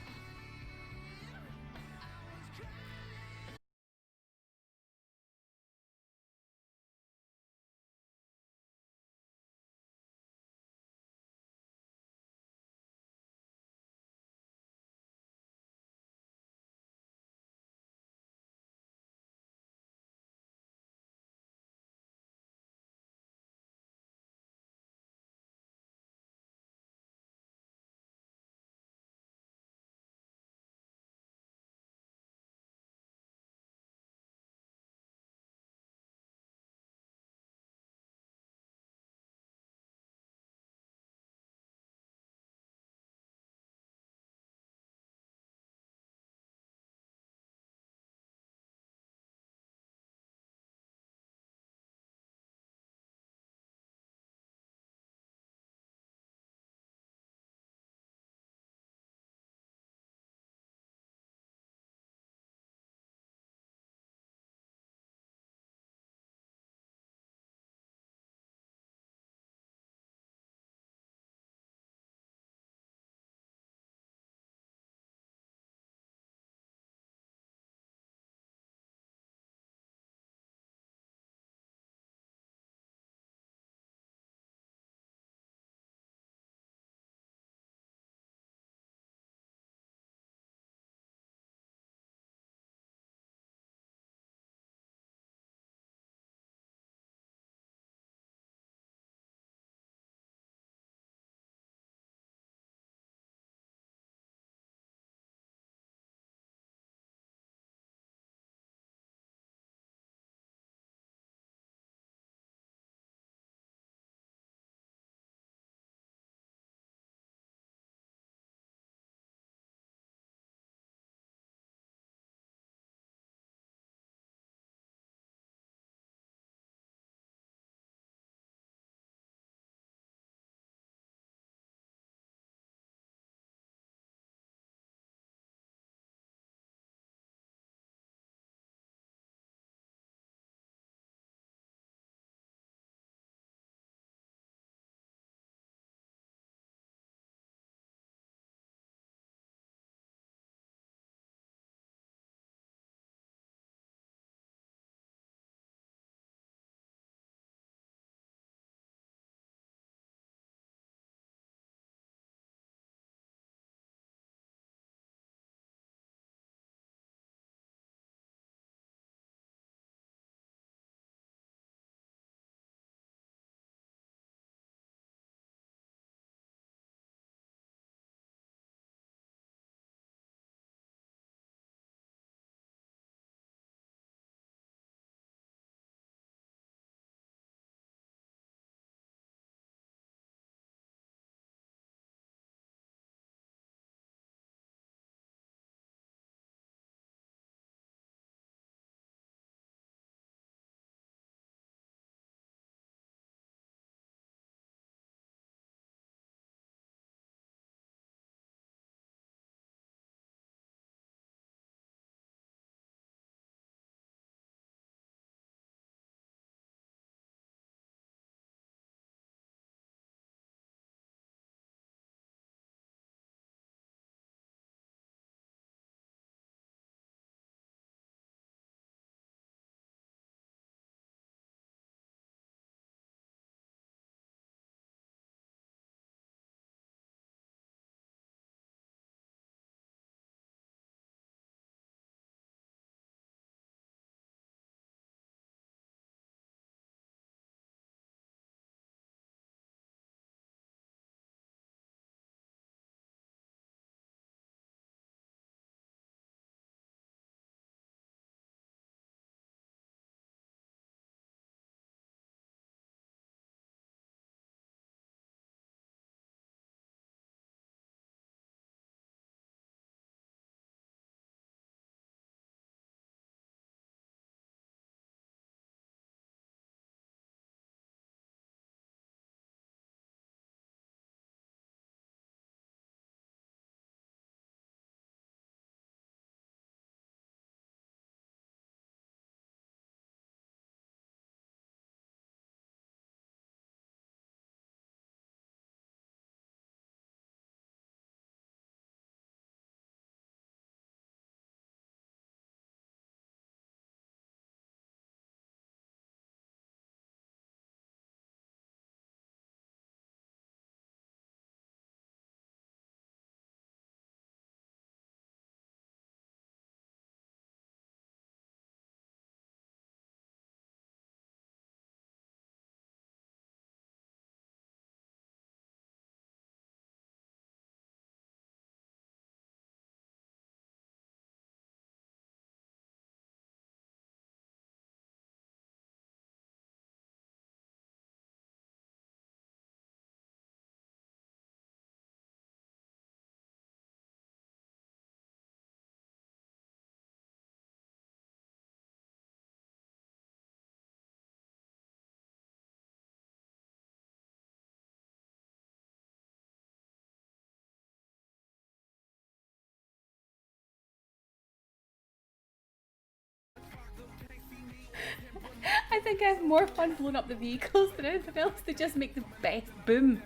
I think I have more fun blowing up the vehicles than anything else. They just make the best boom.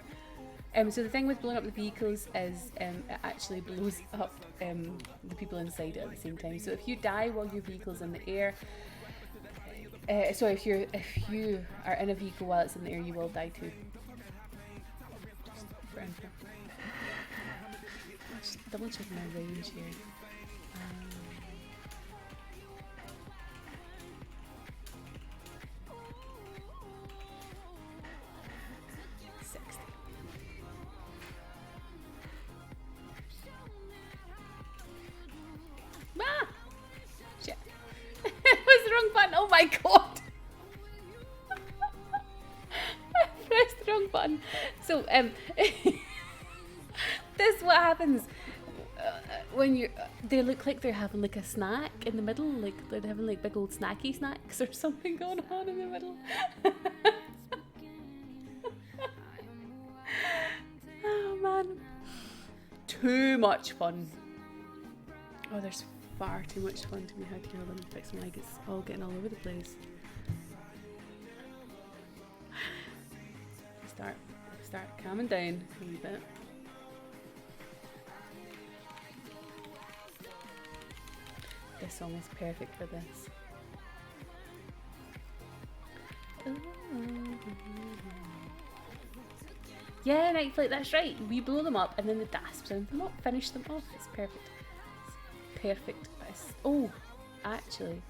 So the thing with blowing up the vehicles is it actually blows up the people inside it at the same time. So if you die while your vehicle's in the air, if you are in a vehicle while it's in the air, you will die too. Just for info. Just double checking my range here. 60. Ah! Shit. It was the wrong button. Oh my god. I pressed the wrong button. So, this is what happens when you. They look like they're having like a snack in the middle, like they're having like big old snacky snacks or something going on in the middle. Oh man, too much fun. Oh, there's far too much fun to be had here. Let me fix my mic. It's all getting all over the place. Start calming down a wee bit. This song is perfect for this. Yeah, Night Flight, that's right. We blow them up and then the DASP sound them up, finish them off. It's perfect. It's perfect. Oh, actually,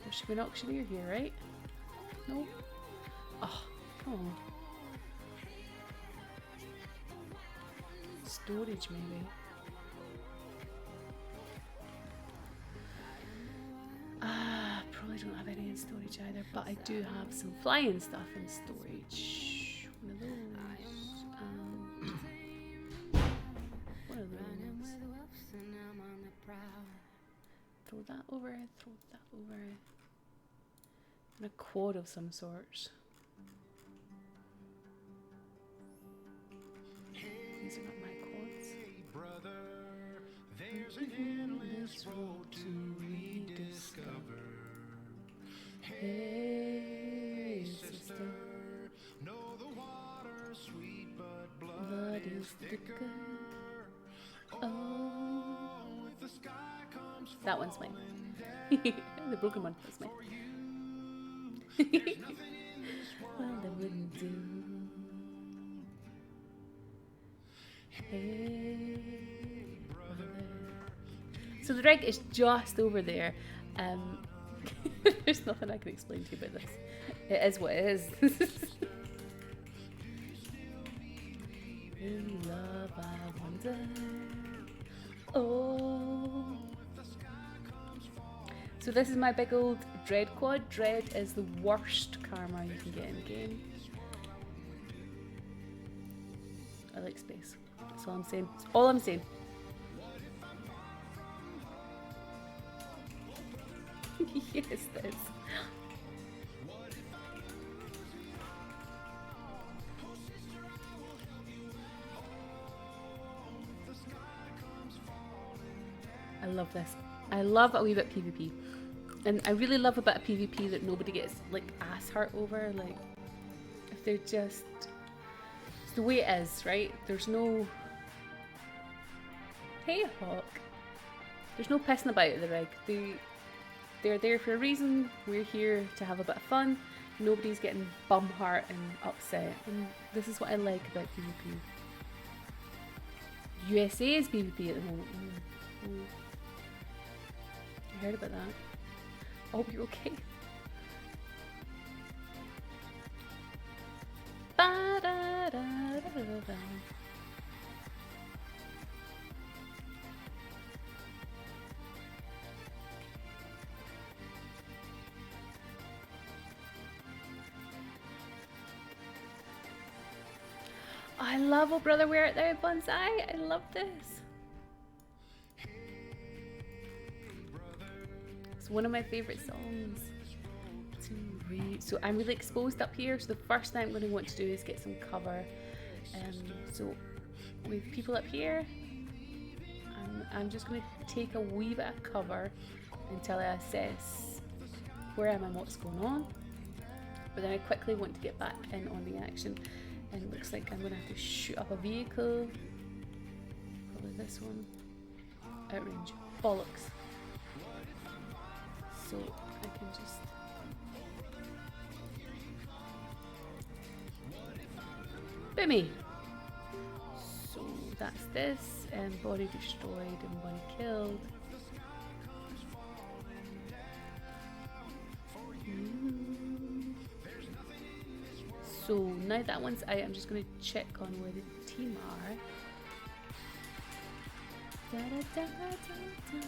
there should be an auctioneer here, right? No? Oh, come on. Storage, maybe. Probably don't have any in storage either, but I do have some flying stuff in storage. One of those. One of those. Throw that over, throw that over. And a quad of some sort. These are not my quads. Brother, there's an endless road to rediscover. Hey, sister, know the water's sweet, but blood is thicker. Oh, if the sky comes That one's mine. The broken one was mine. Well, that wouldn't do. Hey, brother. So the rig is just over there. There's nothing I can explain to you about this. It is what it is. In love, I wonder. Oh. So this is my big old Dread quad. Dread is the worst karma you can get in the game. I like space. That's all I'm saying. That's all I'm saying. Yes, it is. I love this. I love a wee bit PvP. And I really love a bit of PvP that nobody gets like ass hurt over. Like, if they're just... It's the way it is, right? There's no... Hey, Hawk. There's no pissing about at the rig. They're there for a reason. We're here to have a bit of fun. Nobody's getting bum heart and upset. And this is what I like about PvP. USA is PvP at the moment. You heard about that? Oh, you're okay. Ba-da-da-da-da-da. I love Oh Brother Where Art Thou Bonsai. I love this. It's one of my favourite songs to read. So I'm really exposed up here. So the first thing I'm going to want to do is get some cover. So with people up here, I'm just going to take a wee bit of cover until I assess where I am and what's going on. But then I quickly want to get back in on the action, and it looks like I'm going to have to shoot up a vehicle. Probably this one. Outrange. Bollocks. So I can just... Boomy! So that's this, and body destroyed and one killed. So now that one's out, I'm just going to check on where the team are. Da, da, da, da, da.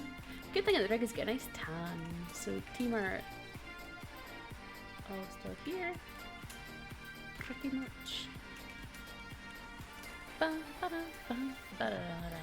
Good thing that the rig is getting a nice tan. So team are all still here. Pretty much. Ba, ba, da, ba, ba, da, da, da.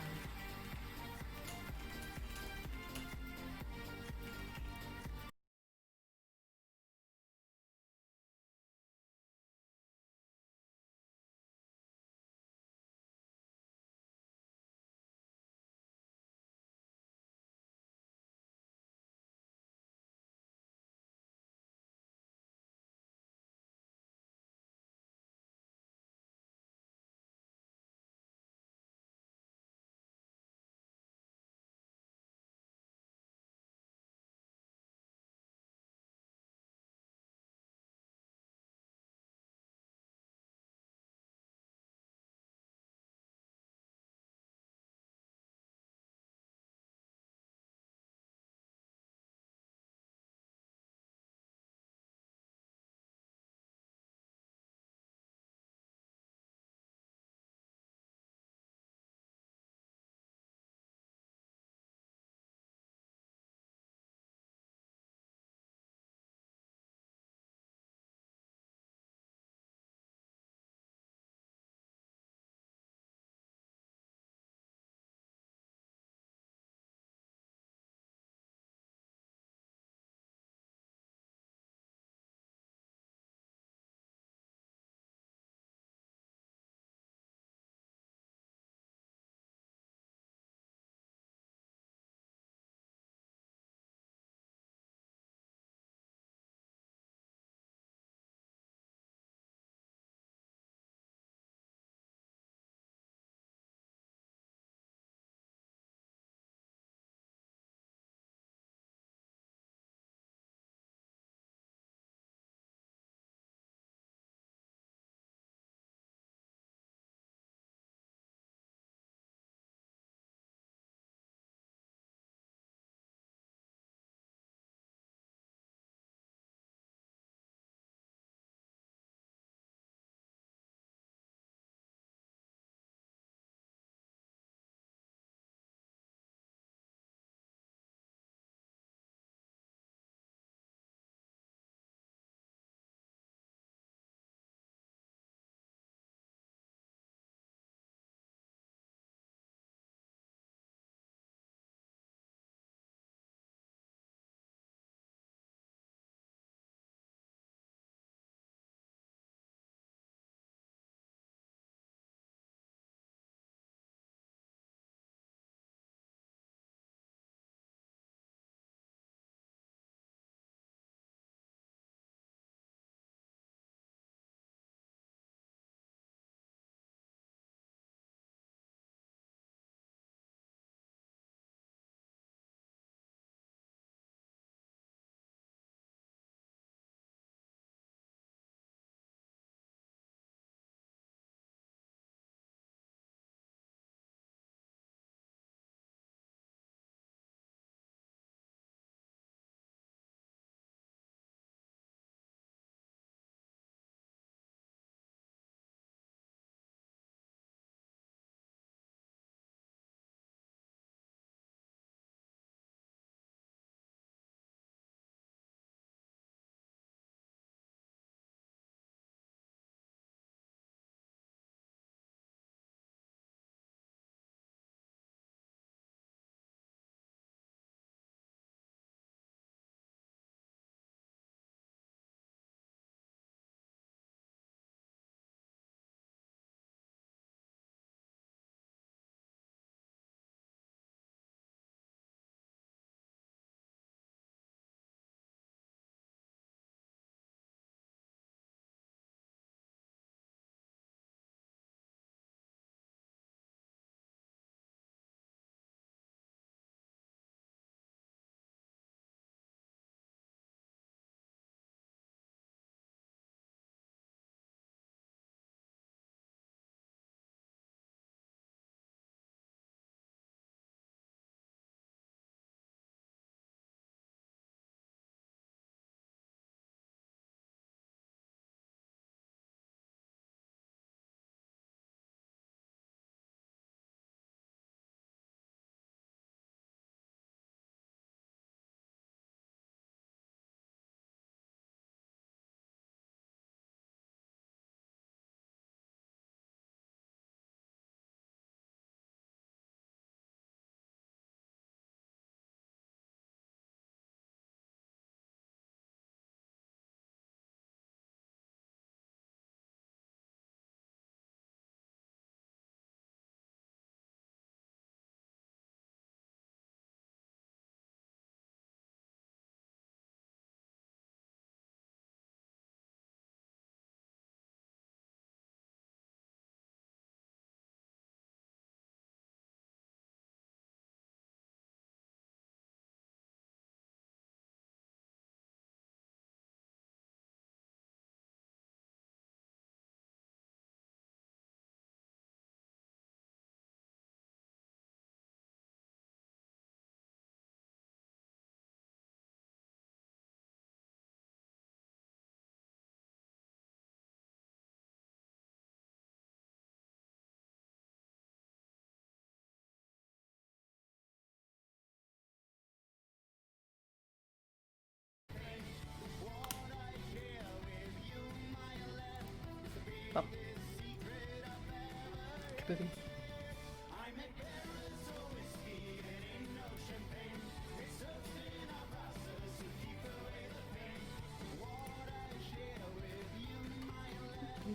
boogie.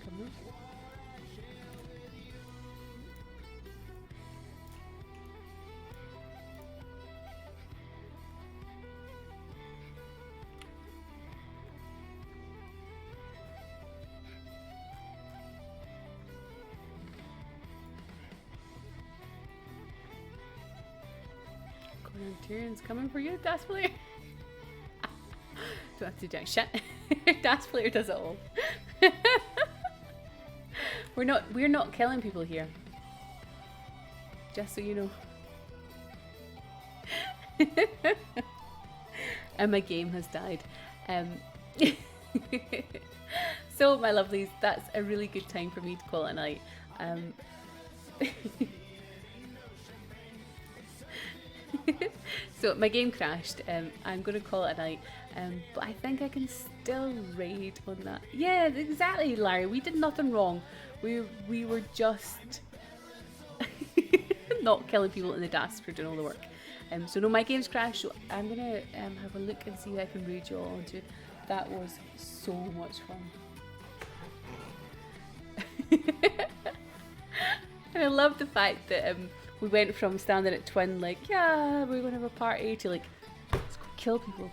Come on. Tyrion's coming for you, Das Player. Don't have to do jack shit. Das Player does it all. We're not killing people here. Just so you know. And my game has died. So my lovelies, that's a really good time for me to call it a night. So my game crashed. I'm going to call it a night. But I think I can still raid on that. Yeah, exactly, Larry. We did nothing wrong. We were just not killing people in the desk for doing all the work. So no, my game's crashed. So I'm going to have a look and see who I can raid you all onto. That was so much fun. And I love the fact that we went from standing at Twin like, yeah, we're going to have a party, to like, let's go kill people.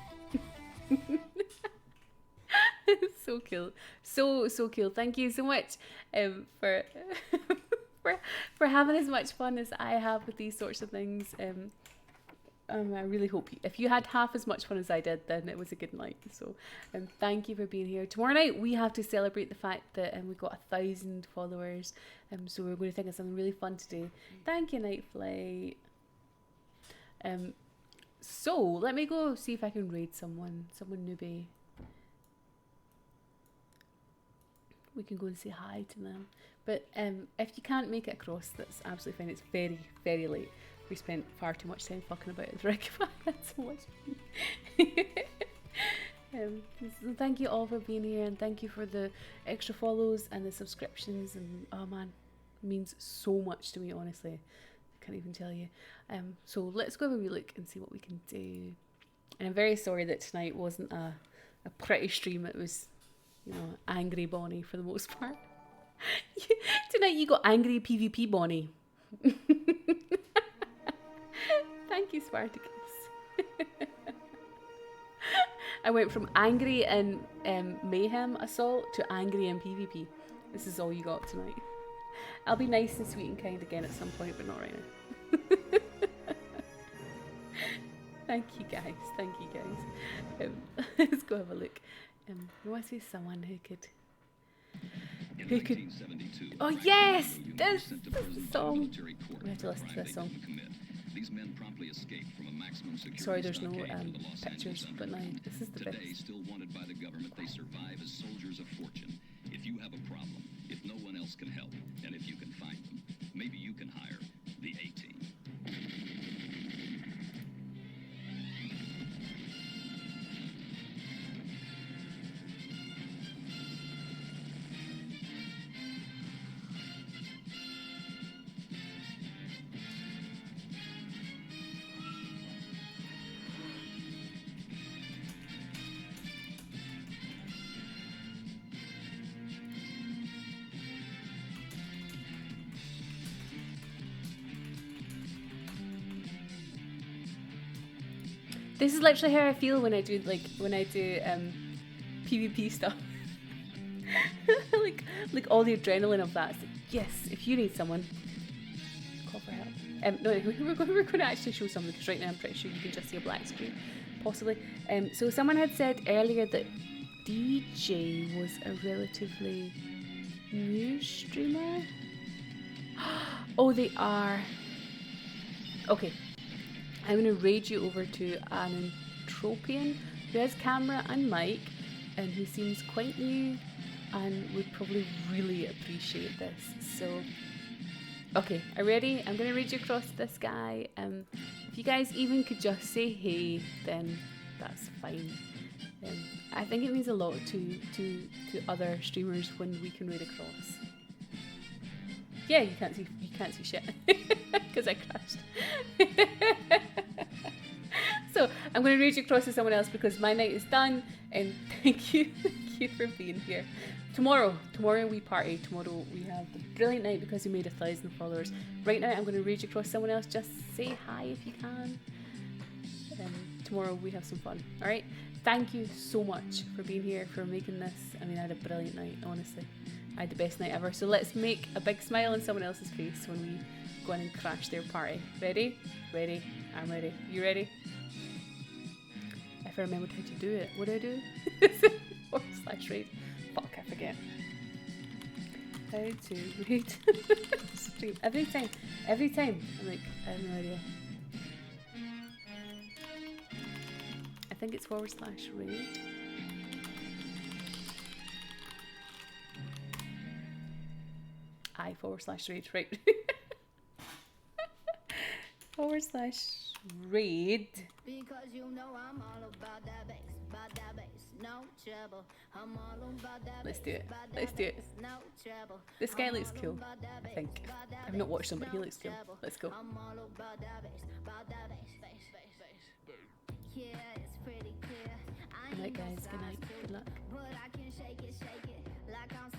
So cool. So cool. Thank you so much for for having as much fun as I have with these sorts of things. I really hope if you had half as much fun as I did, then it was a good night. So thank you for being here. Tomorrow night we have to celebrate the fact that we got 1,000 followers. So we're going to think of something really fun to do. Thank you, Night Flight. So let me go see if I can raid someone newbie. We can go and say hi to them. But if you can't make it across, that's absolutely fine. It's very, very late. We spent far too much time fucking about with Rick. That's so much fun. So thank you all for being here, and thank you for the extra follows and the subscriptions. And oh man, it means so much to me, honestly. I can't even tell you. So let's go have a wee look and see what we can do. And I'm very sorry that tonight wasn't a pretty stream. It was, you know, angry Bonnie for the most part. Tonight you got angry PvP Bonnie. Thank you, Spartacus. I went from angry in Mayhem Assault to angry in PvP. This is all you got tonight. I'll be nice and sweet and kind again at some point, but not right now. Thank you guys. Thank you guys. Let's go have a look. You want to see someone who could... Who could... Oh yes! This song. We have to listen to this song. These men promptly escaped from a maximum security Sorry, there's no stockade to the Los pictures, Angeles but no, underground. this is the Today, best. still wanted by the government, they survive as soldiers of fortune. If you have a problem, if no one else can help, and if you can find them, maybe you can hire the A-Team. This is literally how I feel when I do PvP stuff. like all the adrenaline of that. It's like, yes, if you need someone, call for help. No, we're going to actually show something, because right now I'm pretty sure you can just see a black screen, possibly. So someone had said earlier that DJ was a relatively new streamer. Oh, they are. Okay. I'm going to raid you over to an Anthropian who has camera and mic, and who seems quite new and would probably really appreciate this. So, okay, are you ready? I'm going to raid you across this guy. If you guys even could just say hey, then that's fine. I think it means a lot to other streamers when we can raid across. Yeah, you can't see shit because I crashed. So I'm going to rage across to someone else because my night is done. And thank you for being here. Tomorrow we party. Tomorrow we have a brilliant night because we made 1,000 followers. Right now I'm going to rage across someone else. Just say hi if you can. Tomorrow we have some fun. All right. Thank you so much for being here, for making this. I mean, I had a brilliant night. Honestly, I had the best night ever. So let's make a big smile on someone else's face when we go in and crash their party. Ready? Ready. I'm ready. You ready? If I remembered how to do it, what do I do? /raid. Fuck, I forget. How to read stream every time. I'm like, I have no idea. I think it's /raid. /raid, right? /raid. Because you know I'm all about that bass, no trouble. I'm all about that. Let's do it. Let's do it. No trouble. This guy looks cool, I think. I've not watched him, but he looks cool. Let's go. I'm all about that bass, Yeah, it's pretty clear. Good night, guys. Good night. Good luck. But I can shake it like I'm